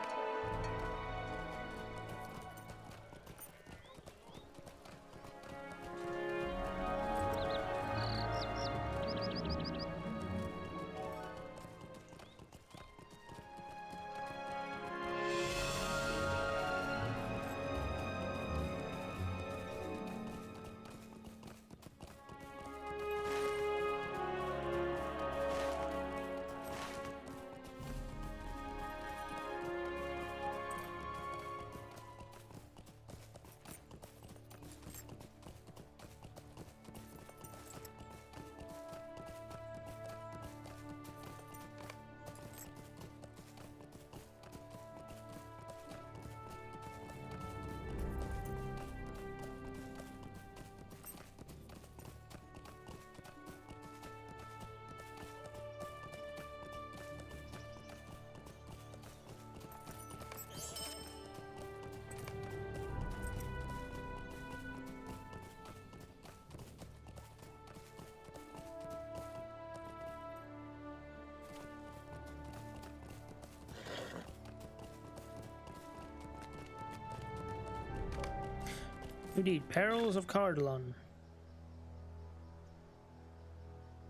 Indeed, perils of Cardalon.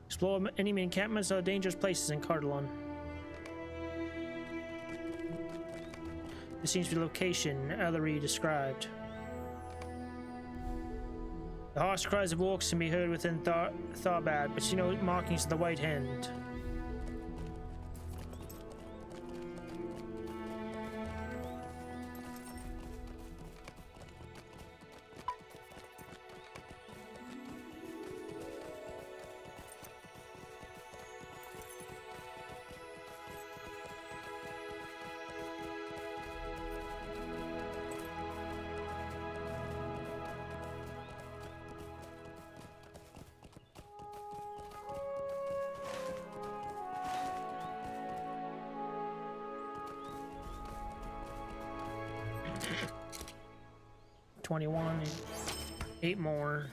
Explore enemy encampments or dangerous places in Cardalon. This seems to be the location Ellery described. The harsh cries of orcs can be heard within Tharbad, but you know markings of the White Hand. $21, 8 more.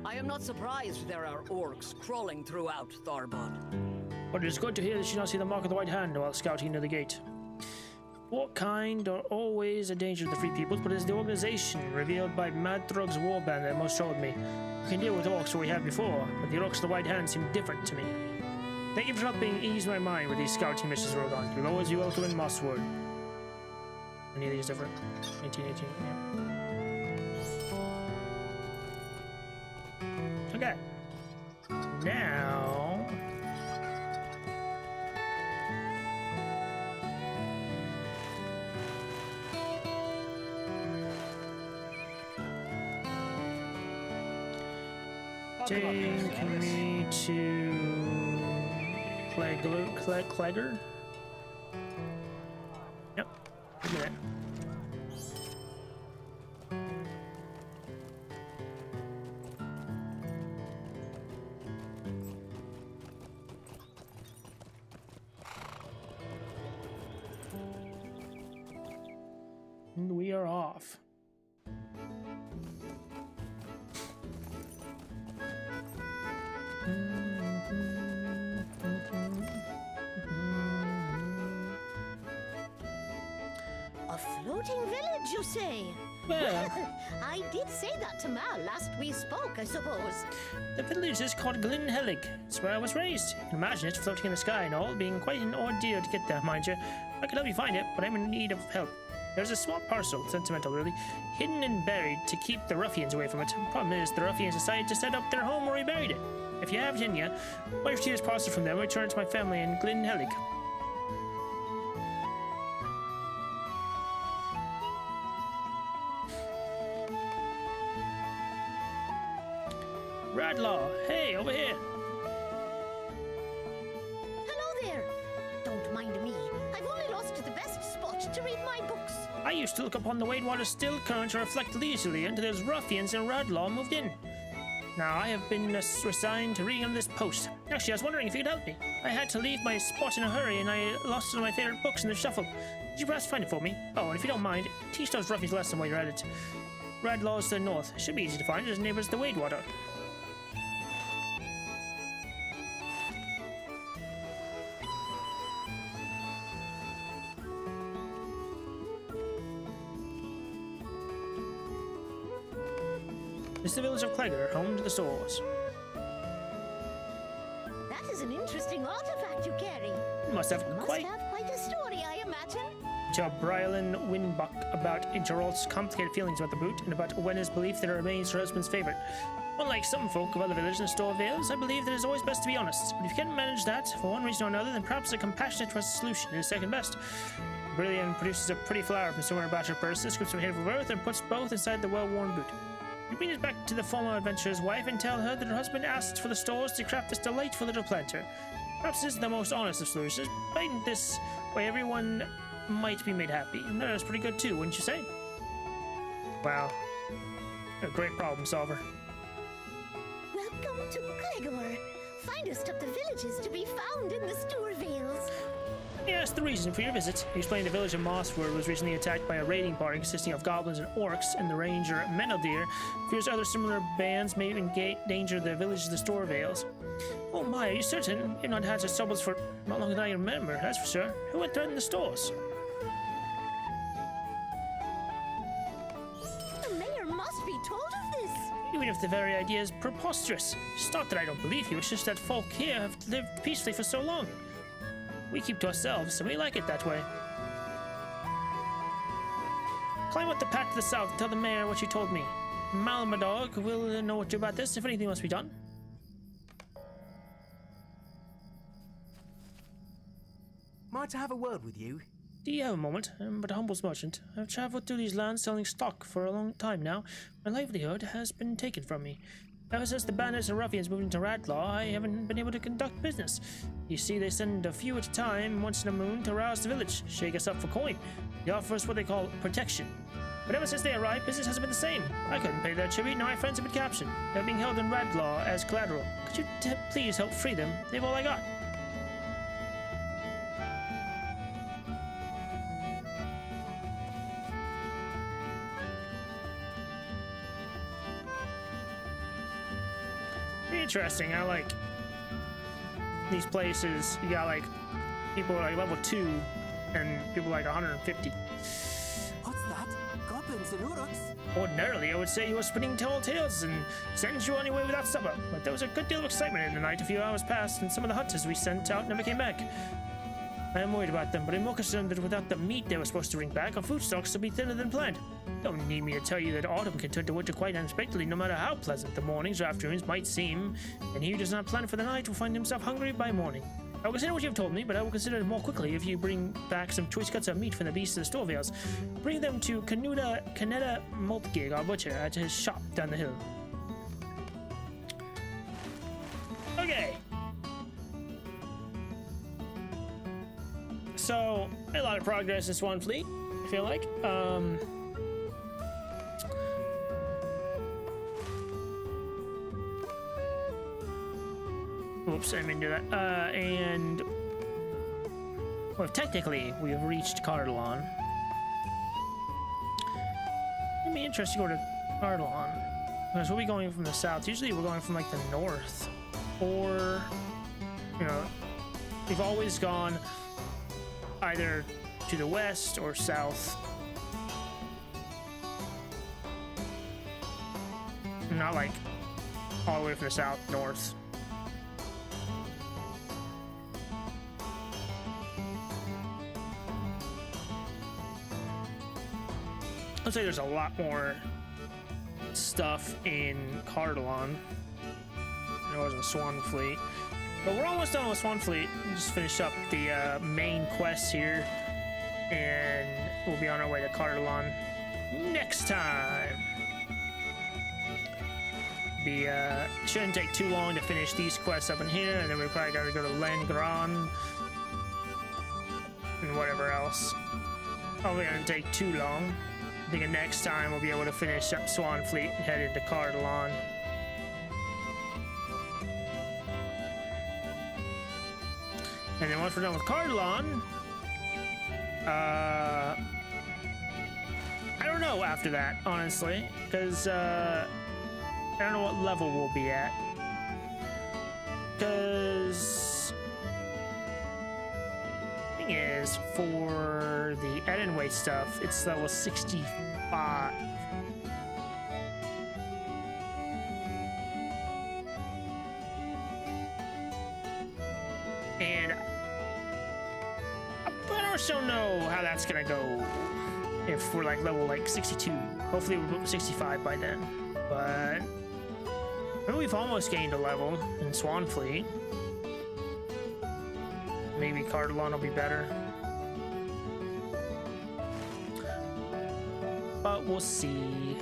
I am not surprised there are orcs crawling throughout Tharbad. But it is good to hear that you not see the mark of the White Hand while scouting near the gate. What kind are always a danger to the free peoples, but it is the organization revealed by Madthrug's warband that most troubled me. We can deal with orcs what we have before, but the orcs of the White Hand seem different to me. Thank you for helping ease my mind with these scouting missions, Rodon. You'll always be welcome in Mosswood. Any of these different? 1918, yeah. Okay. Now... take me to... Clegger? Yep. Look at that. And we are off. A floating village, you say? Well, I did say that to Mal last we spoke, I suppose. the village is called Glenhelig. It's where I was raised. You can imagine it floating in the sky and all, being quite an ordeal to get there, mind you. I could help you find it, but I'm in need of help. There's a small parcel, sentimental really, hidden and buried to keep the ruffians away from it. The problem is, the ruffians decided to set up their home where we buried it. If you have it in you, why steal this parcel from them and return it to my family in Glenhelig? Radlaw, hey, over here. Hello there. Don't mind me. I've only lost the best spot to read my books. I used to look upon the Wadewater still current to reflect leisurely until those ruffians in Radlaw moved in. Now I have been resigned to reading on this post. Actually, I was wondering if you could help me. I had to leave my spot in a hurry and I lost one of my favorite books in the shuffle. Could you perhaps find it for me? Oh, and if you don't mind, teach those ruffians a lesson while you're at it. Radlaw's to the north. Should be easy to find. It neighbors the Wadewater. This is the village of Clegger, home to the swords. That is an interesting artifact you carry. You must have quite a story, I imagine. to Brylan Winbuck about Geralt's complicated feelings about the boot and about Wenna's belief that it remains her husband's favorite. Unlike some folk of other villages and store vales, I believe that it is always best to be honest. But if you can't manage that, for one reason or another, then perhaps a compassionate solution is second best. Brilliant produces a pretty flower from somewhere about your purse, scoops some hateful earth, and puts both inside the well-worn boot. You bring it back to the former adventurer's wife and tell her that her husband asked for the stores to craft this delightful little planter. Perhaps this is the most honest of solutions, but in this way everyone might be made happy, and that is pretty good too, wouldn't you say? Wow. A great problem solver. Welcome to Gregor. Finest of the villages to be found in the Stour Vales. Yes, the reason for your visit. You explained the village of Mosswood was recently attacked by a raiding party consisting of goblins and orcs, and the ranger Meneldir fears other similar bands may endanger the villages of the Stour Vales. Oh my, are you certain? You've not had such troubles for not longer than I remember, that's for sure. Who would threaten the stores? The mayor must be told of this. Even if the very idea is preposterous. It's not that I don't believe you, it's just that folk here have lived peacefully for so long. We keep to ourselves, and we like it that way. Climb up the path to the south and tell the mayor what you told me. Malmadog will know what to do about this if anything must be done. Might I have a word with you? Do you have a moment? I'm but a humble merchant. I've traveled through these lands selling stock for a long time now. My livelihood has been taken from me. Ever since the bandits and ruffians moved into Radlaw, I haven't been able to conduct business. You see, they send a few at a time, once in a moon, to rouse the village, shake us up for coin. They offer us what they call protection. But ever since they arrived, business hasn't been the same. I couldn't pay their tribute, now my friends have been captured. They're being held in Radlaw as collateral. Could you please help free them? They've all I got. Interesting. I like these places. You got like people like level 2 and people like 150. What's that? Goblins and Uruks? Ordinarily, I would say you were spinning tall tales and sent you on your way without supper, but there was a good deal of excitement in the night. A few hours passed, and some of the hunters we sent out never came back. I am worried about them, but I'm more concerned that without the meat they were supposed to bring back, our food stocks will be thinner than planned. Don't need me to tell you that autumn can turn to winter quite unexpectedly, no matter how pleasant the mornings or afternoons might seem, and he who does not plan for the night will find himself hungry by morning. I will consider what you have told me, but I will consider it more quickly if you bring back some choice cuts of meat from the beasts of the Stour Vales. Bring them to Canetta Maltgig, our butcher, at his shop down the hill. Okay. So, a lot of progress in Swanfleet, I feel like. Oops, I didn't do that. And well, technically, we have reached Cardalon. It'd be interesting to go to Cardalon, because we'll be going from the south. Usually, we're going from like the north, or you know, we've always gone either to the west or south. Not like all the way from the south, north. I'd say there's a lot more stuff in Cardalon than there was in Swanfleet. But we're almost done with Swanfleet. We'll just finish up the main quest here, and we'll be on our way to Cardalon next time. Shouldn't take too long to finish these quests up in here, and then we probably gotta go to Langran and whatever else. Probably gonna take too long. I think next time we'll be able to finish up Swanfleet and head into Cardalon. And then once we're done with Cardalon, I don't know after that, honestly, because I don't know what level we'll be at. Because the thing is, for the Edenway stuff, it's level 65. And I just don't know how that's gonna go if we're like level like 62. Hopefully we're 65 by then. But we've almost gained a level in Swanfleet. Maybe Cardalon will be better. But we'll see.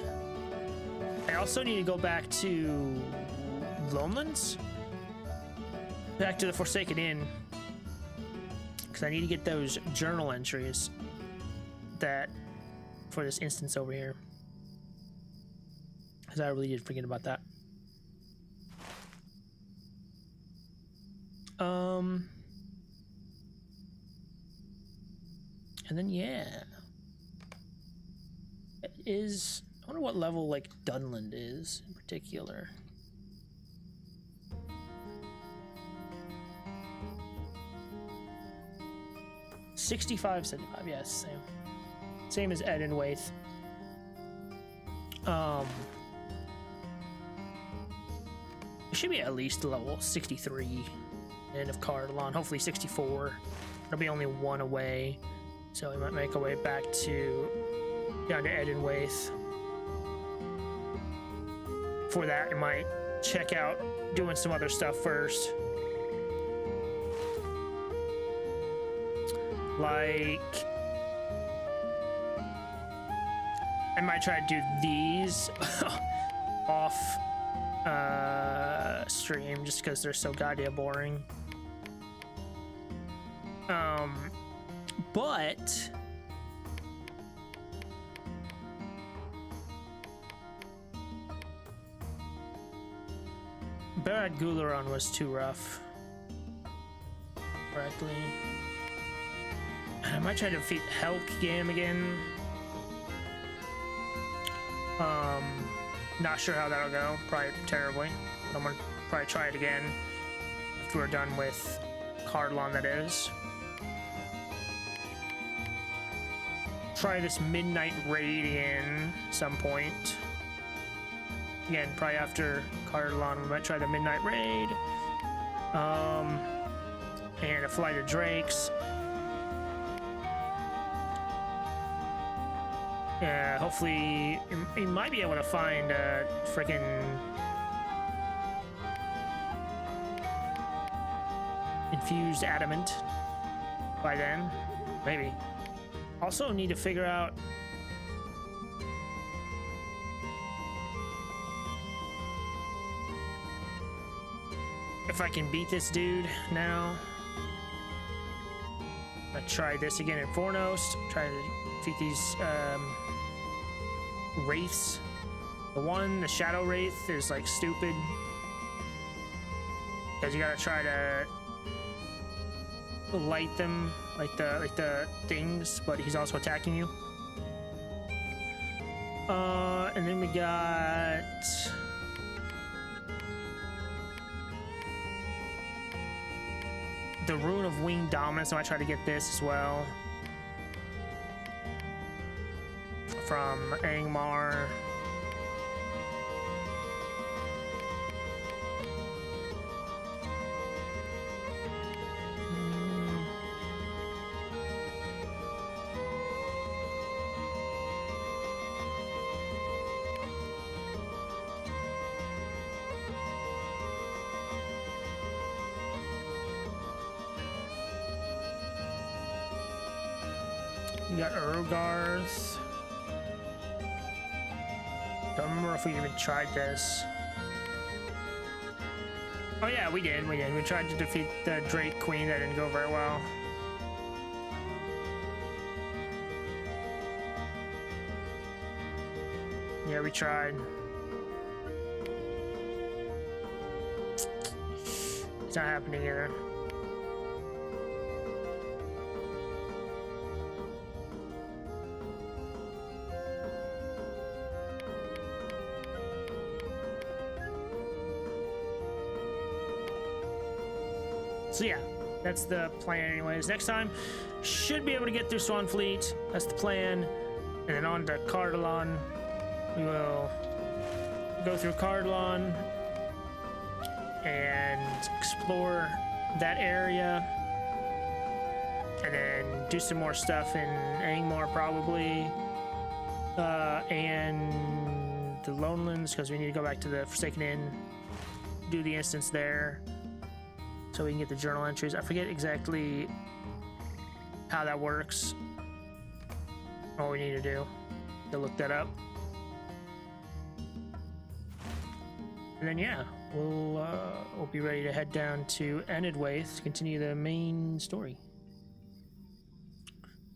I also need to go back to Lonelands. Back to the Forsaken Inn. Because I need to get those journal entries that for this instance over here. Because I really did forget about that. And then yeah. It is, I wonder what level like Dunland is in particular. $65, $75, yes, same as Ed and Waith. It should be at least level 63 end of Cardalon, hopefully 64. It'll be only one away, so we might make our way back to down to Ed and Waith. For that, we might check out doing some other stuff first. Like, I might try to do these off stream just because they're so goddamn boring. But Barad Gularon was too rough. Correctly. I might try to defeat Helk game again. Not sure how that'll go. Probably terribly. I'm gonna probably try it again after we're done with Cardalon, that is. Try this midnight raid in some point. Again, probably after Cardalon, we might try the midnight raid. And a flight of drakes. Yeah, hopefully you might be able to find a freaking infused adamant by then. Maybe. Also need to figure out if I can beat this dude now. I try this again in Fornost. Try to defeat these wraiths. The shadow wraith is like stupid because you gotta try to light them like the things, but he's also attacking you. And then we got the Rune of Winged Dominance, so I try to get this as well. From Angmar. You got Urugarth. Don't remember if we even tried this. Oh yeah, we did. We tried to defeat the Drake Queen. That didn't go very well. Yeah, we tried. It's not happening either. So yeah, that's the plan anyways. Next time, should be able to get through Swanfleet. That's the plan. And then on to Cardalon. We will go through Cardalon and explore that area. And then do some more stuff in Angmar probably. And the Lonelands, because we need to go back to the Forsaken Inn. do the instance there so we can get the journal entries. I forget exactly how that works. What we need to do to look that up. And then yeah, we'll be ready to head down to Enidwaith to continue the main story.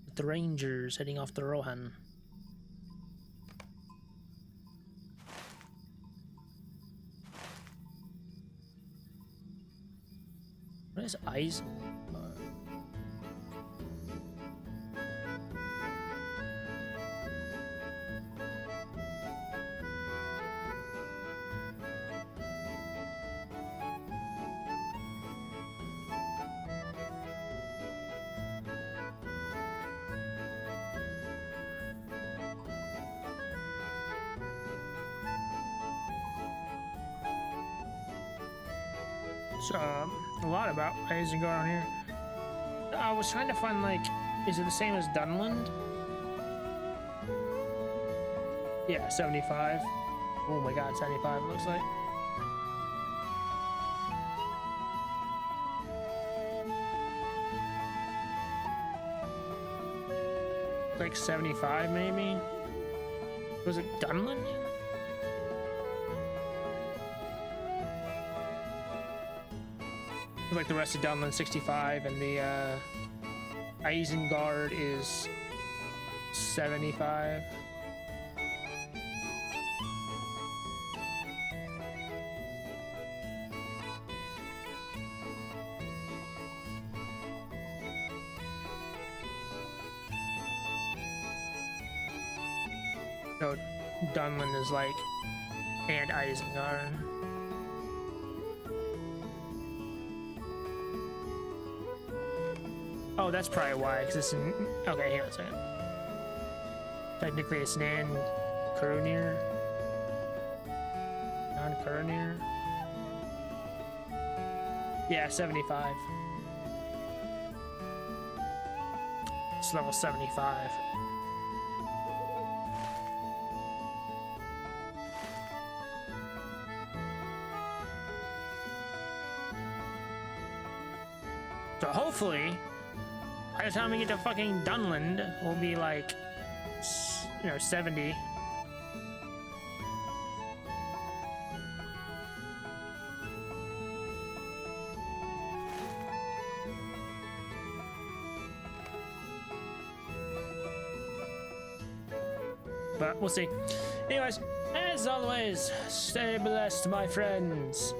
With the Rangers heading off to Rohan. What is Eisen? So, a lot about Isengard on here. I was trying to find, like, is it the same as Dunland? Yeah, 75. Oh my god, 75 it looks like. Like 75 maybe? Was it Dunland? Like the rest of Dunland 65, and the Isengard is 75. So Dunland is like, and Isengard. Oh, that's probably why, because it's in... Okay, hang on a second. Technically, it's Nan Kurunir. Non-Kurunir. Yeah, 75. It's level 75. So hopefully... by the time we get to fucking Dunland, we'll be like, 70. But we'll see. Anyways, as always, stay blessed, my friends.